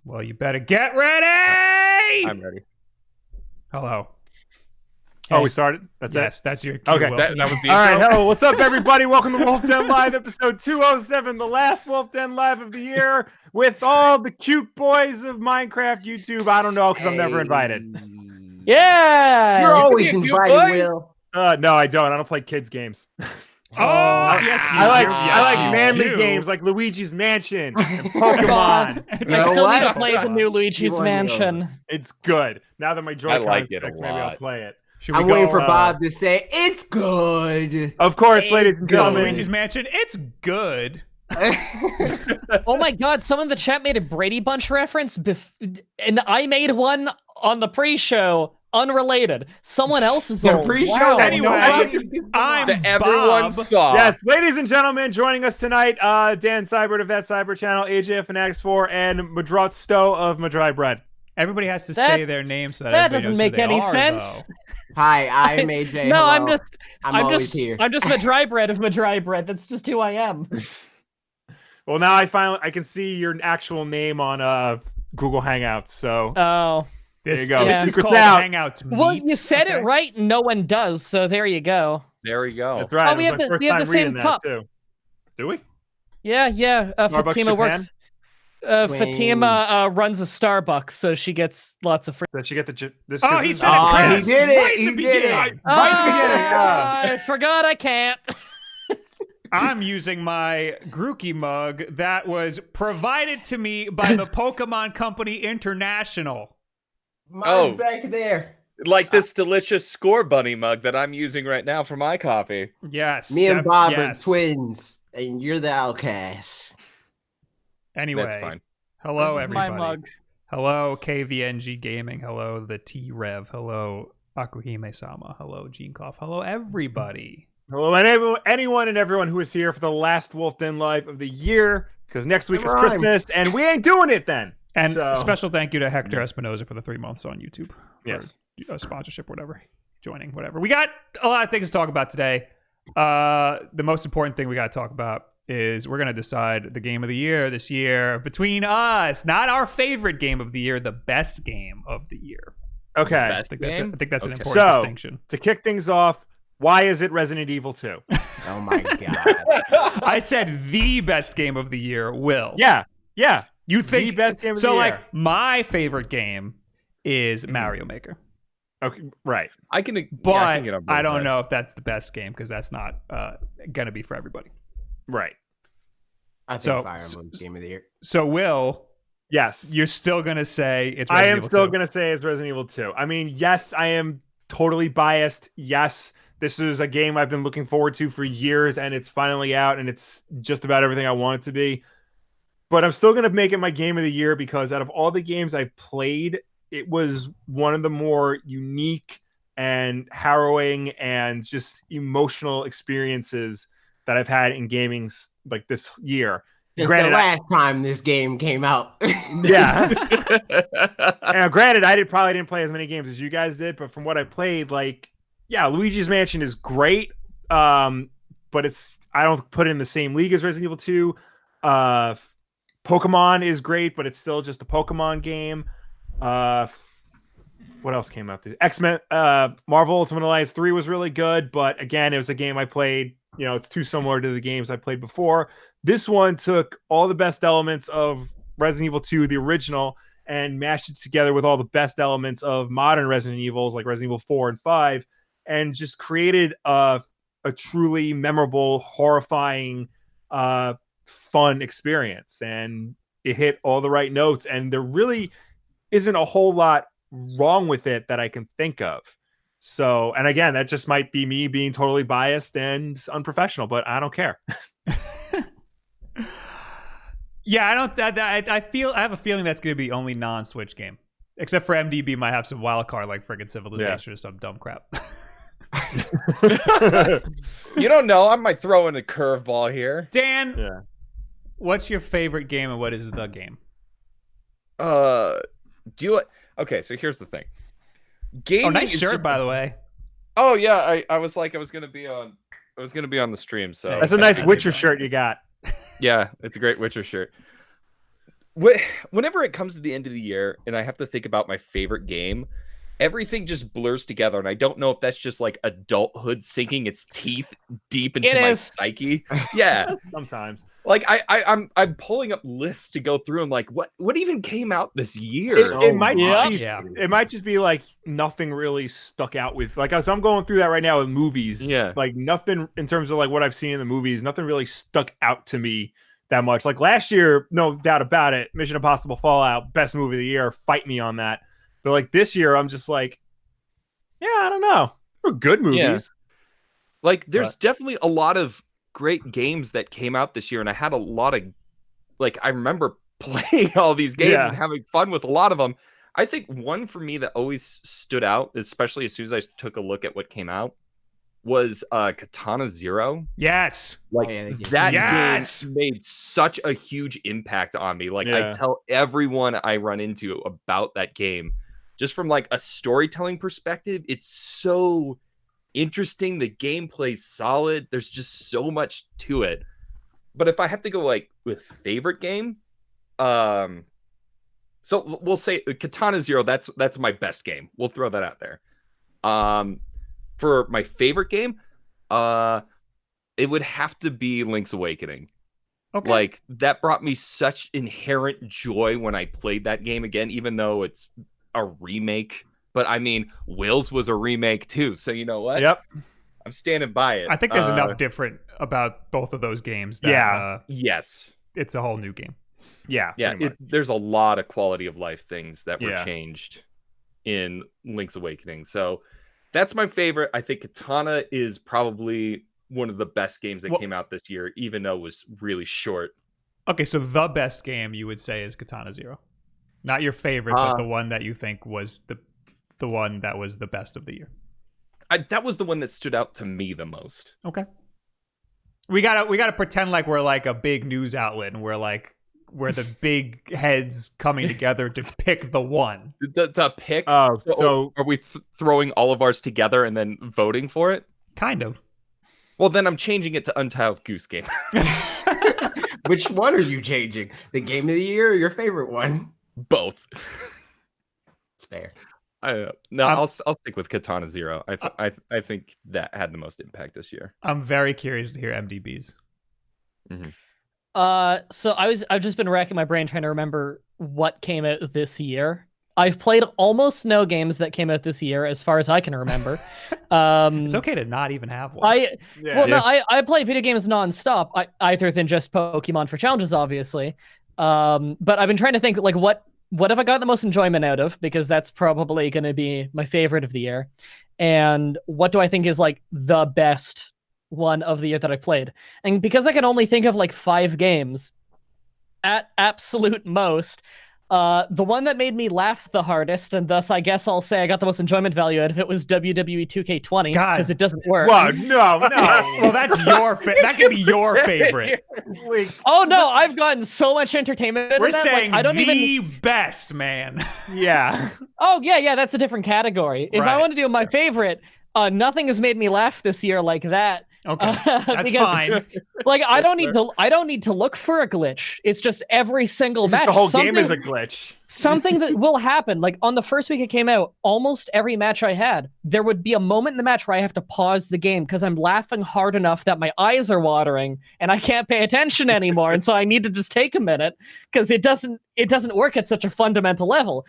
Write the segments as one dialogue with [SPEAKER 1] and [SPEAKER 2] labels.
[SPEAKER 1] Well, you better get ready!
[SPEAKER 2] I'm ready.
[SPEAKER 1] Hello.
[SPEAKER 3] Oh, we started? That's it?
[SPEAKER 1] Yes, that's your cue.
[SPEAKER 3] Okay,
[SPEAKER 2] That was the
[SPEAKER 3] All right,
[SPEAKER 2] intro?
[SPEAKER 3] hello, what's up, everybody? Welcome to Wulff Den Live, episode 207, the last Wulff Den Live of the year, with all the cute boys of Minecraft YouTube. I don't know, because I'm never invited.
[SPEAKER 4] Yeah!
[SPEAKER 5] You're always
[SPEAKER 2] a cute
[SPEAKER 5] invited,
[SPEAKER 2] boy.
[SPEAKER 5] Will.
[SPEAKER 3] No, I don't. I don't play kids' games.
[SPEAKER 1] Oh, yes, you
[SPEAKER 3] I like
[SPEAKER 1] do.
[SPEAKER 3] I like
[SPEAKER 1] Yes, you
[SPEAKER 3] manly
[SPEAKER 1] do.
[SPEAKER 3] games like Luigi's Mansion and Pokemon.
[SPEAKER 4] I still need to
[SPEAKER 5] what?
[SPEAKER 4] play the new Luigi's
[SPEAKER 5] You won me
[SPEAKER 4] Mansion.
[SPEAKER 3] It's good. Now that my Joy-Con
[SPEAKER 2] like it a
[SPEAKER 3] fixed, maybe I'll
[SPEAKER 2] lot.
[SPEAKER 3] play it.
[SPEAKER 1] Should we
[SPEAKER 5] I'm
[SPEAKER 1] go,
[SPEAKER 5] waiting for Bob to say, it's good.
[SPEAKER 3] Of course, ladies and
[SPEAKER 5] Go.
[SPEAKER 3] gentlemen.
[SPEAKER 1] Luigi's Mansion? It's good.
[SPEAKER 4] Oh my god, someone in the chat made a Brady Bunch reference, and I made one on the pre-show, unrelated. Someone else's
[SPEAKER 5] The
[SPEAKER 4] old.
[SPEAKER 5] pre-show
[SPEAKER 4] Wow.
[SPEAKER 5] that
[SPEAKER 1] Anyway,
[SPEAKER 5] nobody-
[SPEAKER 1] I'm
[SPEAKER 2] That everyone
[SPEAKER 1] Bob.
[SPEAKER 2] saw.
[SPEAKER 3] Yes, ladies and gentlemen, joining us tonight, Dan Cybert of that Cyber channel, AJ of N64, and Mah-Dry-Bread of Mah-Dry-Bread.
[SPEAKER 1] Everybody has to
[SPEAKER 4] That-
[SPEAKER 1] say their name so that
[SPEAKER 4] That
[SPEAKER 1] everybody
[SPEAKER 4] doesn't
[SPEAKER 1] knows
[SPEAKER 4] make
[SPEAKER 1] who they
[SPEAKER 4] any
[SPEAKER 1] are,
[SPEAKER 4] sense.
[SPEAKER 1] though.
[SPEAKER 5] Hi, I'm AJ.
[SPEAKER 4] No,
[SPEAKER 5] Hello.
[SPEAKER 4] I'm
[SPEAKER 5] always
[SPEAKER 4] just
[SPEAKER 5] here.
[SPEAKER 4] I'm just Mah-Dry-Bread of Mah-Dry-Bread. That's just who I am.
[SPEAKER 3] Well, now I can see your actual name on Google Hangouts. So
[SPEAKER 4] Oh.
[SPEAKER 1] This,
[SPEAKER 3] There you go.
[SPEAKER 1] This
[SPEAKER 4] Yeah.
[SPEAKER 1] is called
[SPEAKER 3] Now-
[SPEAKER 1] Hangouts Meet.
[SPEAKER 4] Well, you said
[SPEAKER 1] okay?
[SPEAKER 4] it right, and no one does, so there you go.
[SPEAKER 2] There we go.
[SPEAKER 3] that's right.
[SPEAKER 4] Oh, we
[SPEAKER 3] It was
[SPEAKER 4] have
[SPEAKER 3] my
[SPEAKER 4] the- we
[SPEAKER 3] first
[SPEAKER 4] have the
[SPEAKER 3] time
[SPEAKER 4] same
[SPEAKER 3] reading that,
[SPEAKER 4] cup.
[SPEAKER 3] too. Do we?
[SPEAKER 4] Yeah.
[SPEAKER 3] Starbucks
[SPEAKER 4] Fatima
[SPEAKER 3] Japan?
[SPEAKER 4] works. Fatima runs a Starbucks, so she gets lots of free.
[SPEAKER 3] Did she get the this?
[SPEAKER 1] Oh,
[SPEAKER 3] this
[SPEAKER 1] he
[SPEAKER 3] is-
[SPEAKER 1] said it,
[SPEAKER 5] Oh,
[SPEAKER 1] Chris.
[SPEAKER 5] he did it.
[SPEAKER 1] Right at the
[SPEAKER 5] He did
[SPEAKER 1] beginning.
[SPEAKER 5] it.
[SPEAKER 3] Right at the beginning.
[SPEAKER 4] I forgot I can't.
[SPEAKER 1] I'm using my Grookey mug that was provided to me by the Pokemon Company International.
[SPEAKER 5] Mine's back there.
[SPEAKER 2] Like this delicious Score Bunny mug that I'm using right now for my coffee.
[SPEAKER 1] Yes.
[SPEAKER 5] Me and Bob
[SPEAKER 1] yes.
[SPEAKER 5] are twins, and you're the outcast.
[SPEAKER 1] Anyway,
[SPEAKER 2] That's fine.
[SPEAKER 1] hello
[SPEAKER 4] This is
[SPEAKER 1] everybody.
[SPEAKER 4] my mug.
[SPEAKER 1] Hello KVNG Gaming. Hello the T-Rev. Hello Akuhime-sama. Hello Gene Koff. Hello everybody.
[SPEAKER 3] Hello, and anyone and everyone who is here for the last Wulff Den Live of the year, because next week is
[SPEAKER 5] Rhyme.
[SPEAKER 3] Christmas, and we ain't doing it then.
[SPEAKER 1] And
[SPEAKER 3] So-
[SPEAKER 1] a special thank you to Hector Espinoza for the 3 months on YouTube. For
[SPEAKER 3] Yes.
[SPEAKER 1] sponsorship, whatever. Joining, whatever. We got a lot of things to talk about today. The most important thing we got to talk about is we're going to decide the game of the year this year between us. Not our favorite game of the year, the best game of the year.
[SPEAKER 3] Okay.
[SPEAKER 1] I
[SPEAKER 2] Best
[SPEAKER 1] think
[SPEAKER 2] game?
[SPEAKER 1] that's an
[SPEAKER 2] Okay.
[SPEAKER 1] important
[SPEAKER 3] So-
[SPEAKER 1] distinction.
[SPEAKER 3] To kick things off, why is it Resident Evil 2?
[SPEAKER 5] Oh my god.
[SPEAKER 1] I said the best game of the year, Will.
[SPEAKER 3] Yeah.
[SPEAKER 1] You
[SPEAKER 3] The
[SPEAKER 1] think
[SPEAKER 3] best game of
[SPEAKER 1] so?
[SPEAKER 3] the
[SPEAKER 1] Like
[SPEAKER 3] year.
[SPEAKER 1] my favorite game is Mario Maker,
[SPEAKER 3] Okay, right.
[SPEAKER 2] I can,
[SPEAKER 1] but
[SPEAKER 2] yeah, I can get on board
[SPEAKER 1] I
[SPEAKER 2] with
[SPEAKER 1] don't
[SPEAKER 2] that.
[SPEAKER 1] know if that's the best game because that's not gonna be for everybody.
[SPEAKER 3] Right.
[SPEAKER 5] I think
[SPEAKER 1] So-
[SPEAKER 5] Fire Emblem's game of the year.
[SPEAKER 1] So, Will,
[SPEAKER 3] Yes.
[SPEAKER 1] you're still gonna say it's
[SPEAKER 3] I
[SPEAKER 1] Resident
[SPEAKER 3] am
[SPEAKER 1] Evil
[SPEAKER 3] still
[SPEAKER 1] 2.
[SPEAKER 3] going to say it's Resident Evil 2. I mean, yes, I am totally biased. Yes, this is a game I've been looking forward to for years, and it's finally out, and it's just about everything I want it to be. But I'm still going to make it my game of the year because out of all the games I've played, it was one of the more unique and harrowing and just emotional experiences that I've had in gaming like this year.
[SPEAKER 5] Since
[SPEAKER 3] Granted,
[SPEAKER 5] the last time this game came out.
[SPEAKER 3] Yeah. Now, granted, I probably didn't play as many games as you guys did, but from what I played, like, yeah, Luigi's Mansion is great, but I don't put it in the same league as Resident Evil 2. Pokemon is great, but it's still just a Pokemon game. What else came out? X-Men, Marvel Ultimate Alliance 3 was really good, but again, it was a game I played. You know, it's too similar to the games I played before. This one took all the best elements of Resident Evil 2, the original, and mashed it together with all the best elements of modern Resident Evils, like Resident Evil 4 and 5, and just created a truly memorable, horrifying, fun experience. And it hit all the right notes, and there really isn't a whole lot wrong with it that I can think of. So, and again, that just might be me being totally biased and unprofessional, but I don't care.
[SPEAKER 1] Yeah, I don't. I have a feeling that's going to be the only non-Switch game, except for MDB might have some wild card like friggin' Civilization or some dumb crap.
[SPEAKER 2] You don't know. I might throw in a curveball here.
[SPEAKER 1] Dan,
[SPEAKER 3] Yeah.
[SPEAKER 1] what's your favorite game and what is the game?
[SPEAKER 2] Do you? Okay, so here's the thing. Gaming
[SPEAKER 1] Oh, nice
[SPEAKER 2] is
[SPEAKER 1] shirt,
[SPEAKER 2] just-
[SPEAKER 1] by the way.
[SPEAKER 2] Oh yeah, I was like I was gonna be on the stream. So
[SPEAKER 3] That's a nice Witcher shirt you got.
[SPEAKER 2] Yeah, it's a great Witcher shirt. whenever it comes to the end of the year and I have to think about my favorite game, everything just blurs together, and I don't know if that's just like adulthood sinking its teeth deep into my psyche. Yeah,
[SPEAKER 3] Sometimes.
[SPEAKER 2] like I'm pulling up lists to go through and like what even came out this year.
[SPEAKER 3] It might
[SPEAKER 4] much.
[SPEAKER 3] just be, it might just be like nothing really stuck out with, like, as I'm going through that right now with movies.
[SPEAKER 2] Yeah,
[SPEAKER 3] like nothing in terms of like what I've seen in the movies, nothing really stuck out to me that much. Like last year, no doubt about it, Mission Impossible Fallout, best movie of the year, fight me on that. But like this year, I'm just like, yeah, I don't know. They're good movies.
[SPEAKER 2] Yeah. Like there's definitely a lot of great games that came out this year, and I had a lot of, like, I remember playing all these games and having fun with a lot of them. I think one for me that always stood out, especially as soon as I took a look at what came out, was Katana Zero.
[SPEAKER 1] Yes.
[SPEAKER 2] Like that game made such a huge impact on me. Like I tell everyone I run into about that game, just from like a storytelling perspective, it's so interesting. The gameplay's solid. There's just so much to it. But if I have to go like with favorite game, so we'll say Katana Zero, that's my best game. We'll throw that out there. For my favorite game, it would have to be Link's Awakening. Okay. Like that brought me such inherent joy when I played that game again, even though it's a remake. But I mean, Will's was a remake too, so you know what?
[SPEAKER 3] Yep.
[SPEAKER 2] I'm standing by it.
[SPEAKER 1] I think there's enough different about both of those games that
[SPEAKER 2] yes,
[SPEAKER 1] it's a whole new game.
[SPEAKER 3] Yeah.
[SPEAKER 2] There's a lot of quality of life things that were changed in Link's Awakening. So that's my favorite. I think Katana is probably one of the best games that came out this year, even though it was really short.
[SPEAKER 1] Okay, so the best game you would say is Katana Zero. Not your favorite, but the one that you think was the one that was the best of the year.
[SPEAKER 2] That was the one that stood out to me the most.
[SPEAKER 1] Okay. We gotta pretend like we're like a big news outlet and we're the big heads coming together to pick the one.
[SPEAKER 2] To pick?
[SPEAKER 3] So
[SPEAKER 2] are we throwing all of ours together and then voting for it?
[SPEAKER 1] Kind of.
[SPEAKER 2] Well, then I'm changing it to Untitled Goose Game.
[SPEAKER 5] Which one are you changing? The game of the year or your favorite one?
[SPEAKER 2] Both.
[SPEAKER 5] It's fair.
[SPEAKER 2] I'll stick with Katana Zero. I think that had the most impact this year.
[SPEAKER 1] I'm very curious to hear MDBs.
[SPEAKER 2] Mm-hmm.
[SPEAKER 4] So I've just been racking my brain trying to remember what came out this year. I've played almost no games that came out this year, as far as I can remember.
[SPEAKER 1] It's okay to not even have one.
[SPEAKER 4] I play video games nonstop, either than just Pokemon for challenges, obviously. But I've been trying to think, like, what have I got the most enjoyment out of? Because that's probably going to be my favorite of the year. And what do I think is like the best one of the year that I played? And because I can only think of like 5 games at absolute most, the one that made me laugh the hardest, and thus I guess I'll say I got the most enjoyment value out of it, was WWE 2K20, because it doesn't work.
[SPEAKER 3] Wow, no.
[SPEAKER 1] Well, that's that could be your favorite.
[SPEAKER 4] Oh no, I've gotten so much entertainment.
[SPEAKER 1] We're saying
[SPEAKER 4] I don't
[SPEAKER 1] the best, man.
[SPEAKER 3] Yeah.
[SPEAKER 4] Oh yeah, that's a different category. If I want to do my favorite, nothing has made me laugh this year like that.
[SPEAKER 1] Okay, that's fine.
[SPEAKER 4] Like I don't need to look for a glitch. It's just every single match.
[SPEAKER 3] The whole game is a glitch.
[SPEAKER 4] Something that will happen. Like on the first week it came out, almost every match I had, there would be a moment in the match where I have to pause the game because I'm laughing hard enough that my eyes are watering and I can't pay attention anymore. And so I need to just take a minute because it doesn't work at such a fundamental level.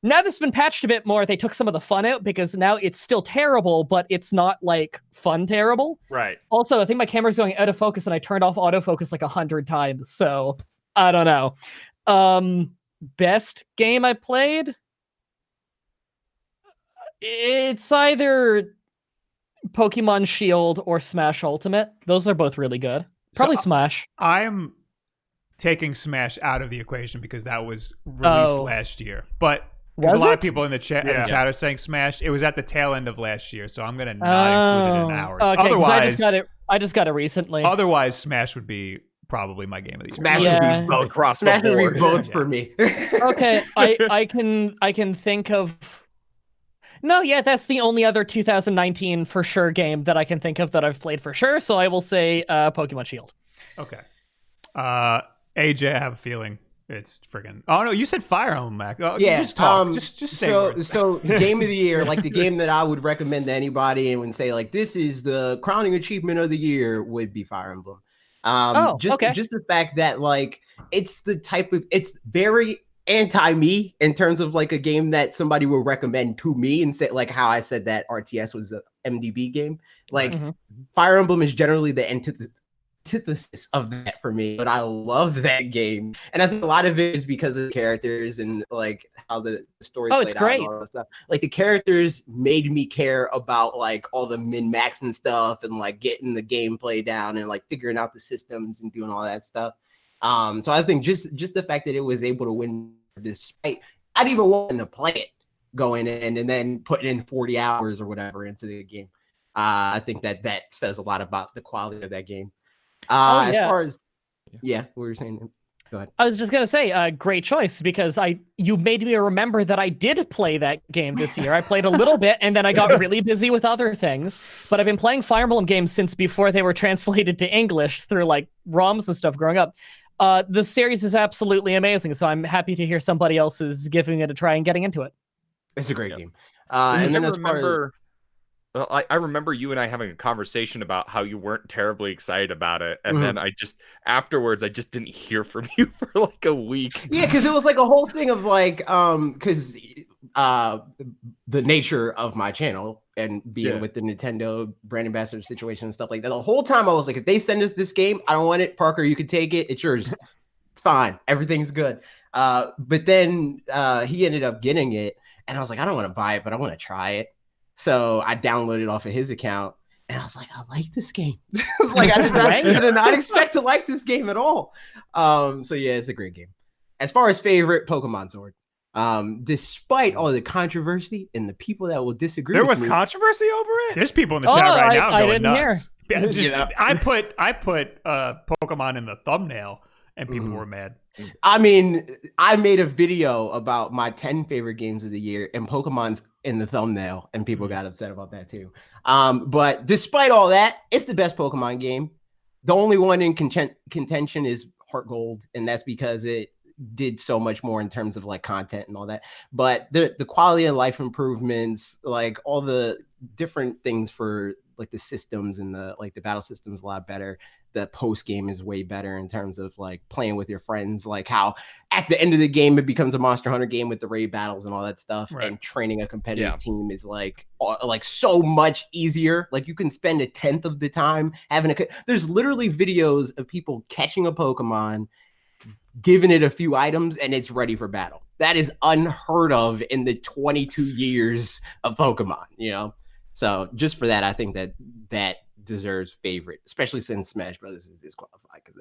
[SPEAKER 4] Now that's been patched a bit more, they took some of the fun out because now it's still terrible, but it's not like fun terrible.
[SPEAKER 3] Right.
[SPEAKER 4] Also, I think my camera's going out of focus and I turned off autofocus like 100 times. So I don't know. Best game I played? It's either Pokemon Shield or Smash Ultimate. Those are both really good. Probably Smash.
[SPEAKER 1] I'm taking Smash out of the equation because that was released last year. But because a lot of people in the chat are saying Smash. It was at the tail end of last year, so I'm going to not include it in ours.
[SPEAKER 4] Okay,
[SPEAKER 1] otherwise,
[SPEAKER 4] I just got it recently.
[SPEAKER 1] Otherwise, Smash would be probably my game of the year.
[SPEAKER 5] Smash would be both across the board. Would be both for me.
[SPEAKER 4] Okay, I can think of. No, yeah, that's the only other 2019 for sure game that I can think of that I've played for sure. So I will say Pokemon Shield.
[SPEAKER 1] Okay. AJ, I have a feeling it's friggin'. Oh no, you said Fire Emblem, Mac. Oh,
[SPEAKER 5] Yeah,
[SPEAKER 1] just talk. Just say words.
[SPEAKER 5] So game of the year, like the game that I would recommend to anybody and would say like this is the crowning achievement of the year would be Fire Emblem. Just the fact that like it's very anti-me in terms of like a game that somebody will recommend to me and say like how I said that RTS was a MDB game. Like Fire Emblem is generally the antithesis of that for me, but I love that game, and I think a lot of it is because of the characters and like how the story's laid out and all that stuff. Like the characters made me care about like all the min-max and stuff and like getting the gameplay down and like figuring out the systems and doing all that stuff. So I think just the fact that it was able to win despite I'd even wanting to play it going in and then putting in 40 hours or whatever into the game. I think that says a lot about the quality of that game. As far as what were you saying? Go ahead.
[SPEAKER 4] I was just gonna say, great choice because you made me remember that I did play that game this year. I played a little bit and then I got really busy with other things. But I've been playing Fire Emblem games since before they were translated to English through like ROMs and stuff growing up. The series is absolutely amazing, so I'm happy to hear somebody else is giving it a try and getting into it.
[SPEAKER 5] It's a great game.
[SPEAKER 2] And then I remember you and I having a conversation about how you weren't terribly excited about it. And then afterwards, I just didn't hear from you for like a week.
[SPEAKER 5] Yeah, because it was like a whole thing of like, because the nature of my channel and being with the Nintendo brand ambassador situation and stuff like that. The whole time I was like, if they send us this game, I don't want it. Parker, you can take it. It's yours. It's fine. Everything's good. But then he ended up getting it. And I was like, I don't want to buy it, but I want to try it. So I downloaded it off of his account, and I was like, I like this game. Like I did not expect to like this game at all. So yeah, it's a great game. As far as favorite Pokemon Sword, despite all the controversy and the people that will disagree,
[SPEAKER 3] there was controversy over it.
[SPEAKER 1] There's people in the chat right now going nuts.
[SPEAKER 4] Hear.
[SPEAKER 1] I put Pokemon in the thumbnail, and people were mad.
[SPEAKER 5] I mean, I made a video about my 10 favorite games of the year, and Pokemon's in the thumbnail, and people got upset about that too. But despite all that, it's the best Pokemon game. The only one in contention is Heart Gold, and that's because it did so much more in terms of like content and all that. But the quality of life improvements, like all the different things for like the systems and the battle systems a lot better. The post game is way better in terms of like playing with your friends, like how at the end of the game it becomes a Monster Hunter game with the raid battles and all that stuff. Right. And training a competitive team is like so much easier. Like you can spend 1/10 of the time having there's literally videos of people catching a Pokemon, giving it a few items, and it's ready for battle. That is unheard of in the 22 years of Pokemon, you know? So just for that, I think that deserves favorite, especially since Smash Brothers is disqualified, because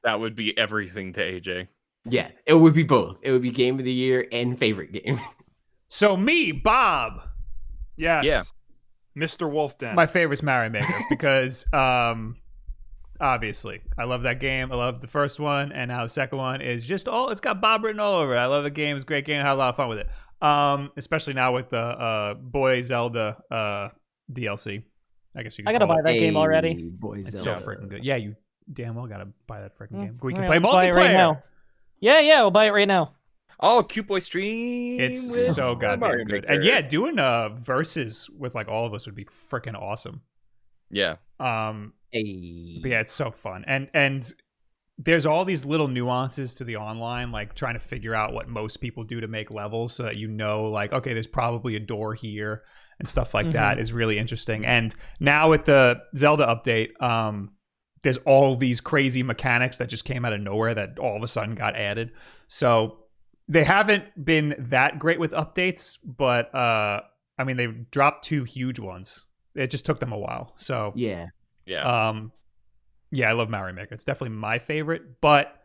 [SPEAKER 5] that
[SPEAKER 2] would be everything to AJ.
[SPEAKER 5] Yeah, it would be both. It would be game of the year and favorite game.
[SPEAKER 1] So me, Bob.
[SPEAKER 3] Yes.
[SPEAKER 2] Yeah.
[SPEAKER 3] Mr. Wulff Den.
[SPEAKER 1] My favorite's Mario Maker because obviously I love that game. I love the first one, and now the second one is just it's got Bob written all over it. I love the game. It's a great game. I had a lot of fun with it. Especially now with the Boy Zelda DLC. I guess you can
[SPEAKER 4] I gotta buy that game already.
[SPEAKER 5] Boy
[SPEAKER 1] It's
[SPEAKER 5] Zelda.
[SPEAKER 1] so freaking good. Yeah, you damn well gotta buy that freaking game. We can
[SPEAKER 4] Yeah,
[SPEAKER 1] play
[SPEAKER 4] we'll buy it
[SPEAKER 1] multiplayer
[SPEAKER 4] right now. Yeah, we'll buy it right now.
[SPEAKER 2] Oh, Cute Boy Stream.
[SPEAKER 1] It's so goddamn
[SPEAKER 2] Mario
[SPEAKER 1] good.
[SPEAKER 2] Maker.
[SPEAKER 1] And yeah, doing versus with like all of us would be freaking awesome.
[SPEAKER 2] Yeah.
[SPEAKER 1] But yeah, it's so fun. And there's all these little nuances to the online, like trying to figure out what most people do to make levels so that you know, like, okay, there's probably a door here and stuff like that is really interesting. And now with the Zelda update, there's all these crazy mechanics that just came out of nowhere that all of a sudden got added. So they haven't been that great with updates, but I mean, they've dropped 2 huge ones. It just took them a while. So
[SPEAKER 5] Yeah.
[SPEAKER 1] yeah, I love Mario Maker. It's definitely my favorite, but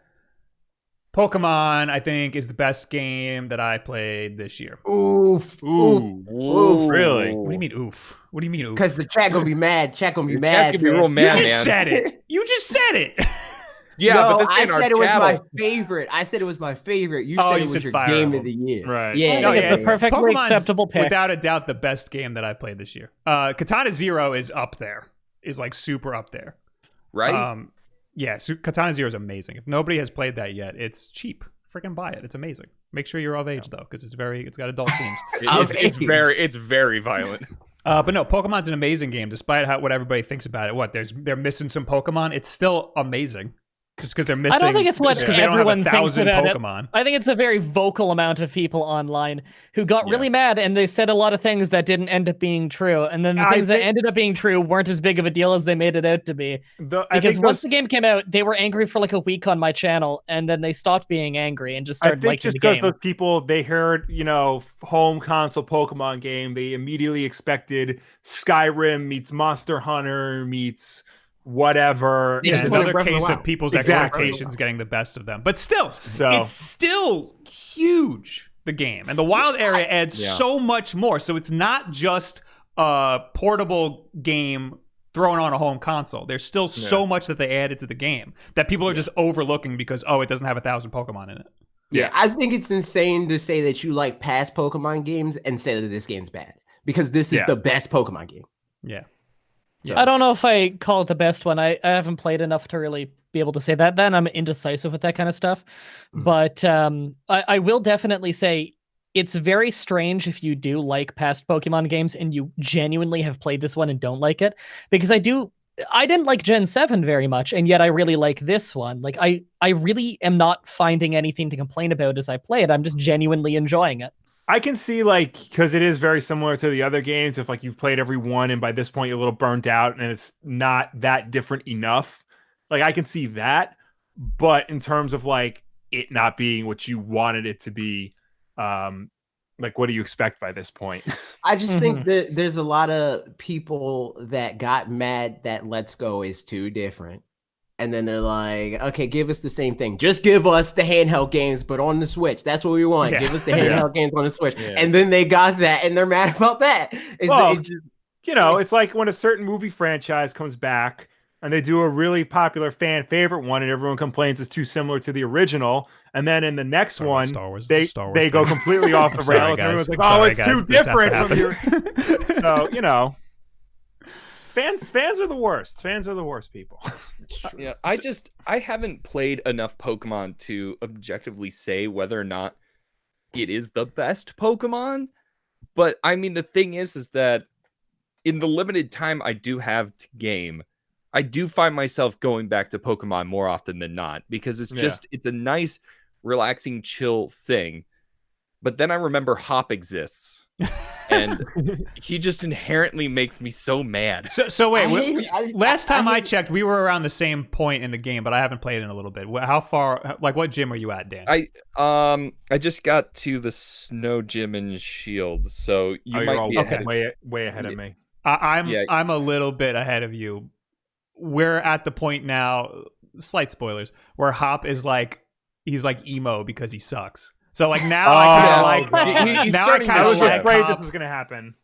[SPEAKER 1] Pokemon, I think, is the best game that I played this year.
[SPEAKER 5] Oof.
[SPEAKER 3] Oof. Really?
[SPEAKER 1] What do you mean, oof? What do you mean, oof?
[SPEAKER 5] Because the chat gonna be mad. Chat gonna be
[SPEAKER 2] Your
[SPEAKER 5] mad.
[SPEAKER 2] chat's gonna be real
[SPEAKER 1] You
[SPEAKER 2] mad,
[SPEAKER 1] just
[SPEAKER 2] man.
[SPEAKER 1] said it. You just said it.
[SPEAKER 2] Yeah,
[SPEAKER 5] no,
[SPEAKER 2] but this
[SPEAKER 5] I
[SPEAKER 2] ain't our
[SPEAKER 5] said it was
[SPEAKER 2] channel.
[SPEAKER 5] my favorite. I said it was my favorite. You
[SPEAKER 1] Oh,
[SPEAKER 5] said
[SPEAKER 1] you
[SPEAKER 5] it was
[SPEAKER 1] said
[SPEAKER 5] your
[SPEAKER 1] Fire
[SPEAKER 5] game
[SPEAKER 1] Emblem.
[SPEAKER 5] of the year.
[SPEAKER 3] Right.
[SPEAKER 5] Yeah.
[SPEAKER 1] No,
[SPEAKER 4] I think it's the perfectly
[SPEAKER 1] Pokemon's
[SPEAKER 4] acceptable pick.
[SPEAKER 1] without a doubt the best game that I played this year. Katana Zero is up there. Is like super up there.
[SPEAKER 2] Right?
[SPEAKER 1] Yeah, Katana Zero is amazing. If nobody has played that yet, it's cheap. Freaking buy it. It's amazing. Make sure you're of age though, because it's got adult themes.
[SPEAKER 2] It's very violent.
[SPEAKER 1] But no, Pokemon's an amazing game, despite what everybody thinks about it. What they're missing some Pokemon. It's still amazing. Just because they're missing.
[SPEAKER 4] I don't think it's much because everyone thinks about
[SPEAKER 1] Pokemon.
[SPEAKER 4] it. I think it's a very vocal amount of people online who got really mad and they said a lot of things that didn't end up being true. And then the things that ended up being true weren't as big of a deal as they made it out to be. Because once the game came out, they were angry for like a week on my channel, and then they stopped being angry and just started liking the game.
[SPEAKER 3] Just because those people, they heard, home console Pokemon game, they immediately expected Skyrim meets Monster Hunter meets whatever.
[SPEAKER 1] Yeah, it's another case of people's expectations getting the best of them. But still, it's still huge, the game. And the wild area adds so much more. So it's not just a portable game thrown on a home console. There's still so much that they added to the game that people are just overlooking because, it doesn't have 1,000 Pokemon in it.
[SPEAKER 5] Yeah, I think it's insane to say that you like past Pokemon games and say that this game's bad. Because this is the best Pokemon game.
[SPEAKER 1] Yeah.
[SPEAKER 4] I don't know if I call it the best one. I haven't played enough to really be able to say that. Then I'm indecisive with that kind of stuff. But I will definitely say it's very strange if you do like past Pokemon games and you genuinely have played this one and don't like it. Because I didn't like Gen 7 very much, and yet I really like this one. Like I really am not finding anything to complain about as I play it. I'm just genuinely enjoying it.
[SPEAKER 3] I can see, because it is very similar to the other games, if you've played every one and by this point you're a little burnt out and it's not that different enough, I can see that. But in terms of it not being what you wanted it to be, what do you expect by this point?
[SPEAKER 5] I just think that there's a lot of people that got mad that Let's Go is too different. And then they're like, okay, give us the same thing. Just give us the handheld games, but on the Switch. That's what we want. Yeah. Give us the handheld games on the Switch. Yeah. And then they got that, and they're mad about that.
[SPEAKER 3] It's like when a certain movie franchise comes back, and they do a really popular fan favorite one, and everyone complains it's too similar to the original. And then in the next one, they go completely off the rails, and everyone's like, it's too different from your... So, Fans are the worst. Fans are the worst people.
[SPEAKER 2] Yeah, I haven't played enough Pokemon to objectively say whether or not it is the best Pokemon. But I mean, the thing is that in the limited time I do have to game, I do find myself going back to Pokemon more often than not because it's a nice, relaxing, chill thing. But then I remember Hop exists. And he just inherently makes me so mad.
[SPEAKER 1] So wait, last time I checked, we were around the same point in the game, but I haven't played in a little bit. How far? What gym are you at, Dan?
[SPEAKER 2] I just got to the Snow Gym in Shield, so you might be ahead.
[SPEAKER 3] Way ahead of me.
[SPEAKER 1] I'm a little bit ahead of you. We're at the point now, slight spoilers, where Hop is he's emo because he sucks. So now I was
[SPEAKER 3] afraid this was gonna happen.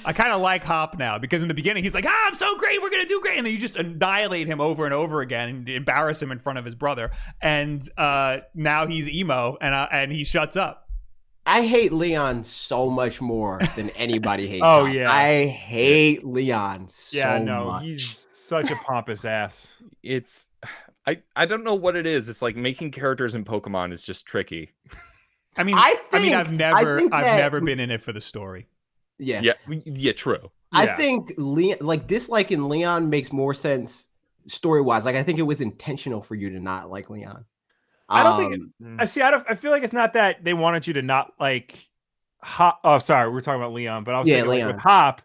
[SPEAKER 1] I kind of like Hop now because in the beginning he's like, I'm so great, we're gonna do great, and then you just annihilate him over and over again and embarrass him in front of his brother. And now he's emo and he shuts up.
[SPEAKER 5] I hate Leon so much more than anybody hates. Hop. I hate Leon so much.
[SPEAKER 3] He's such a pompous ass.
[SPEAKER 2] It's I don't know what it is. It's like making characters in Pokemon is just tricky.
[SPEAKER 1] I've never been in it for the story.
[SPEAKER 2] Yeah, true.
[SPEAKER 5] I think disliking Leon makes more sense story-wise. I think it was intentional for you to not like Leon.
[SPEAKER 3] I don't think. I feel like it's not that they wanted you to not like Hop. Oh, sorry, we were talking about Leon, but I was thinking with Hop.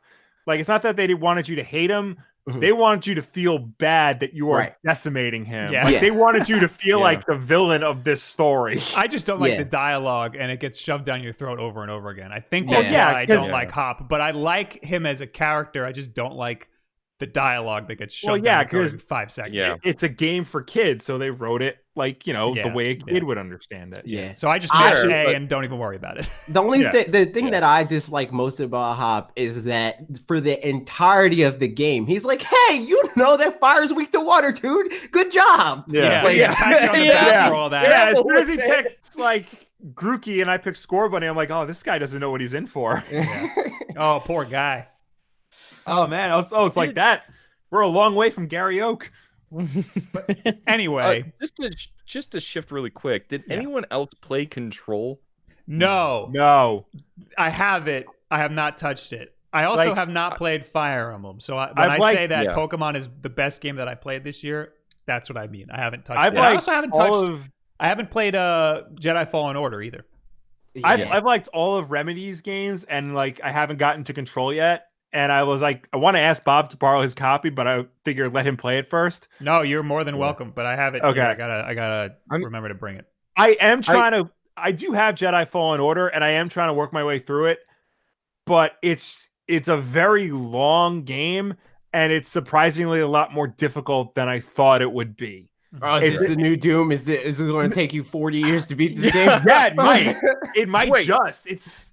[SPEAKER 3] It's not that they wanted you to hate him. They wanted you to feel bad that you are decimating him. Yeah. They wanted you to feel like the villain of this story.
[SPEAKER 1] I just don't like the dialogue, and it gets shoved down your throat over and over again. I think that's why I don't like Hop, but I like him as a character. I just don't like the dialogue that gets shoved down your throat in 5 seconds.
[SPEAKER 3] Yeah. It's a game for kids, so they wrote it the way a kid would understand it.
[SPEAKER 1] Yeah. So I just mash A and don't even worry about it.
[SPEAKER 5] The only the thing that I dislike most about Hop is that for the entirety of the game, he's like, hey, that fire's weak to water, dude. Good job.
[SPEAKER 1] Yeah. Pat you on the back for all that.
[SPEAKER 3] Yeah, as soon as he picks Grookey and I pick Scorbunny, I'm like, oh, this guy doesn't know what he's in for.
[SPEAKER 1] Oh, poor guy.
[SPEAKER 3] Oh man! It's like that. We're a long way from Gary Oak.
[SPEAKER 1] Anyway,
[SPEAKER 2] just to shift really quick. Did anyone else play Control?
[SPEAKER 1] No, I have it. I have not touched it. I also have not played Fire Emblem. So when I say that Pokemon is the best game that I played this year, that's what I mean. I haven't touched it. I also haven't touched. I haven't played Jedi Fallen Order either.
[SPEAKER 3] I've liked all of Remedy's games, and like I haven't gotten to Control yet. And I was like, I want to ask Bob to borrow his copy, but I figured let him play it first.
[SPEAKER 1] No, you're more than welcome. But I have it. Okay, here. I gotta remember to bring it.
[SPEAKER 3] I am trying to. I do have Jedi Fallen Order, and I am trying to work my way through it. But it's a very long game, and it's surprisingly a lot more difficult than I thought it would be.
[SPEAKER 5] Oh, is this the new Doom? Is it going to take you 40 years to beat this game?
[SPEAKER 3] Yeah, it might. It might just. It's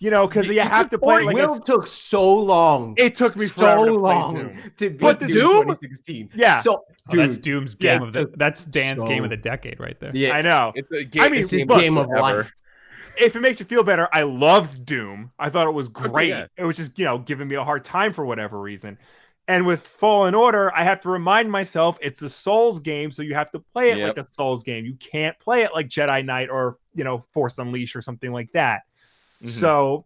[SPEAKER 3] because you have to play.
[SPEAKER 5] Will took so long.
[SPEAKER 3] It took me
[SPEAKER 5] so long to beat Doom 2016.
[SPEAKER 3] Yeah.
[SPEAKER 5] So
[SPEAKER 1] that's Doom's game of the. That's Dan's game of the decade right there.
[SPEAKER 3] Yeah, I know.
[SPEAKER 2] It's a game. It's a game of life.
[SPEAKER 3] If it makes you feel better, I loved Doom. I thought it was great. Yeah. It was just giving me a hard time for whatever reason. And with Fallen Order, I have to remind myself it's a Souls game, so you have to play it like a Souls game. You can't play it like Jedi Knight or Force Unleashed or something like that. Mm-hmm. So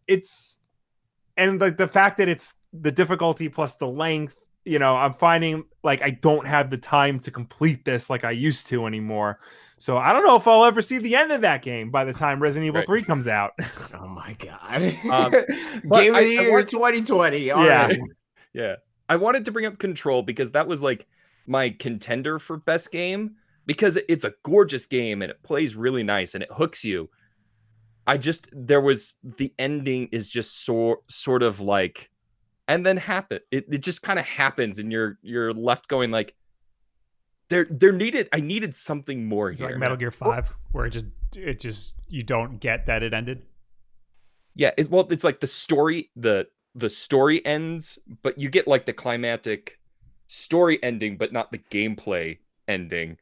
[SPEAKER 3] and the fact that it's the difficulty plus the length, I'm finding like I don't have the time to complete this like I used to anymore. So I don't know if I'll ever see the end of that game by the time Resident Evil 3 comes out.
[SPEAKER 5] Oh my god! Game of the year 2020. All right.
[SPEAKER 2] Yeah. I wanted to bring up Control because that was like my contender for best game because it's a gorgeous game and it plays really nice and it hooks you. The ending is just sort of like, and then it just kind of happens and you're left going like, I needed something more here.
[SPEAKER 1] Like Metal Gear 5 where it just you don't get that it ended.
[SPEAKER 2] Yeah, it's like the story ends, but you get like the climactic story ending, but not the gameplay ending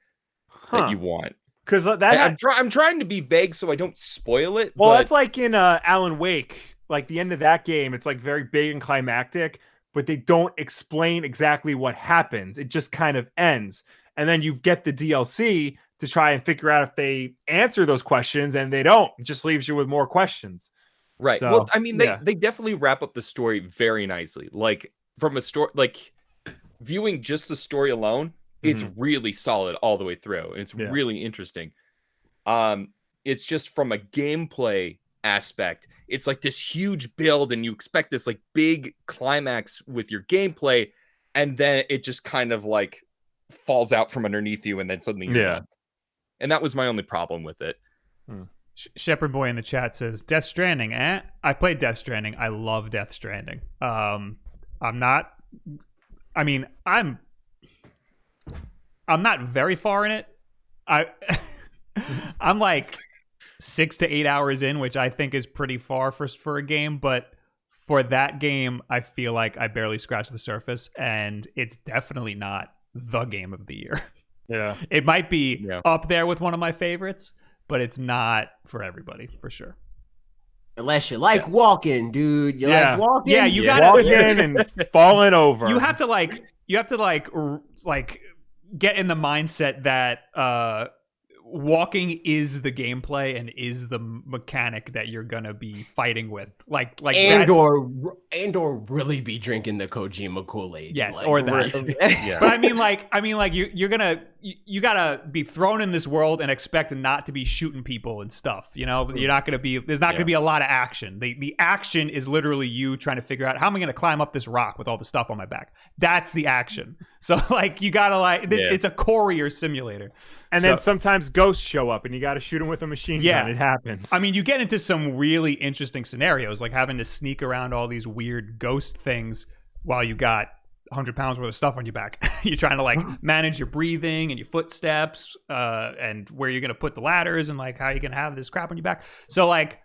[SPEAKER 2] that you want.
[SPEAKER 3] Because
[SPEAKER 2] I'm trying to be vague so I don't spoil it.
[SPEAKER 3] Well, that's like in Alan Wake, like the end of that game. It's like very big and climactic, but they don't explain exactly what happens. It just kind of ends, and then you get the DLC to try and figure out if they answer those questions, and they don't. It just leaves you with more questions.
[SPEAKER 2] Right. So, well, I mean, they definitely wrap up the story very nicely. Like from a story, like viewing just the story alone, it's really solid all the way through. It's really interesting. It's just from a gameplay aspect, it's like this huge build, and you expect this like big climax with your gameplay, and then it just kind of like falls out from underneath you, and then suddenly you're done. And that was my only problem with it.
[SPEAKER 1] Shepherd Boy in the chat says Death Stranding. I played Death Stranding. I love Death Stranding. I'm not very far in it. I'm like 6 to 8 hours in, which I think is pretty far for a game, but for that game I feel like I barely scratched the surface, and it's definitely not the game of the year.
[SPEAKER 3] Yeah.
[SPEAKER 1] It might be up there with one of my favorites, but it's not for everybody, for sure.
[SPEAKER 5] Unless you like walking, dude. You like walking?
[SPEAKER 1] Yeah, you gotta
[SPEAKER 3] walking and falling over.
[SPEAKER 1] You have to like get in the mindset that walking is the gameplay and is the mechanic that you're gonna be fighting with.
[SPEAKER 5] or really be drinking the Kojima Kool-Aid.
[SPEAKER 1] Yes,
[SPEAKER 5] like,
[SPEAKER 1] or that. But I mean like you gotta be thrown in this world and expect not to be shooting people and stuff. You're not gonna be. There's not gonna be a lot of action. The action is literally you trying to figure out how am I gonna climb up this rock with all the stuff on my back. That's the action. So like you gotta it's a courier simulator.
[SPEAKER 3] And then sometimes ghosts show up and you got to shoot them with a machine gun. It happens.
[SPEAKER 1] I mean, you get into some really interesting scenarios, like having to sneak around all these weird ghost things while you got 100 pounds worth of stuff on your back. You're trying to like manage your breathing and your footsteps and where you're going to put the ladders and like how you're going to have this crap on your back. So like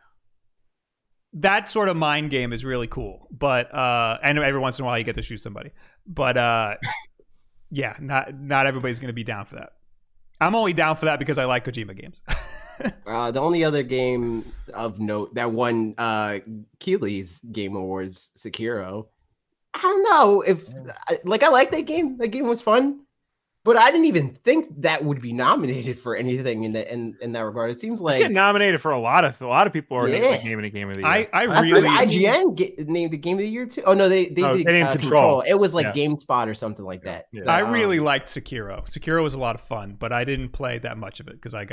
[SPEAKER 1] that sort of mind game is really cool. But and every once in a while you get to shoot somebody. But not everybody's going to be down for that. I'm only down for that because I like Kojima games.
[SPEAKER 5] The only other game of note that won Keeley's Game Awards, Sekiro. I don't know if I like that game. That game was fun. But I didn't even think that would be nominated for anything in that regard. It seems like
[SPEAKER 3] get nominated for a lot of people are naming a game of the year.
[SPEAKER 1] I really
[SPEAKER 5] IGN named the game of the year too. Oh no, they did Control. It was like GameSpot or something like that.
[SPEAKER 3] Yeah.
[SPEAKER 1] I really liked Sekiro. Sekiro was a lot of fun, but I didn't play that much of it because I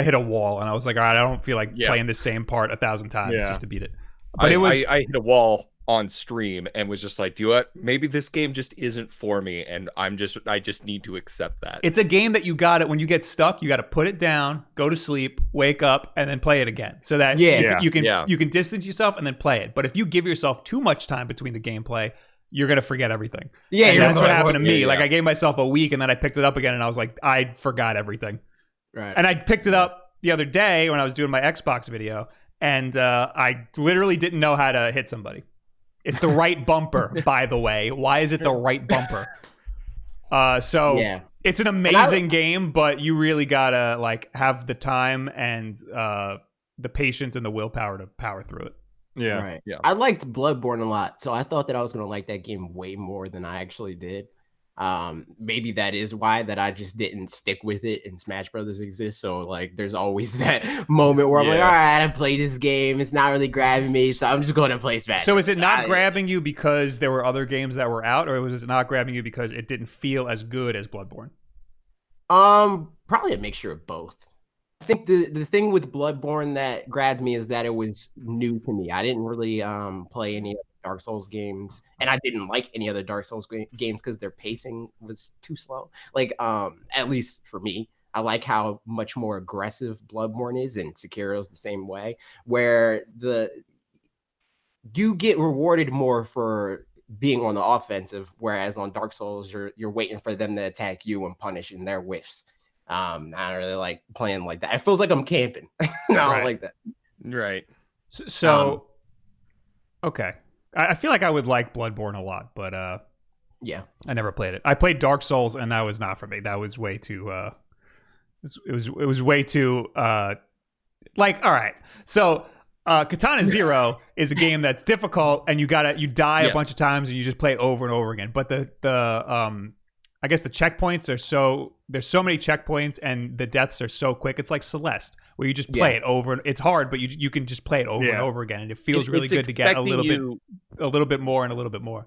[SPEAKER 1] hit a wall and I was like, all right, I don't feel like playing the same part 1,000 times just to beat it. But
[SPEAKER 2] I hit a wall on stream and was just like, do you know what? Maybe this game just isn't for me, and I just need to accept that.
[SPEAKER 1] It's a game that you got it when you get stuck, you got to put it down, go to sleep, wake up, and then play it again. So that you can distance yourself and then play it. But if you give yourself too much time between the gameplay, you're gonna forget everything. Yeah, and that's what happened to me. Like I gave myself a week and then I picked it up again and I was like, I forgot everything. Right. And I picked it up the other day when I was doing my Xbox video, and I literally didn't know how to hit somebody. It's the right bumper, by the way. Why is it the right bumper? It's an amazing game, but you really gotta like have the time and the patience and the willpower to power through it.
[SPEAKER 3] Yeah.
[SPEAKER 5] Right. Yeah. I liked Bloodborne a lot, so I thought that I was gonna like that game way more than I actually did. Maybe that is why that I just didn't stick with it, and Smash Brothers exists. So like there's always that moment where I'm like, all right, I played this game, it's not really grabbing me, so I'm just going to play Smash.
[SPEAKER 1] So is it not grabbing you because there were other games that were out, or was it not grabbing you because it didn't feel as good as Bloodborne?
[SPEAKER 5] Probably a mixture of both. I think the thing with Bloodborne that grabbed me is that it was new to me. I didn't really play any Dark Souls games, and I didn't like any other Dark Souls games because their pacing was too slow. Like at least for me, I like how much more aggressive Bloodborne is, and Sekiro's the same way, where you get rewarded more for being on the offensive, whereas on Dark Souls you're waiting for them to attack you and punishing their whiffs. I don't really like playing like that. It feels like I'm camping. I don't like that.
[SPEAKER 2] Right.
[SPEAKER 1] So okay. I feel like I would like Bloodborne a lot, but I never played it. I played Dark Souls, and that was not for me. That was way too. It was way too. Like, all right, so Katana Zero is a game that's difficult, and you die a bunch of times, and you just play it over and over again. But I guess the checkpoints there's so many checkpoints, and the deaths are so quick. It's like Celeste, where you just play it over. It's hard, but you can just play it over and over again, and it feels really good to get a little bit more and a little bit more.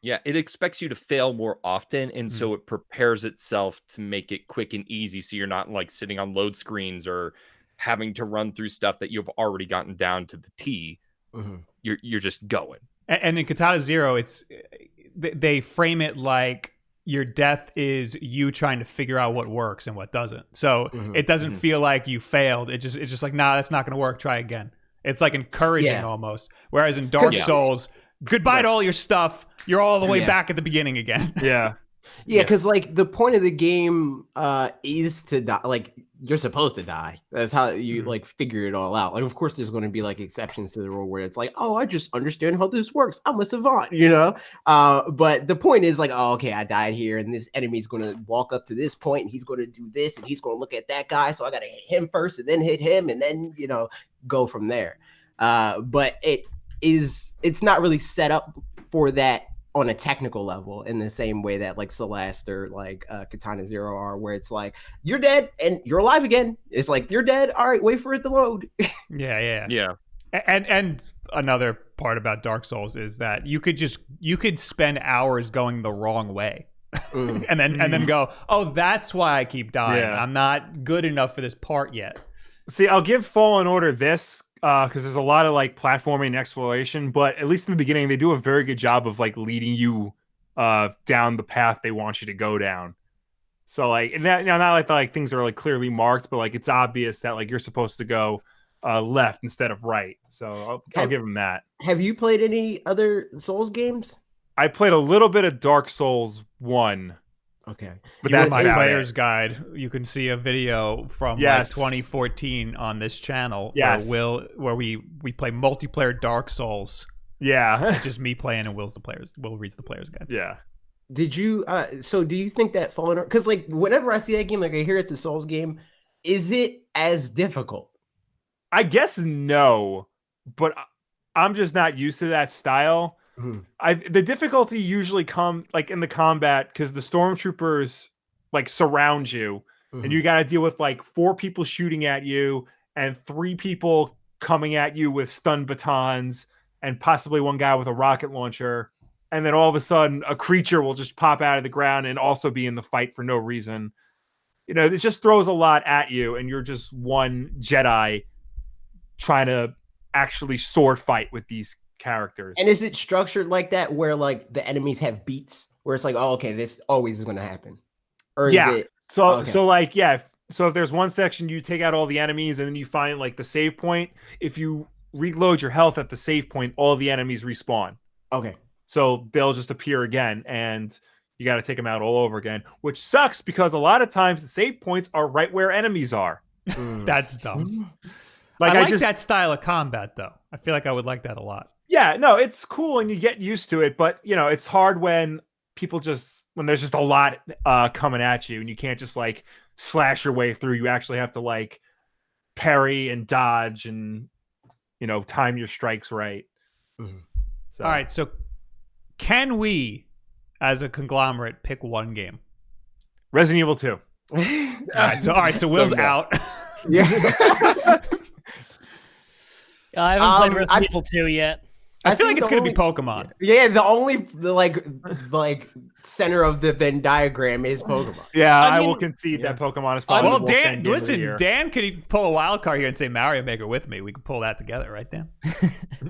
[SPEAKER 2] Yeah, it expects you to fail more often, and so it prepares itself to make it quick and easy, so you're not like sitting on load screens or having to run through stuff that you've already gotten down to the T. Mm-hmm. You're just going.
[SPEAKER 1] And in Katana Zero, they frame it like your death is you trying to figure out what works and what doesn't. So it doesn't feel like you failed. It's just like, nah, that's not going to work. Try again. It's like encouraging almost. Whereas in Dark Souls, goodbye to all your stuff. You're all the way back at the beginning again.
[SPEAKER 3] Yeah.
[SPEAKER 5] Yeah, because like the point of the game is to die. Like you're supposed to die. That's how you like figure it all out. Like, of course, there's going to be like exceptions to the rule where it's like, oh, I just understand how this works. I'm a savant, you know. But the point is like, oh, okay, I died here, and this enemy's going to walk up to this point, and he's going to do this, and he's going to look at that guy. So I got to hit him first, and then hit him, and then go from there. But it's not really set up for that on a technical level in the same way that like Celeste or like Katana Zero are, where it's like you're dead and you're alive again. It's like you're dead. All right, wait for it to load.
[SPEAKER 1] Yeah. And another part about Dark Souls is that you could spend hours going the wrong way. and then go, oh, that's why I keep dying. Yeah. I'm not good enough for this part yet.
[SPEAKER 3] See, I'll give Fallen Order this. Because there's a lot of like platforming and exploration, but at least in the beginning, they do a very good job of like leading you down the path they want you to go down. So like, and that, not like things are like clearly marked, but like it's obvious that like you're supposed to go left instead of right. So I'll give them that.
[SPEAKER 5] Have you played any other Souls games?
[SPEAKER 3] I played a little bit of Dark Souls 1.
[SPEAKER 5] Okay,
[SPEAKER 1] but that's my player's guide. You can see a video from like 2014 on this channel where we play multiplayer Dark Souls.
[SPEAKER 3] Yeah,
[SPEAKER 1] it's just me playing and Will reads the player's guide.
[SPEAKER 3] Yeah.
[SPEAKER 5] Did you? So do you think that Fallen Order? Because like whenever I see that game, like I hear it's a Souls game, is it as difficult?
[SPEAKER 3] I guess no, but I'm just not used to that style. The difficulty usually come like in the combat because the stormtroopers like surround you, and you got to deal with like 4 people shooting at you and 3 people coming at you with stun batons and possibly 1 guy with a rocket launcher. And then all of a sudden, a creature will just pop out of the ground and also be in the fight for no reason. You know, it just throws a lot at you, and you're just one Jedi trying to actually sword fight with these characters.
[SPEAKER 5] And is it structured like that where like the enemies have beats where it's like, oh, okay, this always is going to happen? Or is it...
[SPEAKER 3] So like, yeah. So if there's one section, you take out all the enemies and then you find like the save point. If you reload your health at the save point, all the enemies respawn.
[SPEAKER 5] Okay.
[SPEAKER 3] So they'll just appear again, and you got to take them out all over again, which sucks because a lot of times the save points are right where enemies are.
[SPEAKER 1] That's dumb.
[SPEAKER 3] Like
[SPEAKER 1] I like that style of combat, though. I feel like I would like that a lot.
[SPEAKER 3] Yeah, no, it's cool and you get used to it, but you know, it's hard when there's just a lot coming at you and you can't just like slash your way through. You actually have to like parry and dodge and, you know, time your strikes right. So.
[SPEAKER 1] All right, so can we, as a conglomerate, pick one game?
[SPEAKER 3] Resident Evil 2.
[SPEAKER 1] All right, so Will's out.
[SPEAKER 5] Yeah.
[SPEAKER 4] I haven't played Resident Evil 2 yet.
[SPEAKER 1] I feel like it's going to be Pokemon.
[SPEAKER 5] Yeah, the only like center of the Venn diagram is Pokemon.
[SPEAKER 3] Yeah, I will concede that Pokemon is probably
[SPEAKER 1] well,
[SPEAKER 3] the Wulff Den game of the year.
[SPEAKER 1] Dan, can you pull a wild card here and say Mario Maker with me? We can pull that together, right, Dan?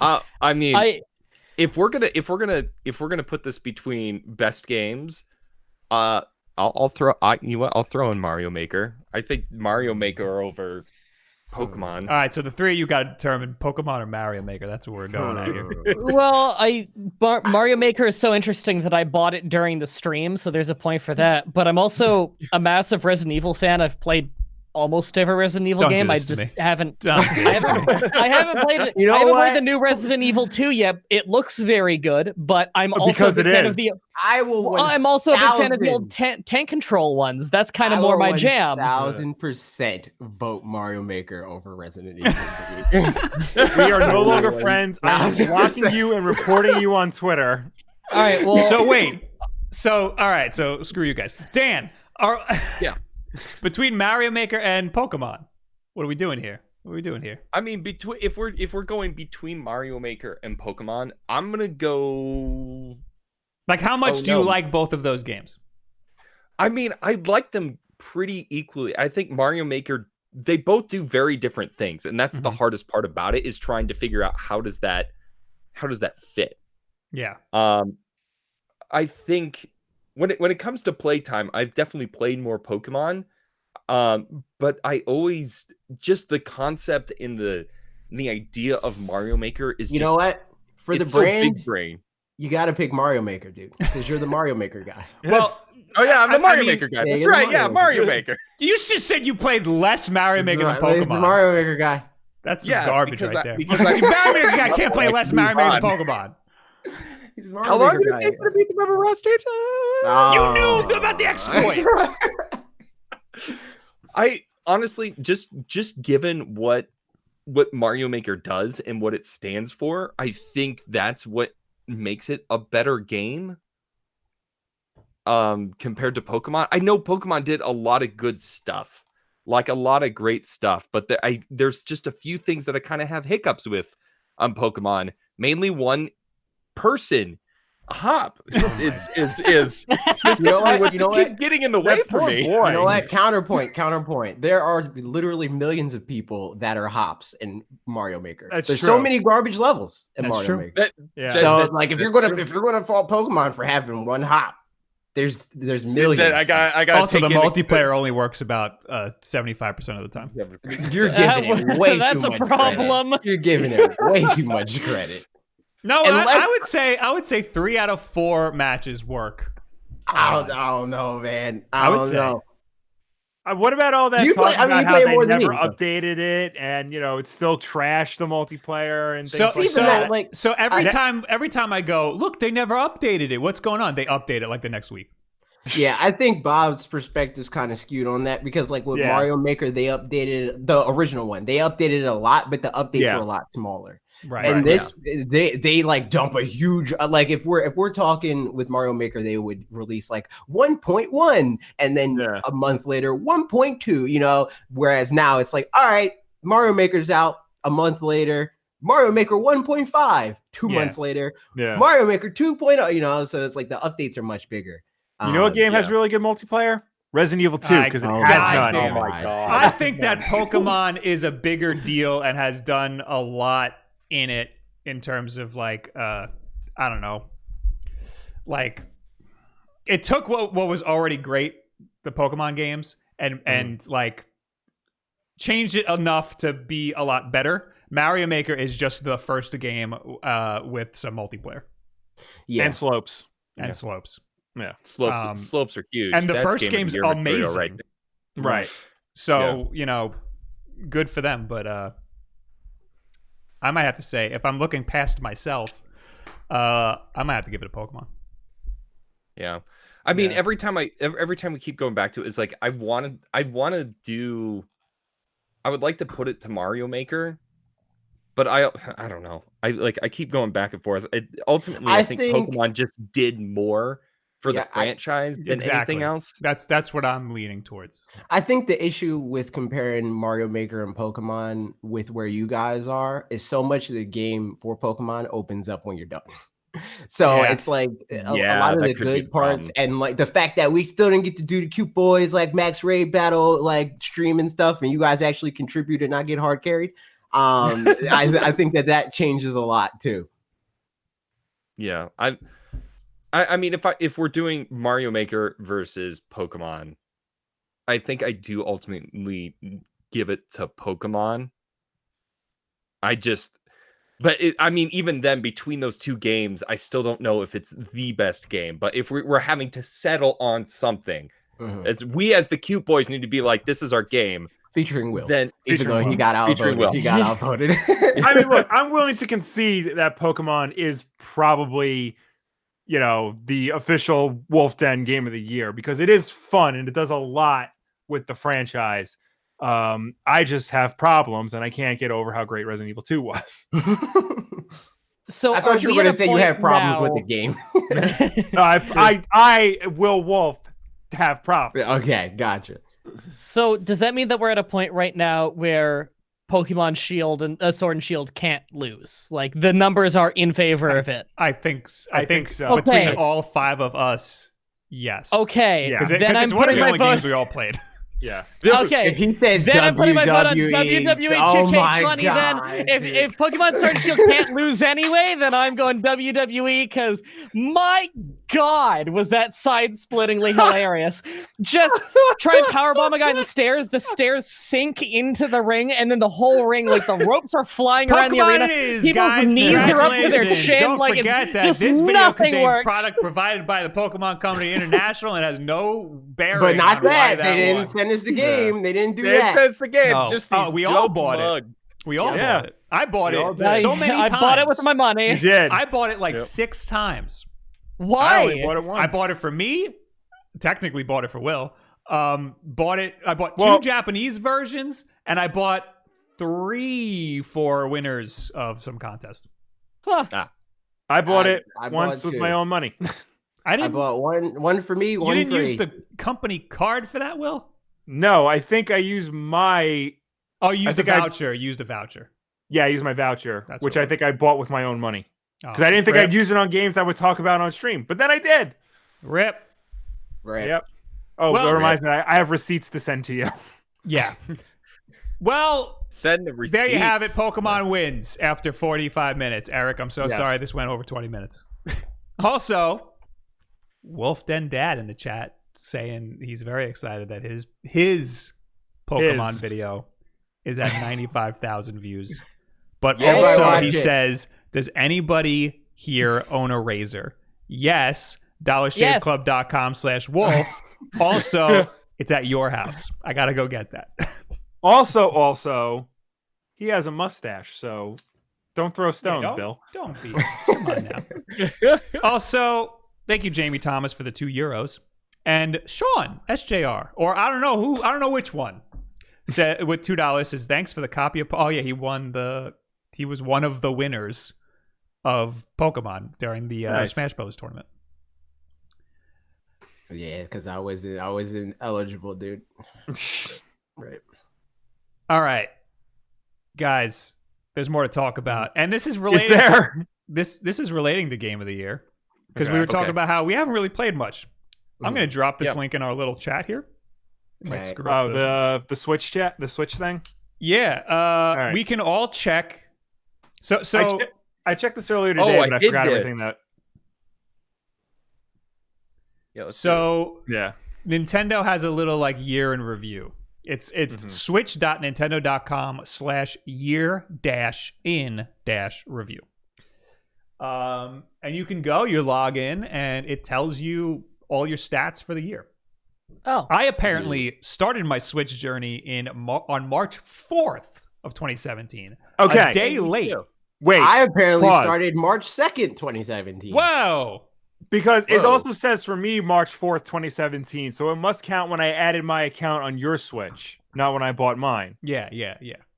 [SPEAKER 2] I mean, if we're gonna put this between best games, I'll throw in Mario Maker. I think Mario Maker over Pokemon.
[SPEAKER 1] All right, so the 3 of you got to determine Pokemon or Mario Maker. That's what we're going at here.
[SPEAKER 4] Well, Mario Maker is so interesting that I bought it during the stream, so there's a point for that. But I'm also a massive Resident Evil fan. I've played almost every Resident Evil game. I just haven't. I haven't played it.
[SPEAKER 5] You know
[SPEAKER 4] I haven't
[SPEAKER 5] what?
[SPEAKER 4] played the new Resident Evil 2 yet. It looks very good, but I'm also a big fan of the. I'm also a big fan of the old tank control ones. That's kind of more my jam.
[SPEAKER 5] 1000% vote Mario Maker over Resident Evil.
[SPEAKER 3] We are no longer friends. I'm blocking you and reporting you on Twitter.
[SPEAKER 4] All right. Well.
[SPEAKER 1] So wait. So all right. So screw you guys. Dan.
[SPEAKER 2] Yeah.
[SPEAKER 1] Between Mario Maker and Pokemon, what are we doing here?
[SPEAKER 2] I mean, if we're going between Mario Maker and Pokemon, I'm gonna go.
[SPEAKER 1] Like, how much do you like both of those games?
[SPEAKER 2] I mean, I like them pretty equally. I think Mario Maker, they both do very different things, and that's the hardest part about it, is trying to figure out how does that fit.
[SPEAKER 1] Yeah.
[SPEAKER 2] I think when it comes to playtime, I've definitely played more Pokemon. But I always just the concept in the idea of Mario Maker is
[SPEAKER 5] know what? For the brand,
[SPEAKER 2] so big brain.
[SPEAKER 5] You got to pick Mario Maker, dude, because you're the Mario Maker guy.
[SPEAKER 1] Well,
[SPEAKER 2] I'm the Mario Maker guy. That's right. Yeah, Mario Maker.
[SPEAKER 1] You just said you played less Mario Maker than Pokemon.
[SPEAKER 5] He's the Mario Maker guy.
[SPEAKER 1] That's some garbage right there.
[SPEAKER 2] Because
[SPEAKER 1] Mario Maker guy can't play less Mario Maker than Pokemon.
[SPEAKER 2] How long did it take to beat the Rubber Ross Station?
[SPEAKER 1] You knew about the exploit.
[SPEAKER 2] I honestly just given what Mario Maker does and what it stands for, I think that's what makes it a better game compared to Pokemon. I know Pokemon did a lot of good stuff, like a lot of great stuff, but there's just a few things that I kind of have hiccups with on Pokemon. Mainly one person hop is keeps getting in the way for me.
[SPEAKER 5] You know what? Counterpoint. There are literally millions of people that are hops in Mario Maker. There's true. So many garbage levels in Mario Maker. If you're gonna fault Pokemon for having one hop, there's millions.
[SPEAKER 2] I got
[SPEAKER 1] also the multiplayer only works about 75% of the time.
[SPEAKER 5] You're giving it way too much
[SPEAKER 4] That's a problem.
[SPEAKER 5] Credit. You're giving it way too much credit.
[SPEAKER 1] No, I would say 3 out of 4 matches work.
[SPEAKER 5] I don't know, man. I don't know.
[SPEAKER 3] What about all that talk about how they never updated it, and it's still trash, the multiplayer and things like that?
[SPEAKER 1] So every time I go, look, they never updated it. What's going on? They update it like the next week.
[SPEAKER 5] Yeah, I think Bob's perspective's kind of skewed on that because, like, with Mario Maker, they updated the original one. They updated it a lot, but the updates were a lot smaller.
[SPEAKER 1] Right.
[SPEAKER 5] And this, they like dump a huge like if we're talking with Mario Maker, they would release like 1.1 and then a month later 1.2. You know, whereas now it's like, all right, Mario Maker's out a month later. Mario Maker 1.5, 2 months later. Mario Maker 2.0. You know, so it's like the updates are much bigger.
[SPEAKER 3] You know what game has really good multiplayer? Resident Evil 2, because it has none.
[SPEAKER 2] Oh my god!
[SPEAKER 1] I think that Pokemon is a bigger deal and has done a lot in it in terms of like I don't know, like it took what was already great, the Pokemon games, and like changed it enough to be a lot better. Mario Maker is just the first game with some multiplayer,
[SPEAKER 3] and slopes.
[SPEAKER 1] Yeah,
[SPEAKER 2] slopes are huge,
[SPEAKER 1] and the first game's amazing,
[SPEAKER 3] right?
[SPEAKER 1] So you know, good for them. But I might have to say, if I'm looking past myself, I might have to give it a Pokemon.
[SPEAKER 2] Yeah, I mean, every time we keep going back to it, it's like I would like to put it to Mario Maker, but I don't know. I keep going back and forth. Ultimately, I think Pokemon just did more for the franchise than anything else.
[SPEAKER 1] That's what I'm leaning towards.
[SPEAKER 5] I think the issue with comparing Mario Maker and Pokemon with where you guys are is so much of the game for Pokemon opens up when you're done. So it's like a lot of the good parts, and like the fact that we still didn't get to do the cute boys like Max Raid battle like stream and stuff, and you guys actually contribute and not get hard carried. I think that changes a lot too.
[SPEAKER 2] Yeah, I mean, if we're doing Mario Maker versus Pokemon, I think I do ultimately give it to Pokemon. But I mean, even then, between those two games, I still don't know if it's the best game. But if we're having to settle on something, as the cute boys need to be like, this is our game.
[SPEAKER 5] Featuring Will.
[SPEAKER 2] Then
[SPEAKER 5] even though he got outvoted. He got outvoted.
[SPEAKER 3] I mean, look, I'm willing to concede that Pokemon is probably, you know, the official Wulff Den game of the year because it is fun and it does a lot with the franchise. I just have problems and I can't get over how great Resident Evil 2 was.
[SPEAKER 4] So
[SPEAKER 5] I thought you were going to say you have problems with the game.
[SPEAKER 3] No, I will Wulff have problems.
[SPEAKER 5] Okay, gotcha.
[SPEAKER 4] So does that mean that we're at a point right now where Pokemon Shield and Sword and Shield can't lose? Like the numbers are in favor of it.
[SPEAKER 1] I think so.
[SPEAKER 4] Okay.
[SPEAKER 1] Between all five of us, yes.
[SPEAKER 4] Okay.
[SPEAKER 1] Because
[SPEAKER 4] then
[SPEAKER 1] it's one of the only games we all played.
[SPEAKER 3] Yeah.
[SPEAKER 4] Okay.
[SPEAKER 5] If he says
[SPEAKER 4] then I'm putting my vote on
[SPEAKER 5] WWE
[SPEAKER 4] WWE 2K20. Then if Pokemon Sword and Shield can't lose anyway, then I'm going WWE because my God, was that side-splittingly hilarious. Just try and powerbomb a guy in the stairs sink into the ring, and then the whole ring, like the ropes are flying around the arena. People's knees are up to their chin.
[SPEAKER 1] Don't
[SPEAKER 4] like
[SPEAKER 1] forget
[SPEAKER 4] it's
[SPEAKER 1] that
[SPEAKER 4] just
[SPEAKER 1] this video
[SPEAKER 4] nothing
[SPEAKER 1] contains
[SPEAKER 4] works.
[SPEAKER 1] product provided by the Pokemon Company International and has no bearing.
[SPEAKER 5] But not
[SPEAKER 1] on why
[SPEAKER 5] that.
[SPEAKER 1] that
[SPEAKER 5] They didn't
[SPEAKER 1] won.
[SPEAKER 5] send us the game. Yeah. They didn't do
[SPEAKER 2] that. That's the game.
[SPEAKER 1] No.
[SPEAKER 2] Just these
[SPEAKER 1] we all
[SPEAKER 2] dope
[SPEAKER 1] bought
[SPEAKER 2] mugs.
[SPEAKER 1] it. We all bought it. I bought it so many times.
[SPEAKER 4] I bought it with my money.
[SPEAKER 3] You did.
[SPEAKER 1] I bought it like 6 times.
[SPEAKER 4] Why?
[SPEAKER 3] I only bought it once.
[SPEAKER 1] I bought it for me. Technically bought it for Will. I bought 2 Japanese versions, and I bought 3 for winners of some contest.
[SPEAKER 4] Huh.
[SPEAKER 3] I bought it
[SPEAKER 5] I
[SPEAKER 3] once with my own money.
[SPEAKER 5] I bought one for me, one for
[SPEAKER 1] You didn't use the company card for that, Will?
[SPEAKER 3] No, I think I used my...
[SPEAKER 1] Oh, you used the voucher. Used the voucher.
[SPEAKER 3] Yeah, I used my voucher, which I think I bought with my own money. Because I didn't think I'd use it on games I would talk about on stream. But then I did.
[SPEAKER 1] Rip.
[SPEAKER 5] Right.
[SPEAKER 3] Yep. Oh, that reminds me. I have receipts to send to you.
[SPEAKER 1] Yeah. Well,
[SPEAKER 2] send the receipts.
[SPEAKER 1] There you have it. Pokemon wins after 45 minutes. Eric, I'm so sorry this went over 20 minutes. Also, Wulff Den Dad in the chat saying he's very excited that his Pokemon video is at 95,000 views. But also he says, does anybody here own a razor? Yes. DollarShaveClub.com/Wulff. Also, it's at your house. I gotta go get that.
[SPEAKER 3] Also, he has a mustache, so don't throw stones, Bill.
[SPEAKER 1] Don't be. Come on now. Also, thank you, Jamie Thomas, for the €2. And Sean SJR, or I don't know which one, said with $2 says thanks for the copy of. Oh yeah, he was one of the winners of Pokemon during the Smash Bros. Tournament.
[SPEAKER 5] Yeah, because I wasn't eligible, dude. Right.
[SPEAKER 1] All right, guys, there's more to talk about, and this is related. This is relating to Game of the Year because we were talking about how we haven't really played much. I'm going to drop this link in our little chat here.
[SPEAKER 5] Okay.
[SPEAKER 3] The Switch chat, the Switch thing.
[SPEAKER 1] Yeah, we can all check. So
[SPEAKER 3] I checked this earlier today, but I forgot everything that.
[SPEAKER 2] Yeah.
[SPEAKER 1] Nintendo has a little like year in review. It's switch.nintendo.com/year-in-review. And you can you log in, and it tells you all your stats for the year.
[SPEAKER 4] Oh,
[SPEAKER 1] I apparently started my Switch journey on March 4th of 2017.
[SPEAKER 3] Okay.
[SPEAKER 1] A day late.
[SPEAKER 3] Wait.
[SPEAKER 5] I apparently started March 2nd, 2017.
[SPEAKER 1] Whoa.
[SPEAKER 3] Because it also says for me March 4th, 2017. So it must count when I added my account on your Switch, not when I bought mine.
[SPEAKER 1] Yeah.
[SPEAKER 3] Yeah.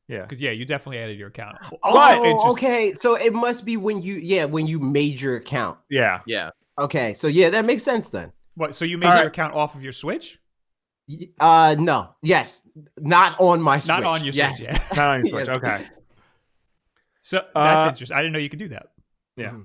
[SPEAKER 1] Because you definitely added your account.
[SPEAKER 5] Okay. So it must be when you made your account.
[SPEAKER 3] Yeah.
[SPEAKER 2] Yeah.
[SPEAKER 5] Okay. So yeah, that makes sense then.
[SPEAKER 1] What? So you made your account off of your Switch?
[SPEAKER 5] No. Yes. Not on my Switch.
[SPEAKER 1] Not on your Switch.
[SPEAKER 5] Yes.
[SPEAKER 1] Yeah.
[SPEAKER 3] Not on your Switch.
[SPEAKER 5] Yes.
[SPEAKER 3] Okay.
[SPEAKER 1] So that's interesting. I didn't know you could do that.
[SPEAKER 3] Yeah. Mm-hmm.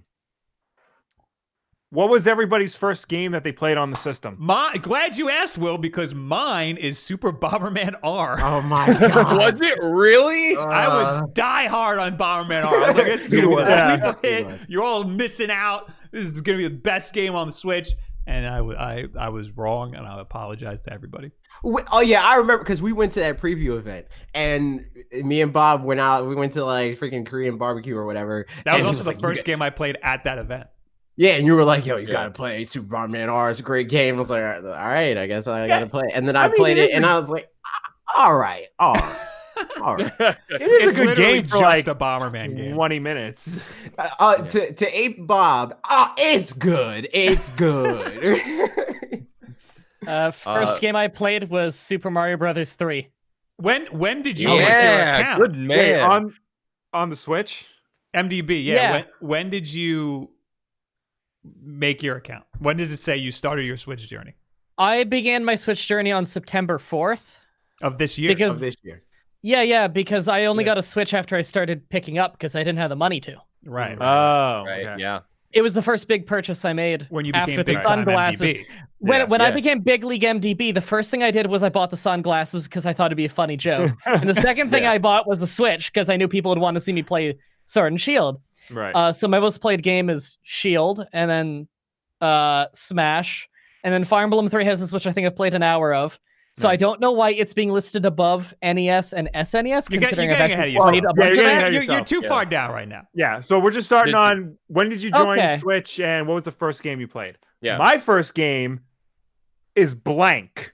[SPEAKER 3] What was everybody's first game that they played on the system?
[SPEAKER 1] Glad you asked, Will, because mine is Super Bomberman R.
[SPEAKER 5] Oh my god.
[SPEAKER 2] Was it really?
[SPEAKER 1] I was die hard on Bomberman R. I was like, this is gonna be a sleeper hit. You're all missing out. This is gonna be the best game on the Switch. And I was wrong, and I apologize to everybody.
[SPEAKER 5] Oh yeah, I remember because we went to that preview event, and me and Bob went out. We went to like freaking Korean barbecue or whatever.
[SPEAKER 1] That was also the first game I played at that event.
[SPEAKER 5] Yeah, and you were like, "Yo, you gotta play Super Bomberman R. It's a great game." I was like, "All right, I guess I gotta play it." And then I played it, and I was like, "All right."
[SPEAKER 3] It is a good game for like
[SPEAKER 1] a Bomberman game.
[SPEAKER 3] 20 minutes.
[SPEAKER 5] To ape Bob, it's good. It's good.
[SPEAKER 4] First game I played was Super Mario Brothers 3.
[SPEAKER 1] When did you?
[SPEAKER 2] Yeah, good man.
[SPEAKER 3] Wait, on the Switch,
[SPEAKER 1] MDB. Yeah. When did you make your account? When does it say you started your Switch journey?
[SPEAKER 4] I began my Switch journey on September 4th
[SPEAKER 1] of this year.
[SPEAKER 4] Yeah, because I only got a Switch after I started picking up because I didn't have the money to.
[SPEAKER 1] Right.
[SPEAKER 3] Oh,
[SPEAKER 2] right.
[SPEAKER 3] Okay.
[SPEAKER 2] Yeah.
[SPEAKER 4] It was the first big purchase I made
[SPEAKER 1] when you became
[SPEAKER 4] after
[SPEAKER 1] big
[SPEAKER 4] the sunglasses.
[SPEAKER 1] MDB.
[SPEAKER 4] When I became Big League MDB, the first thing I did was I bought the sunglasses because I thought it'd be a funny joke. And the second thing I bought was the Switch because I knew people would want to see me play Sword and Shield.
[SPEAKER 3] Right.
[SPEAKER 4] So my most played game is Shield, and then Smash, and then Fire Emblem 3 has this, which I think I've played an hour of. So I don't know why it's being listed above NES and SNES, considering I've actually played a bunch of that.
[SPEAKER 1] You're too far down right now.
[SPEAKER 3] Yeah, so we're just starting on when did you join Switch, and what was the first game you played?
[SPEAKER 2] Yeah.
[SPEAKER 3] My first game is blank.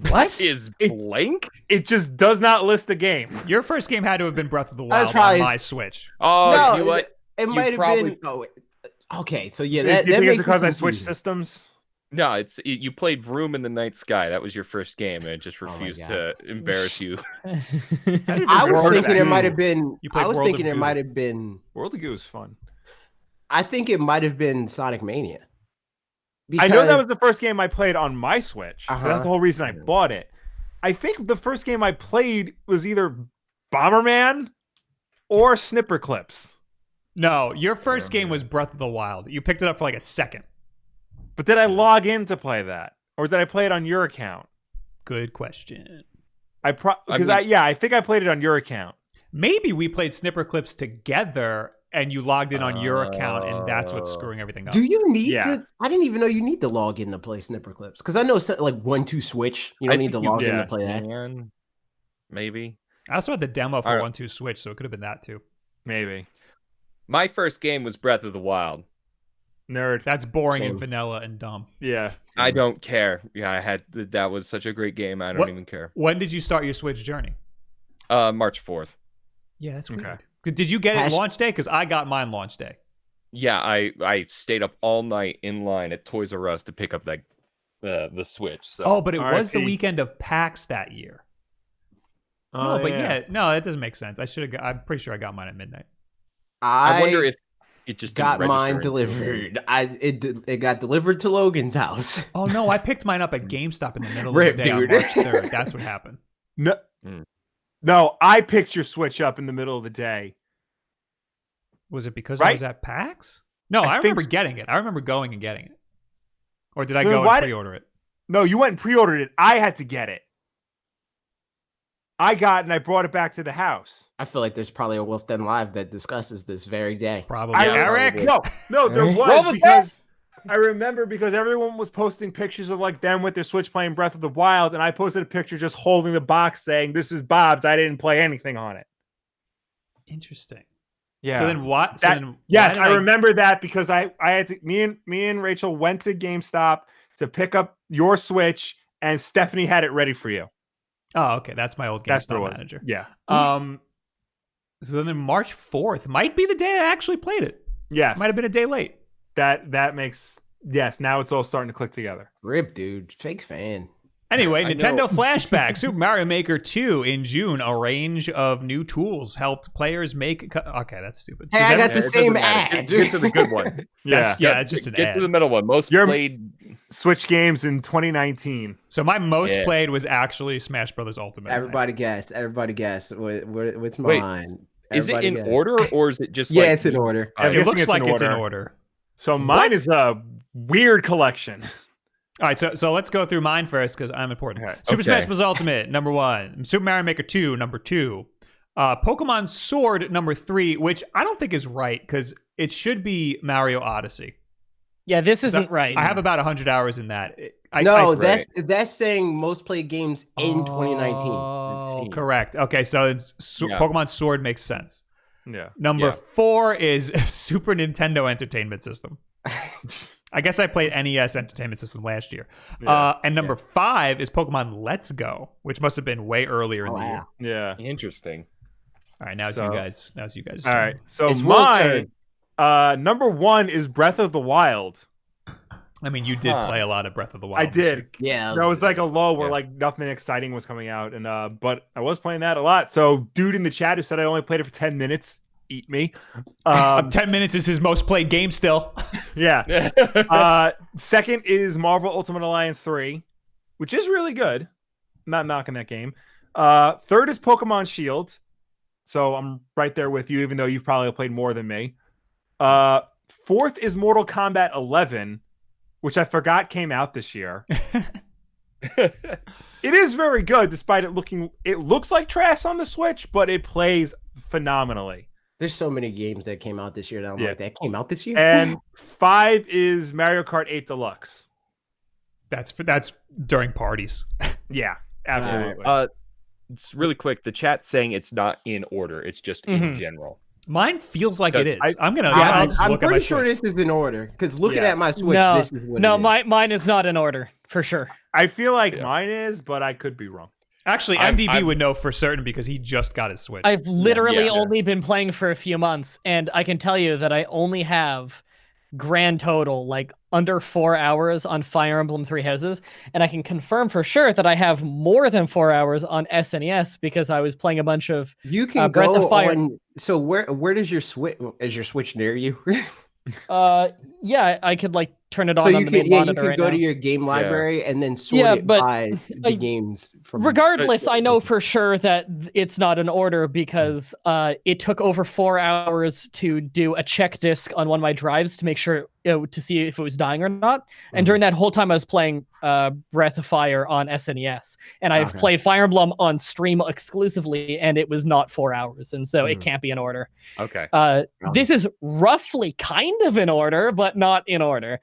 [SPEAKER 2] What is blank?
[SPEAKER 3] It just does not list the game.
[SPEAKER 1] Your first game had to have been Breath of the Wild
[SPEAKER 5] on
[SPEAKER 1] my Switch.
[SPEAKER 2] Oh,
[SPEAKER 5] no,
[SPEAKER 2] you know what?
[SPEAKER 5] It might have been. Oh, okay, so yeah, that
[SPEAKER 3] makes
[SPEAKER 5] makes
[SPEAKER 3] because I
[SPEAKER 5] confusing.
[SPEAKER 3] switched systems.
[SPEAKER 2] No, you played Vroom in the Night Sky. That was your first game, and it just refused to embarrass you.
[SPEAKER 5] I was thinking it might have been. I was thinking it might have been.
[SPEAKER 3] World of Goo is fun.
[SPEAKER 5] I think it might have been Sonic Mania.
[SPEAKER 3] I know that was the first game I played on my Switch. That's the whole reason I bought it. I think the first game I played was either Bomberman or Snipper Clips.
[SPEAKER 1] No, your first game was Breath of the Wild. You picked it up for like a second.
[SPEAKER 3] But did I log in to play that, or did I play it on your account?
[SPEAKER 1] Good question.
[SPEAKER 3] I think I played it on your account.
[SPEAKER 1] Maybe we played Snipper Clips together, and you logged in on your account, and that's what's screwing everything up.
[SPEAKER 5] Do you need to? I didn't even know you need to log in to play Snipper Clips, because I know like 1-2 Switch. You don't need to log in to play that.
[SPEAKER 2] Maybe.
[SPEAKER 1] I also had the demo for 1-2 Switch, so it could have been that too.
[SPEAKER 3] Maybe.
[SPEAKER 2] My first game was Breath of the Wild.
[SPEAKER 3] Nerd.
[SPEAKER 1] That's boring and vanilla and dumb.
[SPEAKER 3] Yeah.
[SPEAKER 2] I don't care. Yeah, that was such a great game. I don't even care.
[SPEAKER 1] When did you start your Switch journey?
[SPEAKER 2] March 4th.
[SPEAKER 1] Yeah, that's weird. Did you get it launch day? Because I got mine launch day.
[SPEAKER 2] Yeah, I stayed up all night in line at Toys R Us to pick up that the Switch. So.
[SPEAKER 1] Oh, but it was the
[SPEAKER 3] RIP.
[SPEAKER 1] weekend of PAX that year.
[SPEAKER 3] Oh,
[SPEAKER 1] No, but no, that doesn't make sense. I'm pretty sure I got mine at midnight.
[SPEAKER 2] I wonder if it just
[SPEAKER 5] got
[SPEAKER 2] didn't
[SPEAKER 5] mine
[SPEAKER 2] register
[SPEAKER 5] delivered. It got delivered to Logan's house.
[SPEAKER 1] Oh no, I picked mine up at GameStop in the middle
[SPEAKER 5] Rip,
[SPEAKER 1] of the day
[SPEAKER 5] dude.
[SPEAKER 1] on March 3rd. That's what happened.
[SPEAKER 3] No, I picked your Switch up in the middle of the day.
[SPEAKER 1] Was it because I was at PAX? No, I remember getting it. I remember going and getting it. Or did I go and pre-order it?
[SPEAKER 3] No, you went and pre-ordered it. I had to get it. I got it and I brought it back to the house.
[SPEAKER 5] I feel like there's probably a Wulff Den Live that discusses this very day.
[SPEAKER 1] Probably.
[SPEAKER 3] Eric? No, there was because I remember because everyone was posting pictures of like them with their Switch playing Breath of the Wild, and I posted a picture just holding the box saying, "This is Bob's. I didn't play anything on it."
[SPEAKER 1] Interesting.
[SPEAKER 3] Yeah.
[SPEAKER 1] So then what?
[SPEAKER 3] Yes, I remember that because I had to. Me and Rachel went to GameStop to pick up your Switch, and Stephanie had it ready for you.
[SPEAKER 1] Oh, okay. That's my old GameStop manager.
[SPEAKER 3] Yeah.
[SPEAKER 1] So then March 4th might be the day I actually played it.
[SPEAKER 3] Yes.
[SPEAKER 1] Might have been a day late.
[SPEAKER 3] That makes now it's all starting to click together.
[SPEAKER 5] Rip, dude. Fake fan.
[SPEAKER 1] Anyway, Nintendo Flashback, Super Mario Maker 2 in June. A range of new tools helped players make... Okay, that's stupid.
[SPEAKER 5] Hey, I got the same ad.
[SPEAKER 2] Get to the good one.
[SPEAKER 3] Yeah.
[SPEAKER 1] Yeah, it's just an
[SPEAKER 2] Get
[SPEAKER 1] ad.
[SPEAKER 2] to the middle one. Most played...
[SPEAKER 3] Switch games in 2019.
[SPEAKER 1] So my most played was actually Smash Brothers Ultimate.
[SPEAKER 5] Everybody guess. What's mine?
[SPEAKER 2] Is it in order or is it just
[SPEAKER 5] Yeah, it's in order.
[SPEAKER 1] It looks like it's in order.
[SPEAKER 3] So mine is a weird collection.
[SPEAKER 1] All right, so let's go through mine first because I'm important.
[SPEAKER 3] Okay.
[SPEAKER 1] Super Smash Bros. Ultimate, number 1. Super Mario Maker 2, number 2. Pokemon Sword, number 3, which I don't think is right because it should be Mario Odyssey.
[SPEAKER 4] Yeah, this isn't right.
[SPEAKER 1] I have about 100 hours in that.
[SPEAKER 5] That's saying most played games in 2019.
[SPEAKER 1] Oh, correct. Okay, so Pokemon Sword makes sense.
[SPEAKER 3] Yeah.
[SPEAKER 1] Number 4 is Super Nintendo Entertainment System. I guess I played NES Entertainment System last year. And number 5 is Pokemon Let's Go, which must have been way earlier in the year.
[SPEAKER 3] Yeah.
[SPEAKER 2] Interesting.
[SPEAKER 1] All right, now it's you guys.
[SPEAKER 3] All right. So mine, number 1 is Breath of the Wild.
[SPEAKER 1] I mean, you did play a lot of Breath of the Wild.
[SPEAKER 3] I did.
[SPEAKER 5] Yeah.
[SPEAKER 3] There was like a lull where like nothing exciting was coming out, and but I was playing that a lot. So, dude in the chat who said I only played it for 10 minutes, eat me.
[SPEAKER 1] 10 minutes is his most played game still.
[SPEAKER 3] Yeah. Second is Marvel Ultimate Alliance 3, which is really good. I'm not knocking that game. Third is Pokemon Shield. So I'm right there with you, even though you've probably played more than me. Fourth is Mortal Kombat 11, which I forgot came out this year. It is very good, despite it looks like trash on the Switch, but it plays phenomenally.
[SPEAKER 5] There's so many games that came out this year that I'm like, that came out this year?
[SPEAKER 3] And 5 is Mario Kart 8 Deluxe.
[SPEAKER 1] That's during parties.
[SPEAKER 3] Yeah, absolutely.
[SPEAKER 2] It's really quick. The chat's saying it's not in order. It's just in general.
[SPEAKER 1] Mine feels like it is. I'm
[SPEAKER 5] pretty sure this is in order because looking at my Switch, this is what it is.
[SPEAKER 4] Mine is not in order for sure.
[SPEAKER 3] I feel like mine is, but I could be wrong.
[SPEAKER 1] Actually, MDB would know for certain because he just got his Switch.
[SPEAKER 4] I've literally only been playing for a few months, and I can tell you that I only have grand total like under 4 hours on Fire Emblem Three Houses, and I can confirm for sure that I have more than 4 hours on SNES because I was playing a bunch of
[SPEAKER 5] you can
[SPEAKER 4] Breath
[SPEAKER 5] go
[SPEAKER 4] of Fire.
[SPEAKER 5] On. So where does your Switch? Is your Switch near you?
[SPEAKER 4] Yeah, I could like turn it on.
[SPEAKER 5] So
[SPEAKER 4] on
[SPEAKER 5] you
[SPEAKER 4] the
[SPEAKER 5] can
[SPEAKER 4] main monitor
[SPEAKER 5] you can
[SPEAKER 4] right
[SPEAKER 5] go
[SPEAKER 4] now.
[SPEAKER 5] to your game library and then sort it by the games.
[SPEAKER 4] Regardless, I know for sure that it's not in order because it took over 4 hours to do a check disk on one of my drives to make sure to see if it was dying or not. And during that whole time, I was playing Breath of Fire on SNES, and I've played Fire Emblem on stream exclusively, and it was not 4 hours, and so it can't be in order.
[SPEAKER 2] Okay.
[SPEAKER 4] This is roughly kind of in order, but not in order.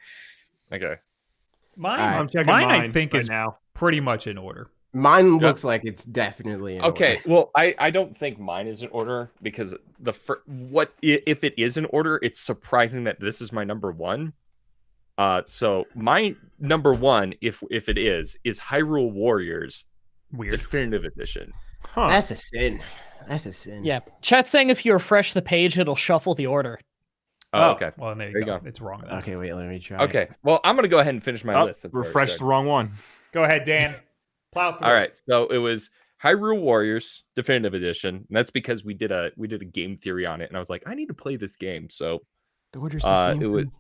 [SPEAKER 2] Okay.
[SPEAKER 1] Mine,
[SPEAKER 3] checking
[SPEAKER 1] I think
[SPEAKER 3] right
[SPEAKER 1] is
[SPEAKER 3] now.
[SPEAKER 1] pretty much in order.
[SPEAKER 5] Mine looks like it's definitely in order.
[SPEAKER 2] Well, I don't think mine is in order because if it is in order, it's surprising that this is my number 1. So my number 1, if it is Hyrule Warriors Definitive Edition.
[SPEAKER 3] Huh.
[SPEAKER 5] That's a sin. That's a sin.
[SPEAKER 4] Yeah. Chat's saying if you refresh the page, it'll shuffle the order.
[SPEAKER 2] Oh, okay.
[SPEAKER 1] Well, there
[SPEAKER 2] There
[SPEAKER 1] you
[SPEAKER 2] you
[SPEAKER 1] go.
[SPEAKER 2] go.
[SPEAKER 1] It's wrong. Then.
[SPEAKER 5] Okay, wait, let me try.
[SPEAKER 2] Okay. Well, I'm gonna go ahead and finish my list.
[SPEAKER 3] Refresh the wrong one.
[SPEAKER 1] Go ahead, Dan. Plow through.
[SPEAKER 2] All right. So it was Hyrule Warriors Definitive Edition, and that's because we did a game theory on it, and I was like, I need to play this game. So
[SPEAKER 5] The order's the same.
[SPEAKER 2] it was
[SPEAKER 5] thing.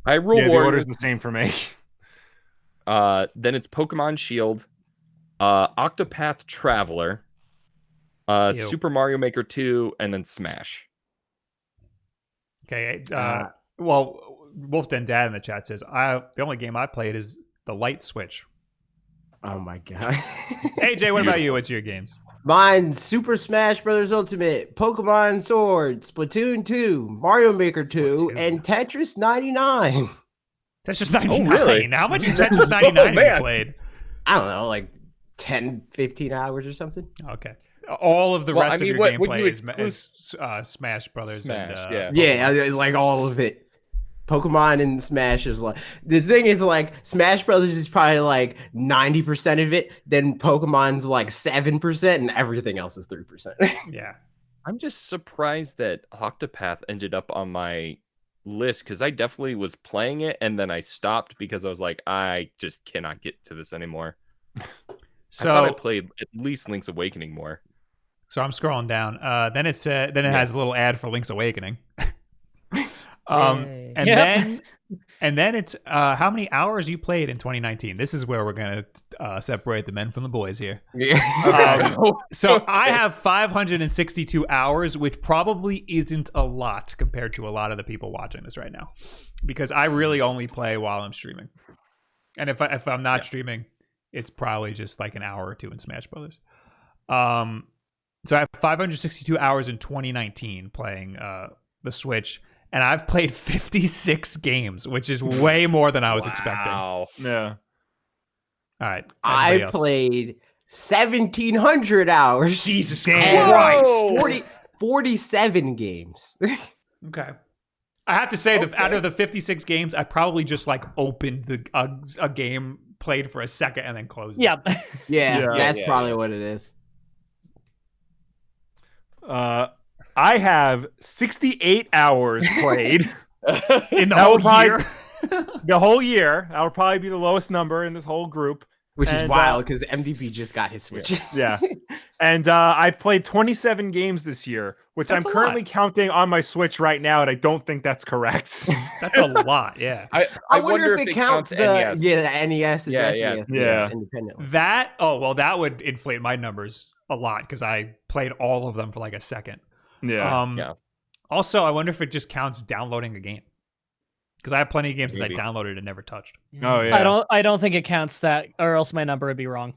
[SPEAKER 2] Hyrule
[SPEAKER 3] Yeah, the
[SPEAKER 2] Warriors.
[SPEAKER 3] order's the same for me.
[SPEAKER 2] Then it's Pokemon Shield, Octopath Traveler,
[SPEAKER 1] Ew.
[SPEAKER 2] Super Mario Maker 2, and then Smash.
[SPEAKER 1] Okay. Well, Wulff Den Dad in the chat says the only game I played is the Light Switch.
[SPEAKER 5] Oh my god.
[SPEAKER 1] AJ, what about you? What's your games?
[SPEAKER 5] Mine: Super Smash Bros. Ultimate, Pokemon Sword, Splatoon 2, Mario Maker 2,
[SPEAKER 1] Splatoon.
[SPEAKER 5] and Tetris 99.
[SPEAKER 1] Tetris 99.
[SPEAKER 2] really?
[SPEAKER 1] How much in Tetris 99 have you
[SPEAKER 2] man.
[SPEAKER 1] played?
[SPEAKER 5] I don't know, like 10, 15 hours or something.
[SPEAKER 1] Okay. All of the
[SPEAKER 2] Well,
[SPEAKER 1] rest
[SPEAKER 2] I mean,
[SPEAKER 1] of your
[SPEAKER 2] what
[SPEAKER 1] gameplay
[SPEAKER 2] you
[SPEAKER 1] is Smash Brothers.
[SPEAKER 2] Smash,
[SPEAKER 1] and,
[SPEAKER 2] yeah.
[SPEAKER 5] Yeah, like all of it. Pokemon and Smash is like, the thing is, like, Smash Brothers is probably like 90% of it, then Pokemon's like 7%, and everything else is 3%.
[SPEAKER 1] Yeah.
[SPEAKER 2] I'm just surprised that Octopath ended up on my list because I definitely was playing it and then I stopped because I was like, I just cannot get to this anymore. I thought I
[SPEAKER 1] So,
[SPEAKER 2] played at least Link's Awakening more.
[SPEAKER 1] so I'm scrolling down. Then it has a little ad for Link's Awakening. And
[SPEAKER 4] Yep.
[SPEAKER 1] then it's how many hours you played in 2019. This is where we're gonna separate the men from the boys here. So I have 562 hours, which probably isn't a lot compared to a lot of the people watching this right now, because I really only play while I'm streaming, and if I'm not streaming, it's probably just like an hour or two in Smash Brothers. So I have 562 hours in 2019 playing the Switch. And I've played 56 games, which is way more than I was expecting. All
[SPEAKER 3] Yeah.
[SPEAKER 1] right.
[SPEAKER 5] I
[SPEAKER 1] everybody else.
[SPEAKER 5] played 1,700 hours.
[SPEAKER 1] Jesus
[SPEAKER 5] and
[SPEAKER 1] Christ.
[SPEAKER 5] 47 games.
[SPEAKER 1] Okay. I have to say, out of the 56 games, I probably just like opened a game, played for a second, and then closed it.
[SPEAKER 4] Yeah.
[SPEAKER 5] Yeah,
[SPEAKER 3] Yeah.
[SPEAKER 5] that's probably what it is.
[SPEAKER 3] I have 68 hours played
[SPEAKER 1] In the
[SPEAKER 3] That
[SPEAKER 1] whole
[SPEAKER 3] will probably-
[SPEAKER 1] year.
[SPEAKER 3] the whole year. That would probably be the lowest number in this whole group.
[SPEAKER 5] Which is
[SPEAKER 3] And,
[SPEAKER 5] wild because MVP just got his Switch.
[SPEAKER 3] Yeah. And I've played 27 games this year, which
[SPEAKER 1] That's
[SPEAKER 3] I'm
[SPEAKER 1] a
[SPEAKER 3] currently
[SPEAKER 1] lot.
[SPEAKER 3] counting on my Switch right now, and I don't think that's correct.
[SPEAKER 1] That's a lot, yeah.
[SPEAKER 5] I wonder if it counts the
[SPEAKER 2] NES.
[SPEAKER 5] NES and
[SPEAKER 2] Yeah,
[SPEAKER 5] SNES
[SPEAKER 3] yeah.
[SPEAKER 5] independently.
[SPEAKER 1] That would inflate my numbers a lot because I played all of them for like a second.
[SPEAKER 3] Yeah.
[SPEAKER 2] Yeah.
[SPEAKER 1] Also, I wonder if it just counts downloading a game, because I have plenty of games
[SPEAKER 2] Maybe.
[SPEAKER 1] that I downloaded and never touched.
[SPEAKER 3] Oh, yeah.
[SPEAKER 4] I don't think it counts that, or else my number would be wrong.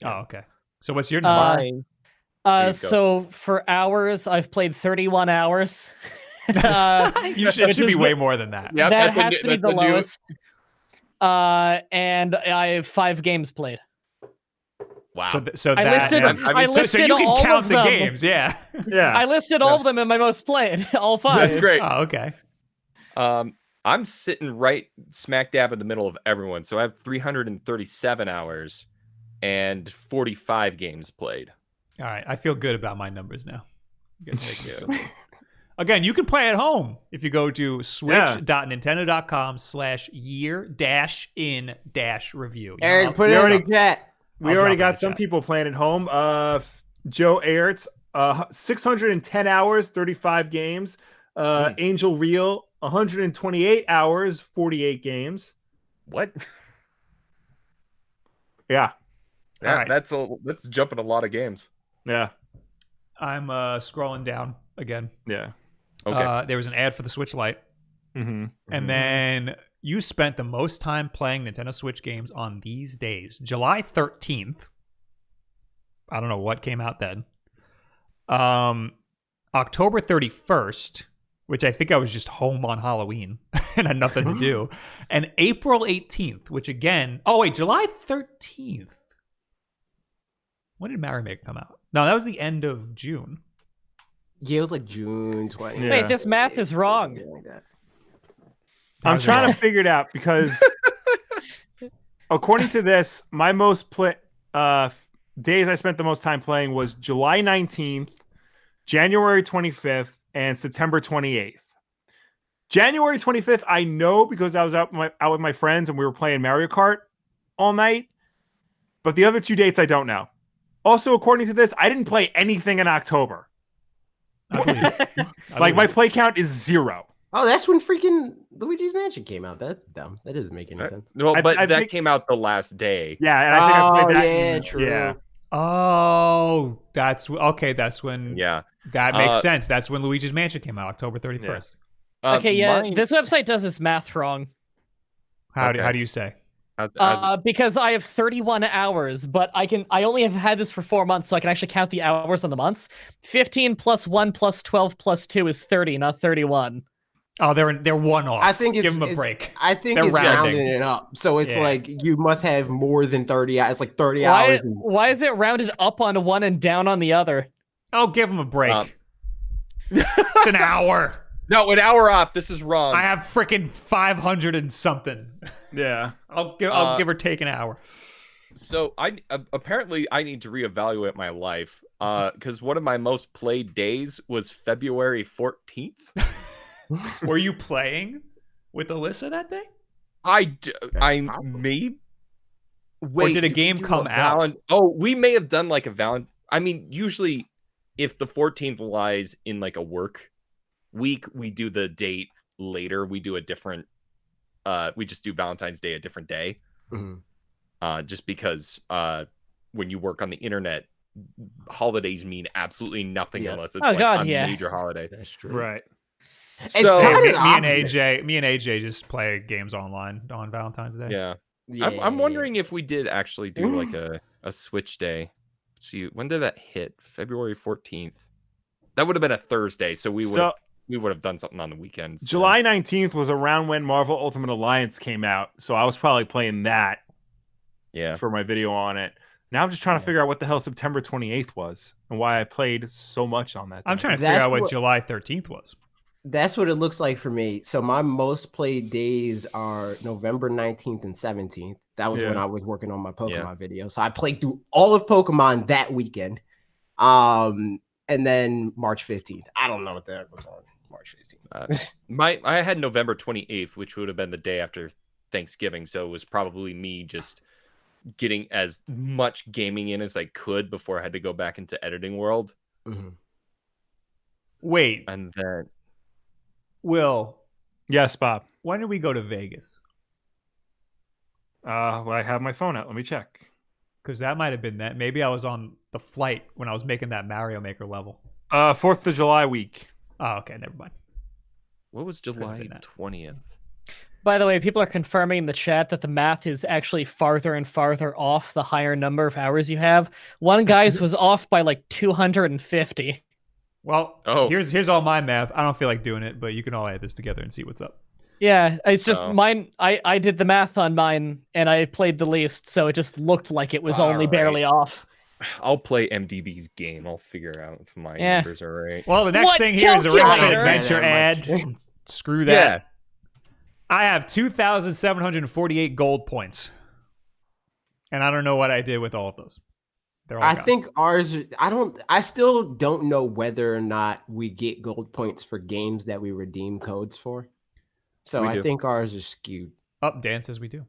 [SPEAKER 1] Oh, okay. So what's your number?
[SPEAKER 2] There you go.
[SPEAKER 4] So for hours, I've played 31 hours.
[SPEAKER 1] It should be
[SPEAKER 4] is
[SPEAKER 1] way more than that.
[SPEAKER 2] Yeah,
[SPEAKER 4] that
[SPEAKER 2] that's a
[SPEAKER 4] has
[SPEAKER 2] new-
[SPEAKER 4] to be
[SPEAKER 2] that's
[SPEAKER 4] the
[SPEAKER 2] a new-
[SPEAKER 4] lowest. And I have 5 games played.
[SPEAKER 2] Wow.
[SPEAKER 1] So
[SPEAKER 4] I
[SPEAKER 1] that
[SPEAKER 4] listed,
[SPEAKER 2] I mean,
[SPEAKER 4] I
[SPEAKER 1] so
[SPEAKER 4] listed
[SPEAKER 1] you can
[SPEAKER 4] all
[SPEAKER 1] count
[SPEAKER 4] of
[SPEAKER 1] the
[SPEAKER 4] them.
[SPEAKER 1] games, yeah.
[SPEAKER 3] Yeah.
[SPEAKER 4] I listed all of them in my most played, all 5.
[SPEAKER 2] That's great.
[SPEAKER 1] Oh, okay.
[SPEAKER 2] I'm sitting right smack dab in the middle of everyone. So I have 337 hours and 45 games played.
[SPEAKER 1] All right. I feel good about my numbers now. Good, thank you. Again, you can play at home if you go to switch.nintendo.com/year-in-review.
[SPEAKER 5] Eric, put
[SPEAKER 3] we
[SPEAKER 5] it in
[SPEAKER 3] already-
[SPEAKER 5] the chat.
[SPEAKER 3] We
[SPEAKER 1] I'll
[SPEAKER 3] already
[SPEAKER 1] drop it in
[SPEAKER 3] got
[SPEAKER 1] the
[SPEAKER 3] some
[SPEAKER 1] chat.
[SPEAKER 3] people playing at home. Joe Aerts, 610 hours, 35 games. Angel Real, 128 hours, 48 games.
[SPEAKER 2] What?
[SPEAKER 3] Yeah.
[SPEAKER 2] Yeah,
[SPEAKER 1] All right.
[SPEAKER 2] that's jumping a lot of games.
[SPEAKER 3] Yeah.
[SPEAKER 1] I'm scrolling down again.
[SPEAKER 3] Yeah.
[SPEAKER 2] Okay.
[SPEAKER 1] There was an ad for the Switch Lite.
[SPEAKER 3] Mm-hmm.
[SPEAKER 1] And then you spent the most time playing Nintendo Switch games on these days. July 13th. I don't know what came out then. October 31st, which I think I was just home on Halloween and had nothing to do. And April 18th, which again... Oh, wait, July 13th. When did Mario Maker come out? No, that was the end of June.
[SPEAKER 5] Yeah, it was like June 20th.
[SPEAKER 3] Yeah.
[SPEAKER 4] Wait, this math is wrong.
[SPEAKER 5] Something like that.
[SPEAKER 3] I'm trying to figure it out because according to this, my most days I spent the most time playing was July 19th, January 25th, and September 28th. January 25th, I know because I was out with my friends and we were playing Mario Kart all night. But the other 2 dates, I don't know. Also, according to this, I didn't play anything in October. My play count is 0.
[SPEAKER 5] Oh, that's when freaking Luigi's Mansion came out. That's dumb. That doesn't make any sense.
[SPEAKER 2] Well, but
[SPEAKER 3] I
[SPEAKER 2] that
[SPEAKER 3] think...
[SPEAKER 2] came out the last day.
[SPEAKER 3] Yeah, and I think I played that.
[SPEAKER 5] Yeah, true.
[SPEAKER 3] Yeah.
[SPEAKER 1] Oh, that's okay. That's when.
[SPEAKER 2] Yeah,
[SPEAKER 1] that makes sense. That's when Luigi's Mansion came out, October 31st.
[SPEAKER 4] Okay, yeah. This website does this math wrong.
[SPEAKER 1] How do you say?
[SPEAKER 4] Because I have 31 hours, but I only have had this for 4 months, so I can actually count the hours on the months. 15 plus 1 plus 12 plus 2 is 30, not 31.
[SPEAKER 1] Oh, they're one off.
[SPEAKER 5] I think
[SPEAKER 1] give them a break.
[SPEAKER 5] I think
[SPEAKER 1] They're
[SPEAKER 5] it's
[SPEAKER 1] rounding
[SPEAKER 5] rounding it up. So it's like you must have more than 30 hours. It's like 30 hours.
[SPEAKER 4] Why is it rounded up on one and down on the other?
[SPEAKER 1] Oh, give them a break. It's an hour.
[SPEAKER 2] No, an hour off. This is wrong.
[SPEAKER 1] I have freaking 500 and something.
[SPEAKER 3] Yeah.
[SPEAKER 1] I'll give or take an hour.
[SPEAKER 2] So I apparently I need to reevaluate my life because one of my most played days was February 14th.
[SPEAKER 1] Were you playing with Alyssa that day?
[SPEAKER 2] I may. Wait,
[SPEAKER 1] or did a game come out?
[SPEAKER 2] Oh, we may have done like a Valentine. I mean, usually if the 14th lies in like a work week, we do the date later. We do a different. We just do Valentine's Day a different day. Mm-hmm. Just because when you work on the internet, holidays mean absolutely nothing unless it's a major holiday.
[SPEAKER 5] That's true.
[SPEAKER 3] Right.
[SPEAKER 2] So
[SPEAKER 1] me and AJ just play games online on Valentine's Day.
[SPEAKER 2] Yeah. I'm wondering if we did actually do like a Switch day. Let's see, when did that hit? February 14th. That would have been a Thursday, so we would have done something on the weekends.
[SPEAKER 3] July 19th was around when Marvel Ultimate Alliance came out, so I was probably playing that.
[SPEAKER 2] Yeah.
[SPEAKER 3] For my video on it. Now I'm just trying to figure out what the hell September 28th was and why I played so much on that.
[SPEAKER 1] I'm trying to figure out what July 13th was.
[SPEAKER 5] That's what it looks like for me. So my most played days are November 19th and 17th. That was when I was working on my Pokemon video. So I played through all of Pokemon that weekend. And then March 15th. I don't know what the heck was on March 15th.
[SPEAKER 2] I had November 28th, which would have been the day after Thanksgiving. So it was probably me just getting as much gaming in as I could before I had to go back into editing world.
[SPEAKER 5] Mm-hmm.
[SPEAKER 1] Wait.
[SPEAKER 2] And then
[SPEAKER 1] Will.
[SPEAKER 3] Yes, Bob.
[SPEAKER 1] When did we go to Vegas?
[SPEAKER 3] Well, I have my phone out. Let me check.
[SPEAKER 1] Because that might have been that. Maybe I was on the flight when I was making that Mario Maker level.
[SPEAKER 3] 4th of July week.
[SPEAKER 1] Oh, okay. Never mind.
[SPEAKER 2] What was July 20th?
[SPEAKER 4] By the way, people are confirming in the chat that the math is actually farther and farther off the higher number of hours you have. One guy's was off by like 250.
[SPEAKER 1] Well, here's all my math. I don't feel like doing it, but you can all add this together and see what's up.
[SPEAKER 4] Yeah, it's just mine. I did the math on mine, and I played the least, so it just looked like it was only barely off.
[SPEAKER 2] I'll play MDB's game. I'll figure out if my numbers are right.
[SPEAKER 1] Well, the next thing here is a Ring Fit Adventure ad. Screw that. Yeah. I have 2,748 gold points. And I don't know what I did with all of those. They're all
[SPEAKER 5] I
[SPEAKER 1] gone.
[SPEAKER 5] think ours, I still don't know whether or not we get gold points for games that we redeem codes for. So I think ours is skewed.
[SPEAKER 1] Dan says we do.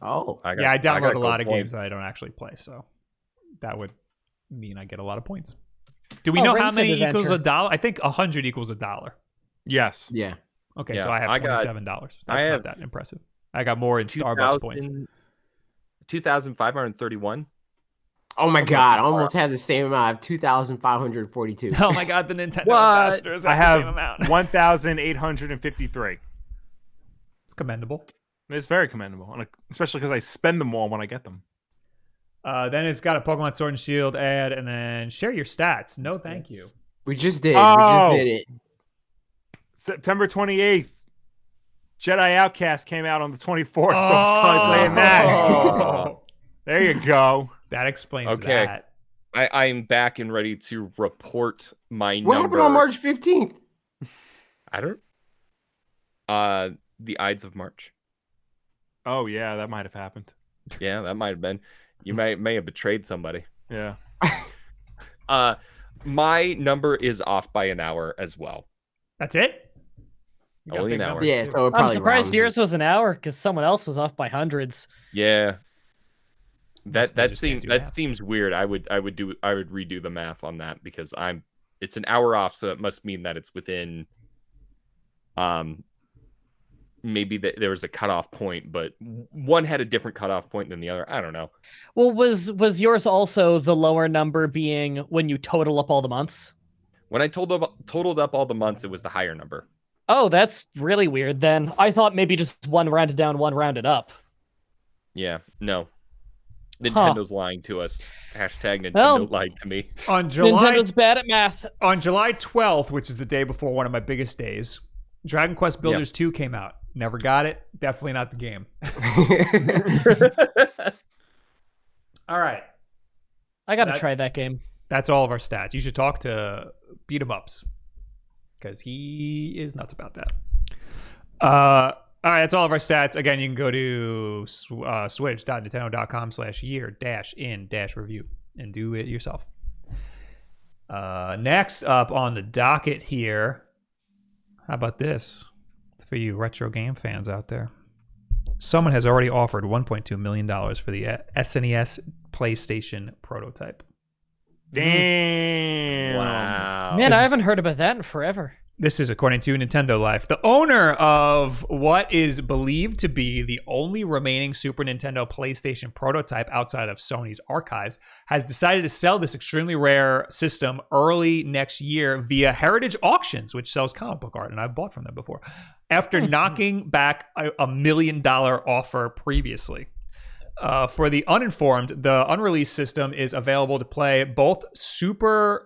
[SPEAKER 5] Oh.
[SPEAKER 1] I download a lot of games that I don't actually play. So that would mean I get a lot of points. Do we know how many equals $1? I think 100 equals $1.
[SPEAKER 3] Yes.
[SPEAKER 5] Yeah.
[SPEAKER 1] Okay, so I have $27. That's not that impressive. I got more in Starbucks points.
[SPEAKER 2] 2,531.
[SPEAKER 5] Oh my god, I almost have the same amount. I have 2,542.
[SPEAKER 1] Oh my god, the Nintendo ambassadors have the same amount.
[SPEAKER 3] 1,853.
[SPEAKER 1] It's commendable.
[SPEAKER 3] It's very commendable, especially because I spend them all when I get them.
[SPEAKER 1] Then it's got a Pokemon Sword and Shield ad, and then share your stats. No, thank you.
[SPEAKER 5] We just did. We just did it.
[SPEAKER 3] September 28th, Jedi Outcast came out on the 24th, so I'm probably playing that. There you go.
[SPEAKER 1] That explains that.
[SPEAKER 2] I'm back and ready to report my number.
[SPEAKER 5] What happened on March 15th?
[SPEAKER 2] I don't. The Ides of March.
[SPEAKER 3] Oh yeah, that might have happened.
[SPEAKER 2] Yeah, that might have been. You may have betrayed somebody.
[SPEAKER 3] Yeah.
[SPEAKER 2] My number is off by an hour as well.
[SPEAKER 1] That's it? You got
[SPEAKER 2] Only
[SPEAKER 1] big
[SPEAKER 2] an hour.
[SPEAKER 1] numbers,
[SPEAKER 5] Yeah,
[SPEAKER 1] too.
[SPEAKER 5] so it
[SPEAKER 4] I'm
[SPEAKER 5] probably
[SPEAKER 4] surprised
[SPEAKER 5] rounds
[SPEAKER 4] yours
[SPEAKER 5] it.
[SPEAKER 4] was an hour because someone else was off by hundreds.
[SPEAKER 2] Yeah.
[SPEAKER 1] Unless they
[SPEAKER 2] That
[SPEAKER 1] just can't
[SPEAKER 2] seems
[SPEAKER 1] do
[SPEAKER 2] that
[SPEAKER 1] math.
[SPEAKER 2] seems weird. I would redo the math on that because it's an hour off, so it must mean that it's within maybe there was a cutoff point, but one had a different cutoff point than the other. I don't know.
[SPEAKER 4] Well, was yours also the lower number being when you total up all the months?
[SPEAKER 2] When I totaled up all the months, it was the higher number.
[SPEAKER 4] Oh, that's really weird then. I thought maybe just one rounded down, one rounded up.
[SPEAKER 2] Yeah, no. Nintendo's lying to us. Hashtag Nintendo
[SPEAKER 4] Well,
[SPEAKER 2] lied to me.
[SPEAKER 1] On July
[SPEAKER 4] Nintendo's bad at math.
[SPEAKER 1] on July 12th, which is the day before one of my biggest days, Dragon Quest Builders 2 came out. Never got it. Definitely not the game. All right.
[SPEAKER 4] I gotta
[SPEAKER 1] That-
[SPEAKER 4] try that game.
[SPEAKER 1] That's all of our stats. You should talk to Beat 'em Ups because he is nuts about that. All right, that's all of our stats. Again, you can go to switch.nintendo.com/year-in-review and do it yourself. Next up on the docket here, how about this? For you retro game fans out there. Someone has already offered $1.2 million for the SNES Playstation prototype.
[SPEAKER 3] Damn.
[SPEAKER 2] Wow.
[SPEAKER 4] Man, I
[SPEAKER 1] This-
[SPEAKER 4] haven't heard about that in forever.
[SPEAKER 1] This is according to Nintendo Life. The owner of what is believed to be the only remaining Super Nintendo PlayStation prototype outside of Sony's archives has decided to sell this extremely rare system early next year via Heritage Auctions, which sells comic book art, and I've bought from them before, after knocking back a $1 million offer previously. For the uninformed, the unreleased system is available to play both Super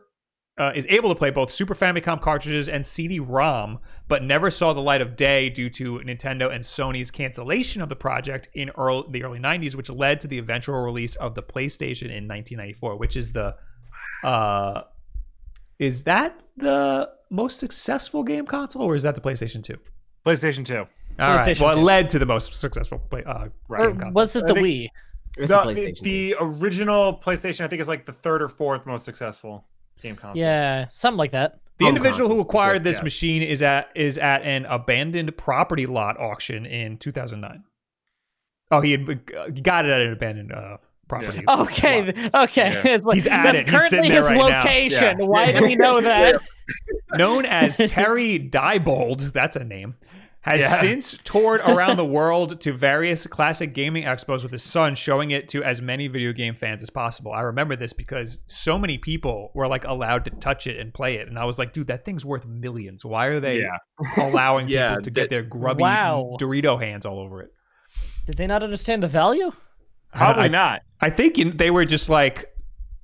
[SPEAKER 1] Famicom cartridges and CD-ROM, but never saw the light of day due to Nintendo and Sony's cancellation of the project in the early 90s, which led to the eventual release of the PlayStation in 1994, which is is that the most successful game console, or is that the PlayStation 2?
[SPEAKER 3] PlayStation 2.
[SPEAKER 1] All right.
[SPEAKER 4] PlayStation
[SPEAKER 1] Well, it
[SPEAKER 4] 2.
[SPEAKER 1] led to the most successful game
[SPEAKER 4] Or
[SPEAKER 1] console.
[SPEAKER 4] was it the
[SPEAKER 3] I think-
[SPEAKER 4] Wii?
[SPEAKER 5] It's the PlayStation.
[SPEAKER 3] The original PlayStation, I think, is like the third or fourth most successful game console.
[SPEAKER 4] Yeah, something like that.
[SPEAKER 1] The
[SPEAKER 5] Home
[SPEAKER 1] individual who
[SPEAKER 5] consoles,
[SPEAKER 1] acquired this
[SPEAKER 3] yeah.
[SPEAKER 1] machine is at an abandoned property lot auction in 2009. Oh, he got it at an abandoned property.
[SPEAKER 4] Okay,
[SPEAKER 1] lot.
[SPEAKER 4] okay.
[SPEAKER 2] Yeah.
[SPEAKER 4] It's like,
[SPEAKER 1] He's at
[SPEAKER 4] that's
[SPEAKER 1] it. He's
[SPEAKER 4] currently
[SPEAKER 1] sitting there
[SPEAKER 4] his
[SPEAKER 1] right now.
[SPEAKER 4] location.
[SPEAKER 3] Yeah.
[SPEAKER 4] Why do we know that?
[SPEAKER 1] Known as Terry Diebold, that's a name, has
[SPEAKER 3] Yeah.
[SPEAKER 1] since toured around the world to various classic gaming expos with his son, showing it to as many video game fans as possible. I remember this because so many people were like allowed to touch it and play it, and I was like, dude, that thing's worth millions. Why are they
[SPEAKER 3] Yeah.
[SPEAKER 1] allowing
[SPEAKER 2] Yeah,
[SPEAKER 1] people to get their grubby
[SPEAKER 4] Wow.
[SPEAKER 1] Dorito hands all over it?
[SPEAKER 4] Did they not understand the value?
[SPEAKER 3] Probably not.
[SPEAKER 1] I think they were just like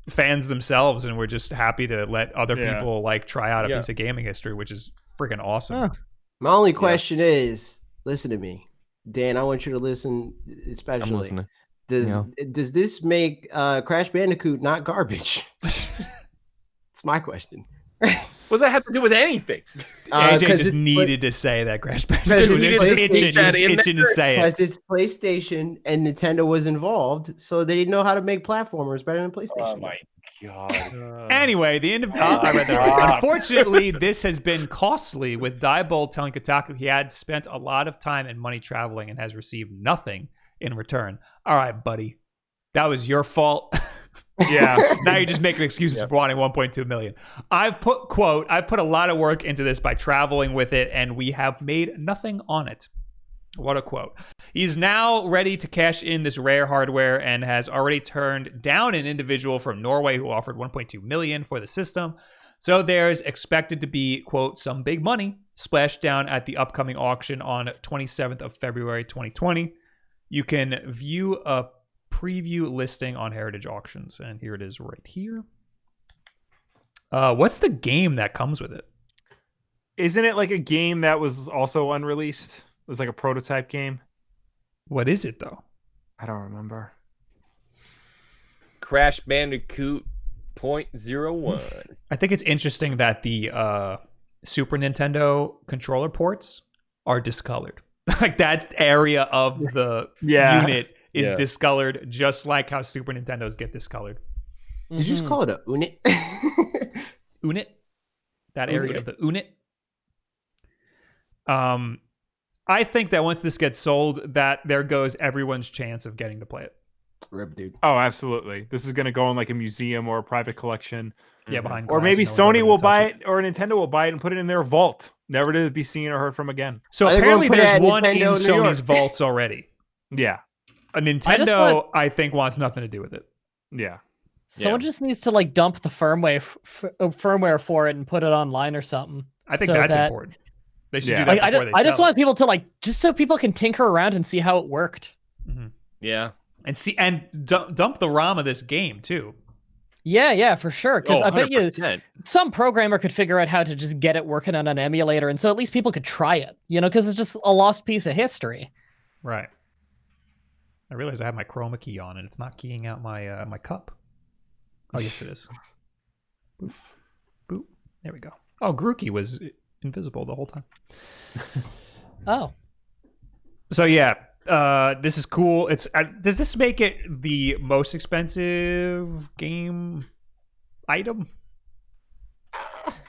[SPEAKER 1] fans themselves and were just happy to let other
[SPEAKER 3] Yeah.
[SPEAKER 1] people like try out a
[SPEAKER 2] Yeah.
[SPEAKER 1] piece of gaming history, which is freaking awesome.
[SPEAKER 4] Huh.
[SPEAKER 5] My only question is, listen to me, Dan. I want you to listen,
[SPEAKER 2] I'm
[SPEAKER 5] especially.
[SPEAKER 2] listening.
[SPEAKER 5] Does this make Crash Bandicoot not garbage? It's my question.
[SPEAKER 2] What does that have to do with anything?
[SPEAKER 1] AJ
[SPEAKER 5] 'cause
[SPEAKER 1] just
[SPEAKER 5] it's-
[SPEAKER 1] needed to say that Crash
[SPEAKER 5] Because
[SPEAKER 1] Bandicoot.
[SPEAKER 5] it's
[SPEAKER 1] He was
[SPEAKER 5] PlayStation.
[SPEAKER 1] itching, he
[SPEAKER 2] That
[SPEAKER 1] was
[SPEAKER 2] in
[SPEAKER 1] itching to
[SPEAKER 2] there.
[SPEAKER 1] say it.
[SPEAKER 5] Because it's PlayStation and Nintendo was involved, so they didn't know how to make platformers better than PlayStation.
[SPEAKER 2] God.
[SPEAKER 1] Anyway, I read that right. Unfortunately, this has been costly, with Diebold telling Kotaku he had spent a lot of time and money traveling and has received nothing in return. All right, buddy. That was your fault.
[SPEAKER 3] Yeah.
[SPEAKER 1] Now you're just making excuses for wanting 1.2 million. I've put a lot of work into this by traveling with it, and we have made nothing on it. What a quote. He's now ready to cash in this rare hardware and has already turned down an individual from Norway who offered 1.2 million for the system. So there's expected to be, quote, some big money splashed down at the upcoming auction on 27th of February 2020. You can view a preview listing on Heritage Auctions, and here it is right here. What's the game that comes with it?
[SPEAKER 3] Isn't it like a game that was also unreleased? It was like a prototype game.
[SPEAKER 1] What is it, though?
[SPEAKER 3] I don't remember.
[SPEAKER 2] Crash Bandicoot 0.01.
[SPEAKER 1] I think it's interesting that the Super Nintendo controller ports are discolored. Like that area of the
[SPEAKER 3] Yeah.
[SPEAKER 1] unit is
[SPEAKER 2] Yeah.
[SPEAKER 1] discolored, just like how Super Nintendos get discolored.
[SPEAKER 5] Did you just call it a unit?
[SPEAKER 1] Unit? That area of the unit? I think that once this gets sold, that there goes everyone's chance of getting to play it.
[SPEAKER 5] Rip, dude.
[SPEAKER 3] Oh, absolutely. This is going to go in like a museum or a private collection.
[SPEAKER 1] Yeah, behind
[SPEAKER 3] Or
[SPEAKER 1] glass,
[SPEAKER 3] maybe
[SPEAKER 1] no one's ever
[SPEAKER 3] Sony
[SPEAKER 1] gonna
[SPEAKER 3] will
[SPEAKER 1] touch
[SPEAKER 3] buy
[SPEAKER 1] it.
[SPEAKER 3] it, or Nintendo will buy it and put it in their vault, never to be seen or heard from again.
[SPEAKER 1] So
[SPEAKER 5] Are they gonna
[SPEAKER 1] apparently
[SPEAKER 5] put it
[SPEAKER 1] there's
[SPEAKER 5] at
[SPEAKER 1] one in
[SPEAKER 5] Nintendo New
[SPEAKER 1] Sony's
[SPEAKER 5] York?
[SPEAKER 1] vaults already.
[SPEAKER 3] Yeah.
[SPEAKER 1] A Nintendo, I think, wants nothing to do with it.
[SPEAKER 3] Yeah.
[SPEAKER 4] Someone just needs to like dump the firmware for it and put it online or something.
[SPEAKER 1] I think
[SPEAKER 4] so
[SPEAKER 1] that's
[SPEAKER 4] that-
[SPEAKER 1] important. They should
[SPEAKER 3] Yeah.
[SPEAKER 1] do that
[SPEAKER 4] Like,
[SPEAKER 1] before they
[SPEAKER 4] I just
[SPEAKER 1] sell
[SPEAKER 4] want people to like, just so people can tinker around and see how it worked.
[SPEAKER 1] it. Mhm.
[SPEAKER 2] Yeah.
[SPEAKER 1] And dump the ROM of this game too.
[SPEAKER 4] Yeah, for sure. Because I bet you
[SPEAKER 2] 100%.
[SPEAKER 4] some programmer could figure out how to just get it working on an emulator, and so at least people could try it. Because it's just a lost piece of history.
[SPEAKER 1] Right. I realize I have my chroma key on and it's not keying out my my cup. Oh yes, it is. Boop. Boop. There we go. Oh, Grookey was invisible the whole time.
[SPEAKER 4] Oh.
[SPEAKER 1] So yeah, this is cool. It's does this make it the most expensive game item?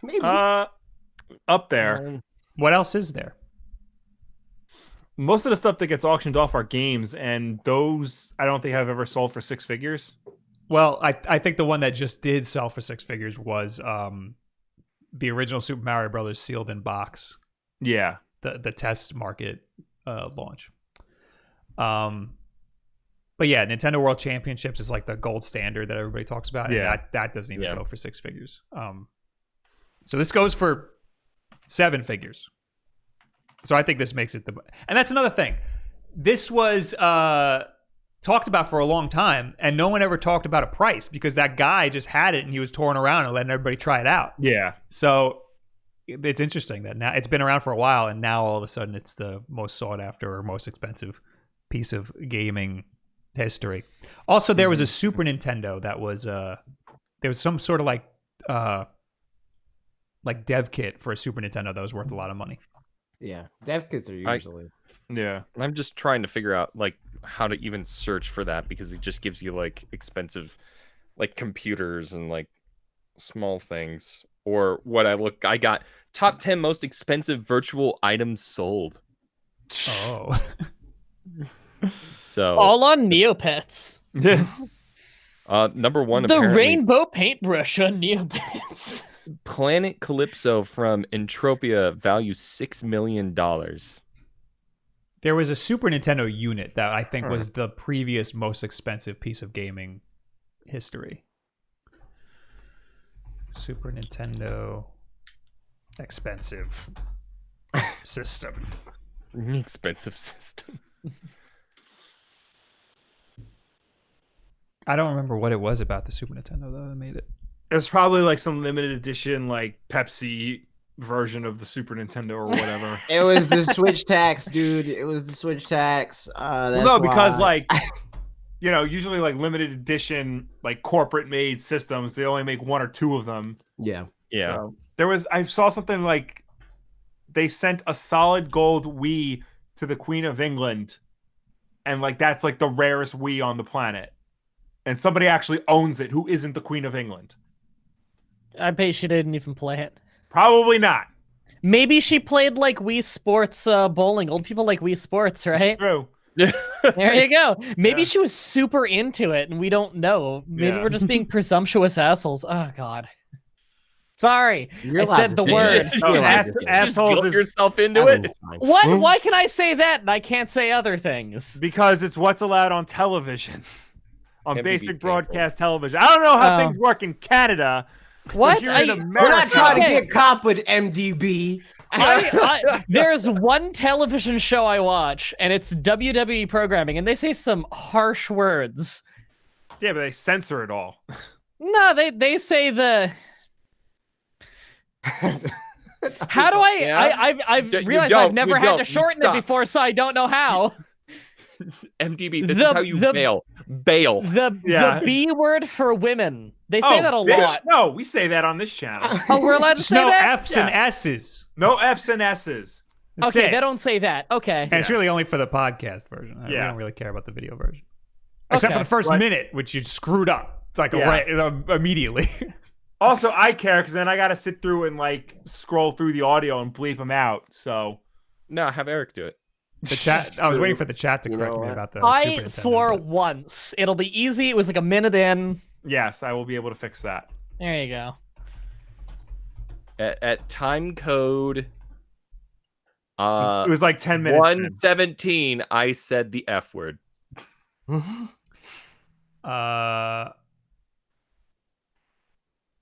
[SPEAKER 5] Maybe.
[SPEAKER 3] Up there.
[SPEAKER 1] What else is there?
[SPEAKER 3] Most of the stuff that gets auctioned off are games, and those I don't think have ever sold for 6 figures.
[SPEAKER 1] Well, I think the one that just did sell for 6 figures was the original Super Mario Brothers sealed in box.
[SPEAKER 3] Yeah.
[SPEAKER 1] The test market launch. But yeah, Nintendo World Championships is like the gold standard that everybody talks about.
[SPEAKER 3] Yeah.
[SPEAKER 1] And that doesn't even go for 6 figures. So this goes for 7 figures. So I think this makes it and that's another thing. This was talked about for a long time, and no one ever talked about a price because that guy just had it and he was touring around and letting everybody try it out.
[SPEAKER 3] Yeah.
[SPEAKER 1] So it's interesting that now it's been around for a while, and now all of a sudden it's the most sought after or most expensive piece of gaming history. Also, there was a Super Nintendo that was there was some sort of like dev kit for a Super Nintendo that was worth a lot of money.
[SPEAKER 5] Yeah, dev kits are usually.
[SPEAKER 3] Yeah.
[SPEAKER 2] I'm just trying to figure out like how to even search for that because it just gives you like expensive like computers and like small things. Or what I got top 10 most expensive virtual items sold.
[SPEAKER 1] Oh.
[SPEAKER 2] So
[SPEAKER 4] All on Neopets.
[SPEAKER 2] number one,
[SPEAKER 4] The
[SPEAKER 2] apparently,
[SPEAKER 4] rainbow paintbrush on Neopets.
[SPEAKER 2] Planet Calypso from Entropia, value $6 million.
[SPEAKER 1] There was a Super Nintendo unit that I think was the previous most expensive piece of gaming history. Super Nintendo expensive system.
[SPEAKER 2] Expensive system.
[SPEAKER 1] I don't remember what it was about the Super Nintendo though that made it.
[SPEAKER 3] It was probably like some limited edition, like Pepsi version of the Super Nintendo or whatever.
[SPEAKER 5] It was the Switch tax, dude. It was the Switch tax. That's
[SPEAKER 3] No, because
[SPEAKER 5] why.
[SPEAKER 3] like, usually like limited edition, like corporate made systems, they only make 1 or 2 of them.
[SPEAKER 5] Yeah.
[SPEAKER 2] Yeah.
[SPEAKER 3] So I saw something like they sent a solid gold Wii to the Queen of England, and like that's like the rarest Wii on the planet. And somebody actually owns it who isn't the Queen of England.
[SPEAKER 4] I bet she didn't even play it.
[SPEAKER 3] Probably not.
[SPEAKER 4] Maybe she played like Wii Sports bowling. Old people like Wii Sports, right?
[SPEAKER 3] It's true.
[SPEAKER 4] There you go. Maybe she was super into it and we don't know. Maybe
[SPEAKER 3] Yeah.
[SPEAKER 4] we're just being presumptuous assholes. Oh, God. Sorry.
[SPEAKER 5] You're
[SPEAKER 4] I
[SPEAKER 5] allowed
[SPEAKER 4] said
[SPEAKER 5] to
[SPEAKER 4] the
[SPEAKER 5] say
[SPEAKER 4] word.
[SPEAKER 5] it. You're allowed to say it.
[SPEAKER 3] Assholes
[SPEAKER 2] Guilt
[SPEAKER 3] is
[SPEAKER 2] yourself into it.
[SPEAKER 5] Everyone's fine.
[SPEAKER 4] What? Why can I say that and I can't say other things?
[SPEAKER 3] because it's what's allowed on television. On
[SPEAKER 2] Can't be
[SPEAKER 3] basic
[SPEAKER 2] canceled.
[SPEAKER 3] broadcast television. I don't know how
[SPEAKER 4] Oh.
[SPEAKER 3] things work in Canada.
[SPEAKER 4] What?
[SPEAKER 3] Here in
[SPEAKER 5] We're not
[SPEAKER 3] America-
[SPEAKER 5] trying to
[SPEAKER 4] Okay.
[SPEAKER 5] get cop with MDB.
[SPEAKER 4] There's one television show I watch, and it's WWE programming, and they say some harsh words.
[SPEAKER 3] Yeah, but they censor it all.
[SPEAKER 4] No, they say the. How do I?
[SPEAKER 2] Yeah?
[SPEAKER 4] I've
[SPEAKER 2] You
[SPEAKER 4] realized
[SPEAKER 2] don't,
[SPEAKER 4] I've never
[SPEAKER 2] you
[SPEAKER 4] had to
[SPEAKER 2] don't.
[SPEAKER 4] shorten it
[SPEAKER 2] Stop.
[SPEAKER 4] before, so I don't know how.
[SPEAKER 2] MDB, this
[SPEAKER 4] The-
[SPEAKER 2] is how you
[SPEAKER 4] the-
[SPEAKER 2] bail. Bail.
[SPEAKER 3] Yeah.
[SPEAKER 4] The B word for women. They say that a
[SPEAKER 3] bitch.
[SPEAKER 4] lot.
[SPEAKER 3] No, we say that on this channel.
[SPEAKER 4] Oh, we're allowed to
[SPEAKER 1] Just
[SPEAKER 4] say
[SPEAKER 1] no
[SPEAKER 4] that?
[SPEAKER 1] F's and S's.
[SPEAKER 3] No F's and S's.
[SPEAKER 1] That's
[SPEAKER 4] Okay,
[SPEAKER 1] it.
[SPEAKER 4] they don't say that. Okay.
[SPEAKER 1] And it's really only for the podcast version. We
[SPEAKER 3] Yeah.
[SPEAKER 1] don't really care about the video version. Except for
[SPEAKER 4] Okay.
[SPEAKER 1] the first
[SPEAKER 3] Right.
[SPEAKER 1] minute, which you screwed up. It's like
[SPEAKER 3] Yeah.
[SPEAKER 1] immediately.
[SPEAKER 3] Also, I care because then I got to sit through and like scroll through the audio and bleep them out. So
[SPEAKER 2] No, have Eric do it.
[SPEAKER 1] The chat. I was waiting for the chat to correct me about the Super
[SPEAKER 4] I
[SPEAKER 1] Nintendo,
[SPEAKER 4] swore
[SPEAKER 1] but-
[SPEAKER 4] once. It'll be easy. It was like a minute in.
[SPEAKER 3] Yes, I will be able to fix that.
[SPEAKER 4] There you go.
[SPEAKER 2] At time code
[SPEAKER 3] It was like 10 minutes.
[SPEAKER 2] 117, I said the F word.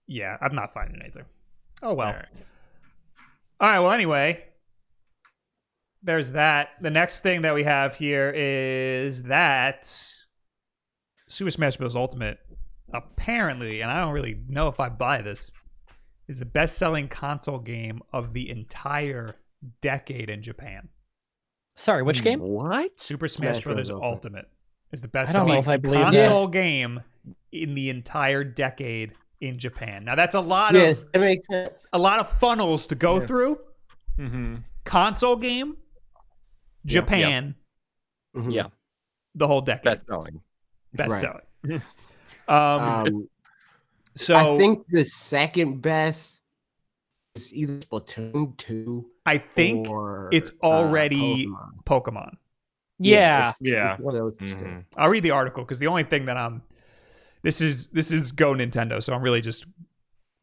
[SPEAKER 1] Yeah, I'm not finding anything. Oh well. All right. Well, anyway, there's that. The next thing that we have here is that Super Smash Bros. Ultimate, apparently, and I don't really know if I buy this, is the best-selling console game of the entire decade in Japan.
[SPEAKER 4] Sorry, which game?
[SPEAKER 2] What?
[SPEAKER 1] Super Smash Bros. Ultimate is the
[SPEAKER 4] I don't know
[SPEAKER 1] best-selling
[SPEAKER 4] if I believe
[SPEAKER 1] console game in the entire decade in Japan. Now that's a lot
[SPEAKER 5] Yes,
[SPEAKER 1] of
[SPEAKER 5] it makes sense.
[SPEAKER 1] a lot of funnels to go through.
[SPEAKER 3] Mm-hmm.
[SPEAKER 1] Console game, Japan,
[SPEAKER 5] Mhm.
[SPEAKER 2] Yeah,
[SPEAKER 1] the whole decade.
[SPEAKER 2] best selling.
[SPEAKER 1] Best
[SPEAKER 5] Right.
[SPEAKER 1] selling. So
[SPEAKER 5] I think the second best is either Splatoon 2
[SPEAKER 1] I think
[SPEAKER 5] or
[SPEAKER 1] it's already
[SPEAKER 5] Pokemon.
[SPEAKER 1] Pokemon.
[SPEAKER 4] Yeah.
[SPEAKER 5] It's one of those two.
[SPEAKER 2] Mhm.
[SPEAKER 1] I'll read the article because the only thing that this is Go Nintendo, so I'm really just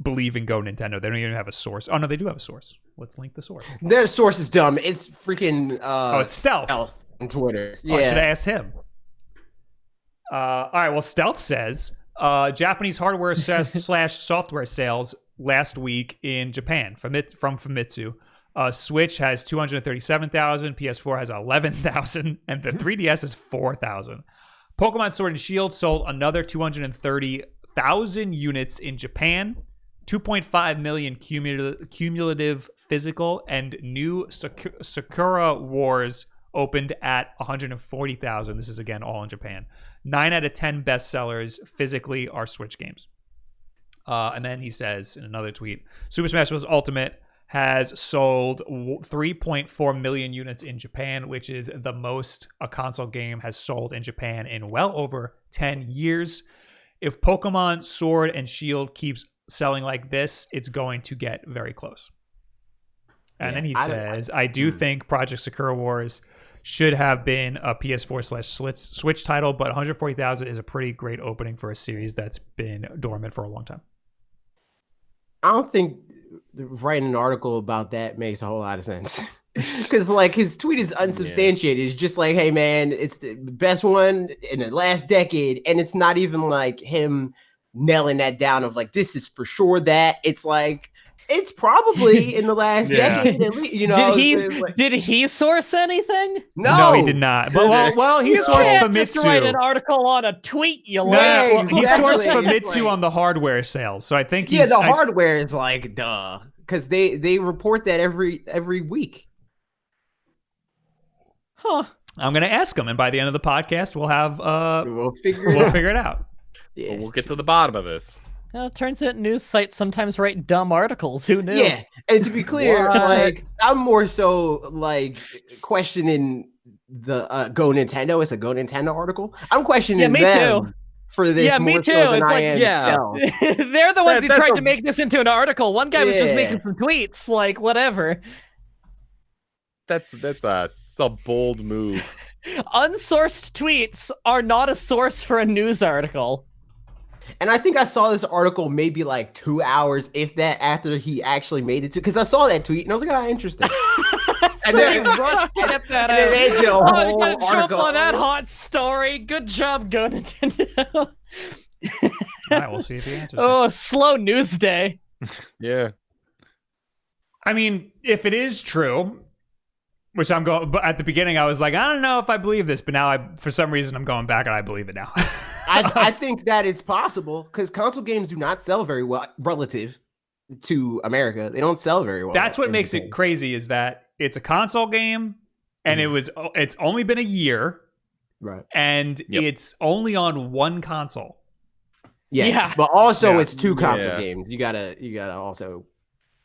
[SPEAKER 1] believing Go Nintendo. They don't even have a source. Oh no, they do have a source. Let's link the source.
[SPEAKER 5] Their source is dumb. It's freaking
[SPEAKER 1] It's Stealth.
[SPEAKER 5] Stealth on Twitter.
[SPEAKER 1] Oh, I should have
[SPEAKER 5] Yeah.
[SPEAKER 1] asked him. All right. Well, Stealth says Japanese hardware slash software sales last week in Japan from Famitsu. Switch has 237,000, PS4 has 11,000, and the 3DS is 4,000. Pokemon Sword and Shield sold another 230,000 units in Japan. 2.5 million cumulative physical, and new Sakura Wars opened at 140,000. This is again all in Japan. 9 out of 10 bestsellers physically are Switch games. And then he says in another tweet, Super Smash Bros. Ultimate has sold 3.4 million units in Japan, which is the most a console game has sold in Japan in well over 10 years. If Pokemon Sword and Shield keeps selling like this, it's going to get very close. And then he says, I do think Project Sakura Wars should have been a PS4/Switch title, but 140,000 is a pretty great opening for a series that's been dormant for a long time.
[SPEAKER 5] I don't think writing an article about that makes a whole lot of sense. Because like his tweet is unsubstantiated. It's just like, hey man, it's the best one in the last decade, and it's not even like him nailing that down of like this is for sure that. It's like it's probably in the last decade at least. You know,
[SPEAKER 4] Did he source anything?
[SPEAKER 5] No,
[SPEAKER 1] he did not. But well, he
[SPEAKER 4] You
[SPEAKER 1] sourced
[SPEAKER 4] can't just write an
[SPEAKER 1] Famitsu.
[SPEAKER 4] article on a tweet. You
[SPEAKER 1] No,
[SPEAKER 4] learn.
[SPEAKER 1] he
[SPEAKER 5] exactly.
[SPEAKER 1] sourced Famitsu
[SPEAKER 5] It's like-
[SPEAKER 1] on the hardware sales, so I think
[SPEAKER 5] yeah, the hardware is like duh, because they report that every week.
[SPEAKER 4] Huh.
[SPEAKER 1] I'm gonna ask him, and by the end of the podcast, we'll have
[SPEAKER 5] We'll figure
[SPEAKER 1] we'll
[SPEAKER 5] it out.
[SPEAKER 1] figure it out.
[SPEAKER 5] Yeah.
[SPEAKER 2] We'll get to the bottom of this.
[SPEAKER 4] Well, it turns out news sites sometimes write dumb articles. Who knew?
[SPEAKER 5] Yeah, and to be clear,
[SPEAKER 4] What?
[SPEAKER 5] like I'm more so like questioning the Go Nintendo. It's a Go Nintendo article. I'm questioning
[SPEAKER 4] Yeah, me
[SPEAKER 5] them
[SPEAKER 4] too.
[SPEAKER 5] for this
[SPEAKER 4] Yeah, me
[SPEAKER 5] more
[SPEAKER 4] too.
[SPEAKER 5] so than
[SPEAKER 4] It's
[SPEAKER 5] I
[SPEAKER 4] like,
[SPEAKER 5] am
[SPEAKER 2] yeah.
[SPEAKER 5] Stealth.
[SPEAKER 4] They're the ones who
[SPEAKER 2] That's
[SPEAKER 4] tried
[SPEAKER 2] a-
[SPEAKER 4] to make this into an article. One guy was just
[SPEAKER 5] Yeah.
[SPEAKER 4] making some tweets, like whatever.
[SPEAKER 2] It's a bold move.
[SPEAKER 4] Unsourced tweets are not a source for a news article.
[SPEAKER 5] And I think I saw this article maybe like 2 hours, if that, after he actually made it to. Because I saw that tweet and I was like, "Ah, interesting." And then
[SPEAKER 4] Get that
[SPEAKER 5] and then
[SPEAKER 4] out.
[SPEAKER 5] they did a
[SPEAKER 4] Oh, you
[SPEAKER 5] whole
[SPEAKER 4] gotta jump
[SPEAKER 5] article.
[SPEAKER 4] on that hot story. Good job, Go Nintendo.
[SPEAKER 1] All right, we'll see if he answers.
[SPEAKER 4] Oh, slow news day.
[SPEAKER 2] Yeah.
[SPEAKER 1] I mean, if it is true, which I'm going, but at the beginning I was like, I don't know if I believe this, but now for some reason I'm going back and I believe it now.
[SPEAKER 5] I think that is possible because console games do not sell very well relative to America. They don't sell very well.
[SPEAKER 1] That's what
[SPEAKER 5] in
[SPEAKER 1] makes
[SPEAKER 5] Japan.
[SPEAKER 1] it crazy is that it's a console game and it's only been a year
[SPEAKER 5] Right.
[SPEAKER 1] and it's only on one console.
[SPEAKER 4] Yeah.
[SPEAKER 5] But also
[SPEAKER 1] Yeah.
[SPEAKER 5] it's two console
[SPEAKER 2] Yeah.
[SPEAKER 5] games. You gotta also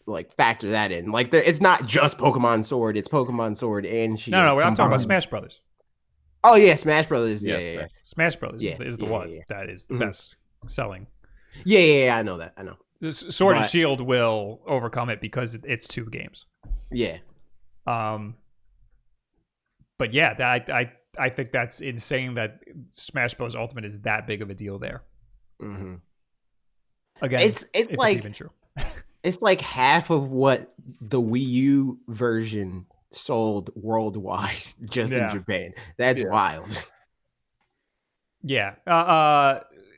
[SPEAKER 5] like factor that in. Like it's not just Pokemon Sword, it's Pokemon Sword and Shield.
[SPEAKER 1] No, we're not talking about
[SPEAKER 5] combined.
[SPEAKER 1] Smash Brothers.
[SPEAKER 5] Oh yeah, Smash Brothers. Yeah.
[SPEAKER 1] Smash Brothers
[SPEAKER 5] Yeah,
[SPEAKER 1] is the
[SPEAKER 5] yeah,
[SPEAKER 1] one
[SPEAKER 5] yeah.
[SPEAKER 1] that is the
[SPEAKER 5] Mhm.
[SPEAKER 1] best selling.
[SPEAKER 5] Yeah, I know that. I know.
[SPEAKER 1] Sword and
[SPEAKER 5] But-
[SPEAKER 1] Shield will overcome it because it's two games.
[SPEAKER 5] Yeah.
[SPEAKER 1] But yeah, I think that's insane that Smash Bros. Ultimate is that big of a deal there.
[SPEAKER 5] Mm-hmm.
[SPEAKER 1] Again,
[SPEAKER 5] it's like
[SPEAKER 1] even true.
[SPEAKER 5] It's like half of what the Wii U version sold worldwide just in Japan. That's wild.
[SPEAKER 1] Yeah.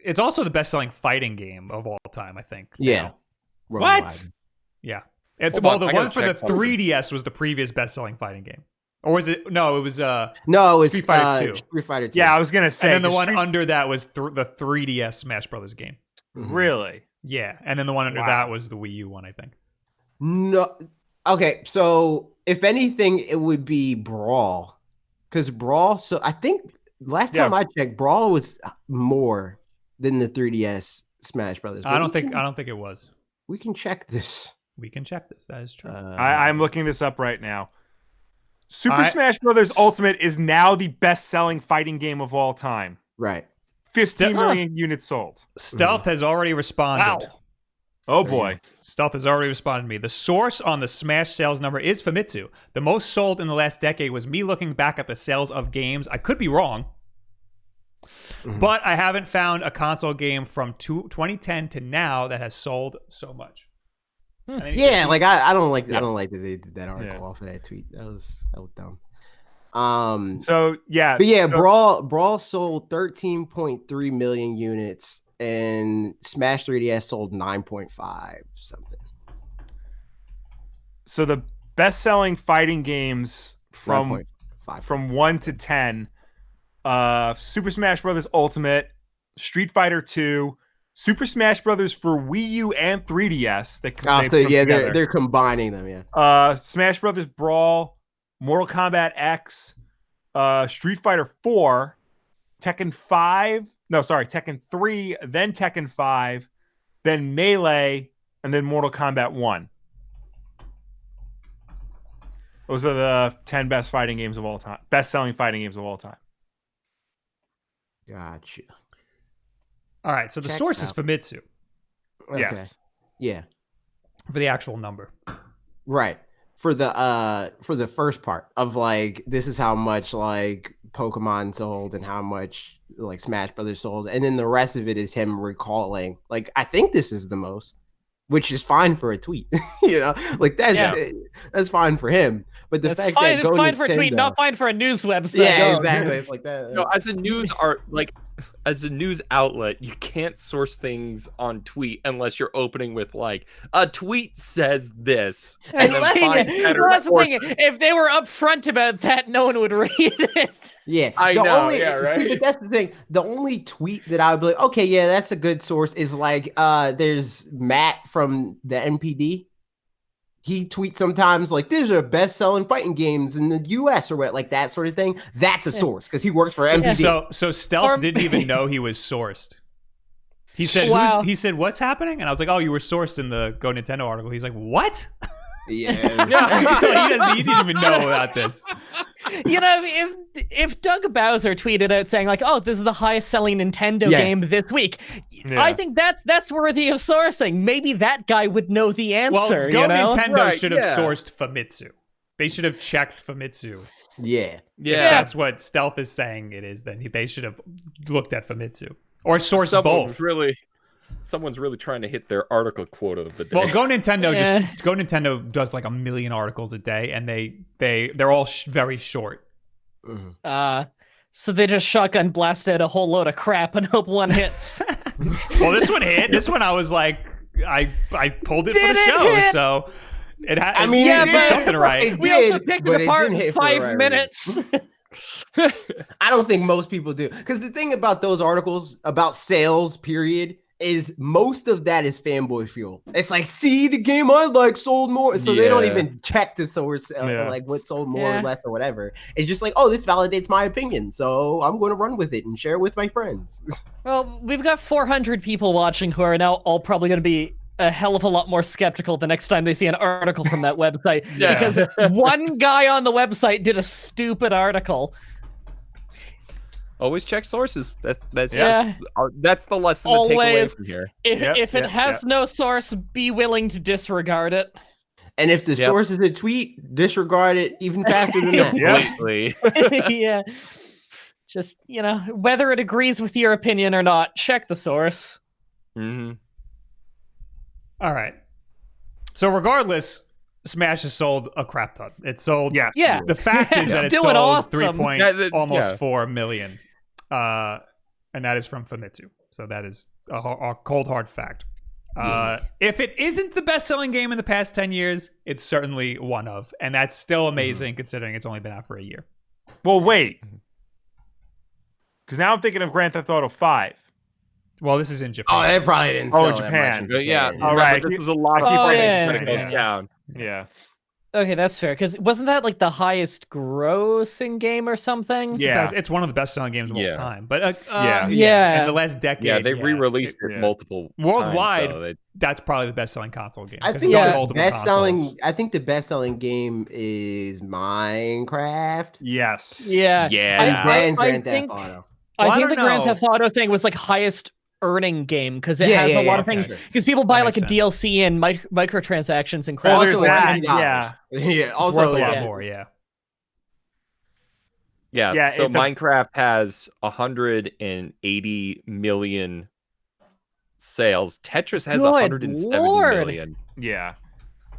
[SPEAKER 1] It's also the best-selling fighting game of all time, I think.
[SPEAKER 5] Yeah.
[SPEAKER 3] What?
[SPEAKER 1] Yeah. The one for the 3DS was the previous best-selling fighting game. Or was it? No, it was
[SPEAKER 5] Street Fighter 2. Street Fighter 2.
[SPEAKER 3] Yeah, I was going to say.
[SPEAKER 1] And then the one under that was the 3DS Smash Brothers game.
[SPEAKER 5] Mm-hmm.
[SPEAKER 3] Really?
[SPEAKER 1] Yeah. And then the one under that was the Wii U one, I think.
[SPEAKER 5] No. Okay, so if anything, it would be Brawl. Because Brawl, so I think last time I checked, Brawl was more than the 3DS Smash Brothers.
[SPEAKER 1] I don't think it was.
[SPEAKER 5] We can check this.
[SPEAKER 1] We can check this. That is true.
[SPEAKER 3] I'm looking this up right now. Super Smash Brothers Ultimate is now the best-selling fighting game of all time.
[SPEAKER 5] Right.
[SPEAKER 3] 15 million units sold.
[SPEAKER 1] Stealth has already responded.
[SPEAKER 4] Wow.
[SPEAKER 3] Oh boy.
[SPEAKER 1] Stealth has already responded to me. The source on the Smash sales number is Famitsu. The most sold in the last decade was me looking back at the sales of games. I could be wrong. But I haven't found a console game from 2010 to now that has sold so much.
[SPEAKER 5] Yeah, like I don't like that they did that article off of that tweet. That was dumb.
[SPEAKER 3] So yeah,
[SPEAKER 5] but yeah, Brawl sold 13.3 million units, and Smash 3DS sold 9.5 something.
[SPEAKER 3] So the best-selling fighting games from 1 to 10, Super Smash Brothers Ultimate, Street Fighter 2, Super Smash Brothers for Wii U and 3DS.
[SPEAKER 5] They're combining them. Yeah.
[SPEAKER 3] Smash Brothers Brawl, Mortal Kombat X, Street Fighter 4, Tekken 3, then Tekken 5, then Melee, and then Mortal Kombat 1. Those are the 10 best fighting games of all time. Best-selling fighting games of all time.
[SPEAKER 5] Gotcha.
[SPEAKER 1] All right, so the source is Famitsu.
[SPEAKER 5] Okay.
[SPEAKER 3] Yes.
[SPEAKER 5] Yeah.
[SPEAKER 1] For the actual number.
[SPEAKER 5] Right. For the first part of like, this is how much like Pokemon sold and how much like Smash Brothers sold, and then the rest of it is him recalling like, I think this is the most, which is fine for a tweet. Like that's fine for him. But the fact that
[SPEAKER 4] fine for a tweet, not fine for a news website.
[SPEAKER 5] Yeah, exactly. It's like that.
[SPEAKER 2] No, as a news outlet, you can't source things on tweet unless you're opening with like a tweet says this. And then find better
[SPEAKER 4] that's the thing. If they were upfront about that, no one would read it.
[SPEAKER 5] Yeah,
[SPEAKER 2] I know. Right.
[SPEAKER 5] But that's the thing. The only tweet that I would be like, okay, yeah, that's a good source is like, there's Matt from the NPD. He tweets sometimes like, these are best-selling fighting games in the U.S. or what, like that sort of thing. That's a source because he works for NPD.
[SPEAKER 1] So Stealth didn't even know he was sourced. He said, he said, what's happening? And I was like, oh, you were sourced in the Go Nintendo article. He's like, what?
[SPEAKER 5] Yeah.
[SPEAKER 1] He didn't even know about this.
[SPEAKER 4] If Doug Bowser tweeted out saying like, "Oh, this is the highest-selling Nintendo game this week," I think that's worthy of sourcing. Maybe that guy would know the answer.
[SPEAKER 1] Well, Nintendo should have sourced Famitsu. They should have checked Famitsu.
[SPEAKER 5] Yeah.
[SPEAKER 1] That's what Stealth is saying. It is then they should have looked at Famitsu or sourced both.
[SPEAKER 2] Someone's really trying to hit their article quota of the day.
[SPEAKER 1] Well, Go Nintendo does like 1 million articles a day, and they're all very short.
[SPEAKER 4] So they just shotgun blasted a whole load of crap and hope one hits.
[SPEAKER 1] Well, this one hit. This one I was like, I pulled it for the show,
[SPEAKER 4] hit?
[SPEAKER 1] So it had.
[SPEAKER 5] I mean,
[SPEAKER 1] it did something right.
[SPEAKER 4] We also picked it apart in 5 minutes.
[SPEAKER 5] I don't think most people do, because the thing about those articles about sales, period, is most of that is fanboy fuel. It's like, see, the game I like sold more, so they don't even check the source, like what sold more or less or whatever. It's just like, oh, this validates my opinion, so I'm going to run with it and share it with my friends.
[SPEAKER 4] Well, we've got 400 people watching who are now all probably going to be a hell of a lot more skeptical the next time they see an article from that website, because one guy on the website did a stupid article.
[SPEAKER 2] Always check sources. That's the lesson to take away from here.
[SPEAKER 4] If it has no source, be willing to disregard it.
[SPEAKER 5] And if the source is a tweet, disregard it even faster than that.
[SPEAKER 2] Completely.
[SPEAKER 4] Yeah. Just, whether it agrees with your opinion or not, check the source.
[SPEAKER 2] Mm-hmm.
[SPEAKER 1] All right. So regardless, Smash has sold a crap ton. It sold.
[SPEAKER 4] Yeah.
[SPEAKER 1] The fact is that it
[SPEAKER 4] doing
[SPEAKER 1] sold
[SPEAKER 4] awesome.
[SPEAKER 1] almost 4 million, and that is from Famitsu. So that is a cold hard fact. If it isn't the best-selling game in the past 10 years, it's certainly one of, and that's still amazing considering it's only been out for a year.
[SPEAKER 3] Well, wait, because now I'm thinking of Grand Theft Auto 5.
[SPEAKER 1] Well, this is in Japan.
[SPEAKER 5] Oh, they probably didn't sell
[SPEAKER 3] Japan.
[SPEAKER 5] that much in
[SPEAKER 2] Yeah.
[SPEAKER 3] All right.
[SPEAKER 2] This is a lot of
[SPEAKER 4] Oh,
[SPEAKER 2] people
[SPEAKER 4] yeah.
[SPEAKER 2] when it goes down.
[SPEAKER 3] Yeah.
[SPEAKER 4] Okay, that's fair. Because wasn't that like the highest grossing game or something?
[SPEAKER 3] Yeah.
[SPEAKER 1] It's one of the best-selling games of all time. But
[SPEAKER 4] Yeah.
[SPEAKER 1] in the last decade,
[SPEAKER 2] Yeah, they re-released it multiple
[SPEAKER 1] worldwide.
[SPEAKER 2] times,
[SPEAKER 1] That's probably the best-selling console game.
[SPEAKER 5] I
[SPEAKER 1] 'cause
[SPEAKER 5] think
[SPEAKER 1] it's on
[SPEAKER 5] the
[SPEAKER 1] multiple
[SPEAKER 5] best-selling.
[SPEAKER 1] consoles.
[SPEAKER 5] I think the best-selling game is Minecraft.
[SPEAKER 3] Yes.
[SPEAKER 4] Yeah.
[SPEAKER 2] Yeah.
[SPEAKER 5] And
[SPEAKER 4] I
[SPEAKER 5] Grand Theft
[SPEAKER 4] think-
[SPEAKER 5] Auto.
[SPEAKER 1] Well, I
[SPEAKER 4] I think the
[SPEAKER 1] don't
[SPEAKER 4] Grand
[SPEAKER 1] know.
[SPEAKER 4] Theft Auto thing was like highest earning game because it has a lot of things.
[SPEAKER 5] sure.
[SPEAKER 4] Because people buy
[SPEAKER 1] That
[SPEAKER 4] like a
[SPEAKER 1] makes
[SPEAKER 4] DLC and microtransactions and
[SPEAKER 3] Well,
[SPEAKER 4] crap.
[SPEAKER 3] there's
[SPEAKER 5] Also,
[SPEAKER 3] that,
[SPEAKER 5] it's
[SPEAKER 3] yeah.
[SPEAKER 5] $60. Yeah.
[SPEAKER 1] It's
[SPEAKER 5] Also,
[SPEAKER 1] worth a lot
[SPEAKER 5] yeah.
[SPEAKER 1] more. Yeah.
[SPEAKER 2] Yeah, so
[SPEAKER 3] the-
[SPEAKER 2] Minecraft has 180 million sales. Tetris has
[SPEAKER 4] Good
[SPEAKER 2] 170
[SPEAKER 4] Lord.
[SPEAKER 2] million.
[SPEAKER 3] Yeah.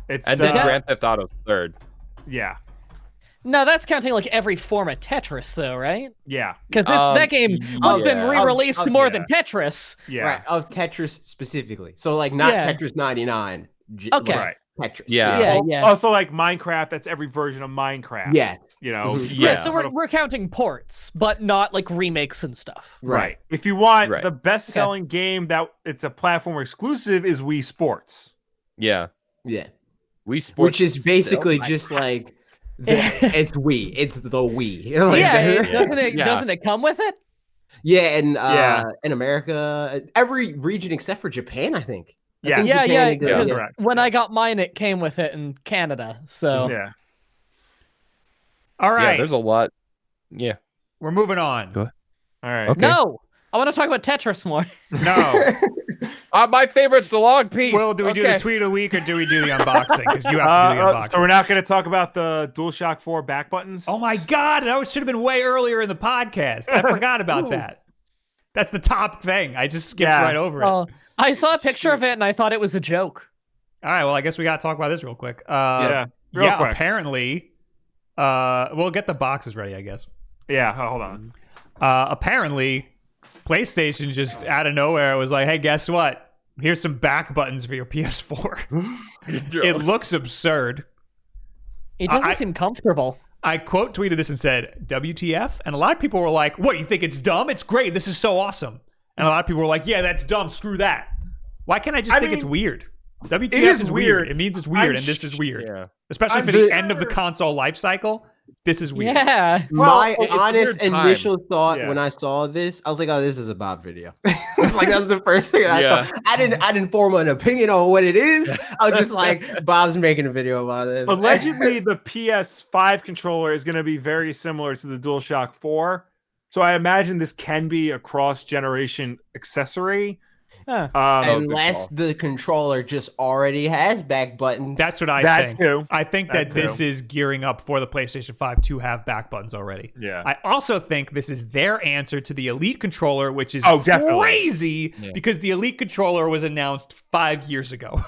[SPEAKER 3] It's
[SPEAKER 2] And then
[SPEAKER 4] that-
[SPEAKER 2] Grand Theft Auto's third.
[SPEAKER 3] yeah.
[SPEAKER 4] No, that's counting like every form of Tetris, though, right?
[SPEAKER 3] Yeah.
[SPEAKER 4] Because that game has been
[SPEAKER 2] yeah.
[SPEAKER 4] re-released
[SPEAKER 5] Of-
[SPEAKER 4] more
[SPEAKER 3] yeah.
[SPEAKER 4] than Tetris.
[SPEAKER 3] Yeah.
[SPEAKER 5] Right, of Tetris specifically. So like not
[SPEAKER 4] Yeah.
[SPEAKER 5] Tetris 99.
[SPEAKER 4] Okay.
[SPEAKER 3] Right.
[SPEAKER 5] Tetris.
[SPEAKER 2] Yeah.
[SPEAKER 4] Yeah.
[SPEAKER 3] Also, like Minecraft, that's every version of Minecraft.
[SPEAKER 5] Yes.
[SPEAKER 3] You know.
[SPEAKER 5] Mhm.
[SPEAKER 2] Yeah.
[SPEAKER 4] Right, so we're counting ports, but not like remakes and stuff.
[SPEAKER 3] Right. If you want
[SPEAKER 2] Right.
[SPEAKER 3] the best-selling game that it's a platform exclusive is Wii Sports.
[SPEAKER 2] Yeah.
[SPEAKER 5] Yeah.
[SPEAKER 2] Wii Sports
[SPEAKER 5] Which is basically
[SPEAKER 2] still-
[SPEAKER 5] just like it's Wii. It's the Wii. Like,
[SPEAKER 2] Yeah.
[SPEAKER 4] Doesn't it come with it?
[SPEAKER 5] Yeah, and
[SPEAKER 3] Yeah.
[SPEAKER 5] in America, every region except for Japan, I think. I
[SPEAKER 3] Yeah.
[SPEAKER 5] think
[SPEAKER 4] Yeah,
[SPEAKER 5] Japan
[SPEAKER 4] yeah.
[SPEAKER 5] does-
[SPEAKER 4] Because
[SPEAKER 3] correct.
[SPEAKER 4] when I got mine, it came with it in Canada. So
[SPEAKER 3] Yeah.
[SPEAKER 1] All
[SPEAKER 2] Yeah,
[SPEAKER 1] right.
[SPEAKER 2] there's a lot. Yeah.
[SPEAKER 1] We're moving on.
[SPEAKER 2] Go ahead.
[SPEAKER 3] All right.
[SPEAKER 2] Okay.
[SPEAKER 4] no, I want to talk about Tetris more.
[SPEAKER 1] No.
[SPEAKER 2] My favorite's the log piece.
[SPEAKER 1] Will, do we do the tweet of the week or do we do the unboxing? Because you have to do the unboxing.
[SPEAKER 3] So we're not going to talk about the DualShock 4 back buttons.
[SPEAKER 1] Oh my God, that should have been way earlier in the podcast. I forgot about that. That's the top thing. I just skipped right over it.
[SPEAKER 4] Oh, I saw a picture of it and I thought it was a joke.
[SPEAKER 1] All right, well, I guess we got to talk about this real quick.
[SPEAKER 3] Yeah. Real quick.
[SPEAKER 1] Apparently, we'll get the boxes ready, I guess.
[SPEAKER 3] Yeah. Hold on.
[SPEAKER 1] Apparently, PlayStation just out of nowhere was like, hey, guess what? Here's some back buttons for your PS4. It looks absurd.
[SPEAKER 4] It doesn't seem comfortable.
[SPEAKER 1] I quote tweeted this and said, WTF? And a lot of people were like, what, you think it's dumb? It's great. This is so awesome. And a lot of people were like, yeah, that's dumb. Screw that. Why can't I just think it's weird? WTF is weird. It means it's weird, and this is weird.
[SPEAKER 2] Yeah.
[SPEAKER 1] Especially for the end of the console life cycle. This is weird.
[SPEAKER 4] Yeah.
[SPEAKER 5] My
[SPEAKER 2] it's a
[SPEAKER 5] honest
[SPEAKER 2] weird time.
[SPEAKER 5] initial thought
[SPEAKER 3] Yeah.
[SPEAKER 5] when I saw this, I was like, "Oh, this is a Bob video." It's like that's the first thing I
[SPEAKER 2] Yeah.
[SPEAKER 5] thought. I didn't form an opinion on what it is. I was just like, "Bob's making a video about this."
[SPEAKER 3] Allegedly, the PS5 controller is going to be very similar to the DualShock 4. So I imagine this can be a cross-generation accessory.
[SPEAKER 4] Huh.
[SPEAKER 5] Unless the controller just already has back buttons.
[SPEAKER 1] That's what I
[SPEAKER 3] That
[SPEAKER 1] think.
[SPEAKER 3] too.
[SPEAKER 1] I think that
[SPEAKER 3] That
[SPEAKER 1] this
[SPEAKER 3] too.
[SPEAKER 1] is gearing up for the PlayStation 5 to have back buttons already.
[SPEAKER 3] Yeah.
[SPEAKER 1] I also think this is their answer to the Elite controller, which is
[SPEAKER 3] Definitely.
[SPEAKER 1] crazy
[SPEAKER 2] Yeah.
[SPEAKER 1] because the Elite controller was announced 5 years ago.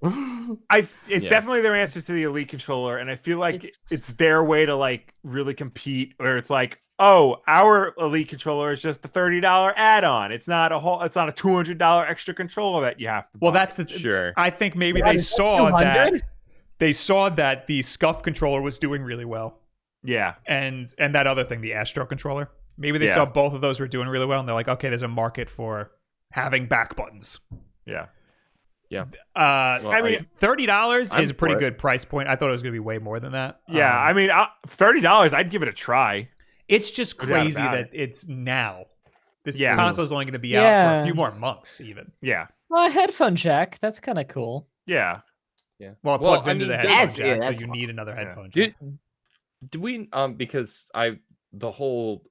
[SPEAKER 3] It's
[SPEAKER 2] Yeah.
[SPEAKER 3] definitely their answer to the Elite controller, and I feel like it's their way to like really compete. Where it's like, oh, our Elite controller is just a $30 add-on. It's not a $200 extra controller that you have to.
[SPEAKER 1] Well,
[SPEAKER 3] buy.
[SPEAKER 1] that's the
[SPEAKER 2] Sure.
[SPEAKER 1] I think maybe
[SPEAKER 4] What
[SPEAKER 1] they
[SPEAKER 4] is that,
[SPEAKER 1] saw that
[SPEAKER 4] 200?
[SPEAKER 1] they saw that the Scuff controller was doing really well,
[SPEAKER 3] yeah,
[SPEAKER 1] and that other thing, the Astro controller. Maybe they
[SPEAKER 3] Yeah.
[SPEAKER 1] saw both of those were doing really well, and they're like, okay, there's a market for having back buttons.
[SPEAKER 3] yeah.
[SPEAKER 1] I mean, $30
[SPEAKER 2] I'm
[SPEAKER 1] is a pretty
[SPEAKER 2] for it.
[SPEAKER 1] good price point. I thought it was going to be way more than that.
[SPEAKER 3] Yeah, I mean, $30, I'd give it a try.
[SPEAKER 1] It's just
[SPEAKER 3] No doubt
[SPEAKER 1] crazy
[SPEAKER 3] about
[SPEAKER 1] that it's now. This
[SPEAKER 3] Yeah.
[SPEAKER 1] console is only going to be out for
[SPEAKER 4] Yeah.
[SPEAKER 1] a few more months, even.
[SPEAKER 3] Yeah,
[SPEAKER 4] Well, a headphone jack. That's kind of cool.
[SPEAKER 3] yeah.
[SPEAKER 2] Yeah.
[SPEAKER 1] Well, it
[SPEAKER 2] Well,
[SPEAKER 1] plugs
[SPEAKER 2] I
[SPEAKER 1] into
[SPEAKER 2] mean,
[SPEAKER 1] the
[SPEAKER 5] that's-
[SPEAKER 1] headphone
[SPEAKER 5] yeah,
[SPEAKER 1] jack, so
[SPEAKER 5] that's
[SPEAKER 1] you
[SPEAKER 5] fine.
[SPEAKER 1] need another headphone
[SPEAKER 2] Did-
[SPEAKER 1] jack.
[SPEAKER 2] Do we because the whole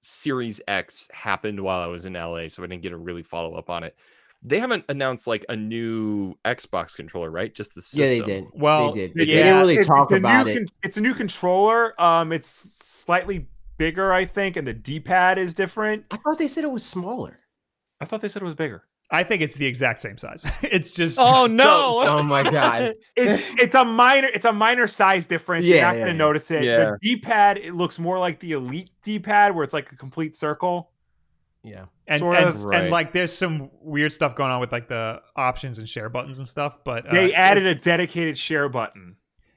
[SPEAKER 2] Series X happened while I was in LA, so I didn't get to really follow up on it. they haven't announced like a new Xbox controller, right? Just the system.
[SPEAKER 5] Yeah, they did.
[SPEAKER 1] Well,
[SPEAKER 5] they did.
[SPEAKER 1] yeah.
[SPEAKER 5] They didn't really talk about it.
[SPEAKER 3] It's a new controller. It's slightly bigger, I think, and the D-pad is different.
[SPEAKER 5] I thought they said it was smaller.
[SPEAKER 3] I thought they said it was bigger.
[SPEAKER 1] I think it's the exact same size. It's just
[SPEAKER 4] Oh no!
[SPEAKER 5] Oh my god.
[SPEAKER 3] It's a minor size difference. You're not going to notice it.
[SPEAKER 2] Yeah.
[SPEAKER 3] The D-pad, it looks more like the Elite D-pad, where it's like a complete circle.
[SPEAKER 5] Yeah.
[SPEAKER 1] and
[SPEAKER 2] Right.
[SPEAKER 1] like there's some weird stuff going on with like the options and share buttons and stuff. But
[SPEAKER 3] They added a dedicated share button.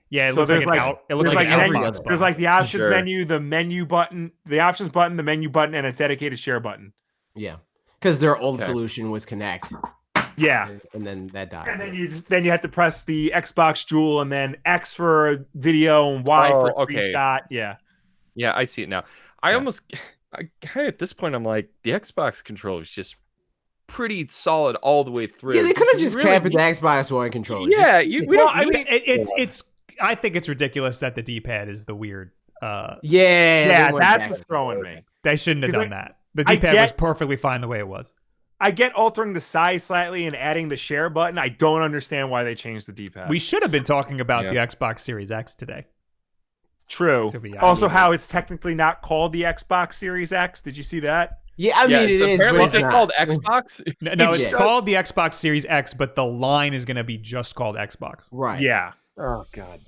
[SPEAKER 1] yeah, it
[SPEAKER 3] So
[SPEAKER 1] looks like
[SPEAKER 3] there's
[SPEAKER 1] an
[SPEAKER 3] like-
[SPEAKER 1] out. It looks
[SPEAKER 3] there's
[SPEAKER 1] like an
[SPEAKER 3] like
[SPEAKER 5] every
[SPEAKER 1] Outbox
[SPEAKER 5] other-
[SPEAKER 1] button.
[SPEAKER 3] There's like the options
[SPEAKER 2] Sure.
[SPEAKER 3] menu, the menu button, the options button, the menu button, and a dedicated share button.
[SPEAKER 5] Yeah. Because their old
[SPEAKER 2] Okay.
[SPEAKER 5] solution was Connect.
[SPEAKER 3] Yeah.
[SPEAKER 5] And then that died.
[SPEAKER 3] And then you have to press the Xbox Jewel and then X for video and Y for
[SPEAKER 2] okay.
[SPEAKER 3] screenshot. Yeah.
[SPEAKER 2] Yeah, I see it now. I kind of at this point, I'm like, the Xbox controller is just pretty solid all the way through.
[SPEAKER 5] Yeah, they could have
[SPEAKER 2] You
[SPEAKER 5] just
[SPEAKER 2] really
[SPEAKER 5] kept the
[SPEAKER 2] need-
[SPEAKER 5] Xbox One controller.
[SPEAKER 2] Yeah,
[SPEAKER 1] It's. I think it's ridiculous that the D-pad is the weird.
[SPEAKER 5] Yeah,
[SPEAKER 3] Yeah,
[SPEAKER 5] they went
[SPEAKER 3] that's
[SPEAKER 5] back.
[SPEAKER 3] what's throwing me.
[SPEAKER 1] They shouldn't have
[SPEAKER 3] Because
[SPEAKER 1] done that. The
[SPEAKER 3] I
[SPEAKER 1] D-pad
[SPEAKER 3] get-
[SPEAKER 1] was perfectly fine the way it was.
[SPEAKER 3] I get altering the size slightly and adding the share button. I don't understand why they changed the D-pad.
[SPEAKER 1] We should have been talking about
[SPEAKER 2] Yeah.
[SPEAKER 1] the Xbox Series X today.
[SPEAKER 3] True.
[SPEAKER 1] To be
[SPEAKER 3] Also,
[SPEAKER 1] honest.
[SPEAKER 3] how it's technically not called the Xbox Series X. Did you see that?
[SPEAKER 5] Yeah, I mean, it is, but
[SPEAKER 2] apparently
[SPEAKER 5] it's
[SPEAKER 2] it's
[SPEAKER 5] not.
[SPEAKER 2] called Xbox.
[SPEAKER 1] No, it's
[SPEAKER 5] Yeah.
[SPEAKER 1] called the Xbox Series X, but the line is going to be just called Xbox.
[SPEAKER 5] Right.
[SPEAKER 3] Yeah.
[SPEAKER 2] Oh God.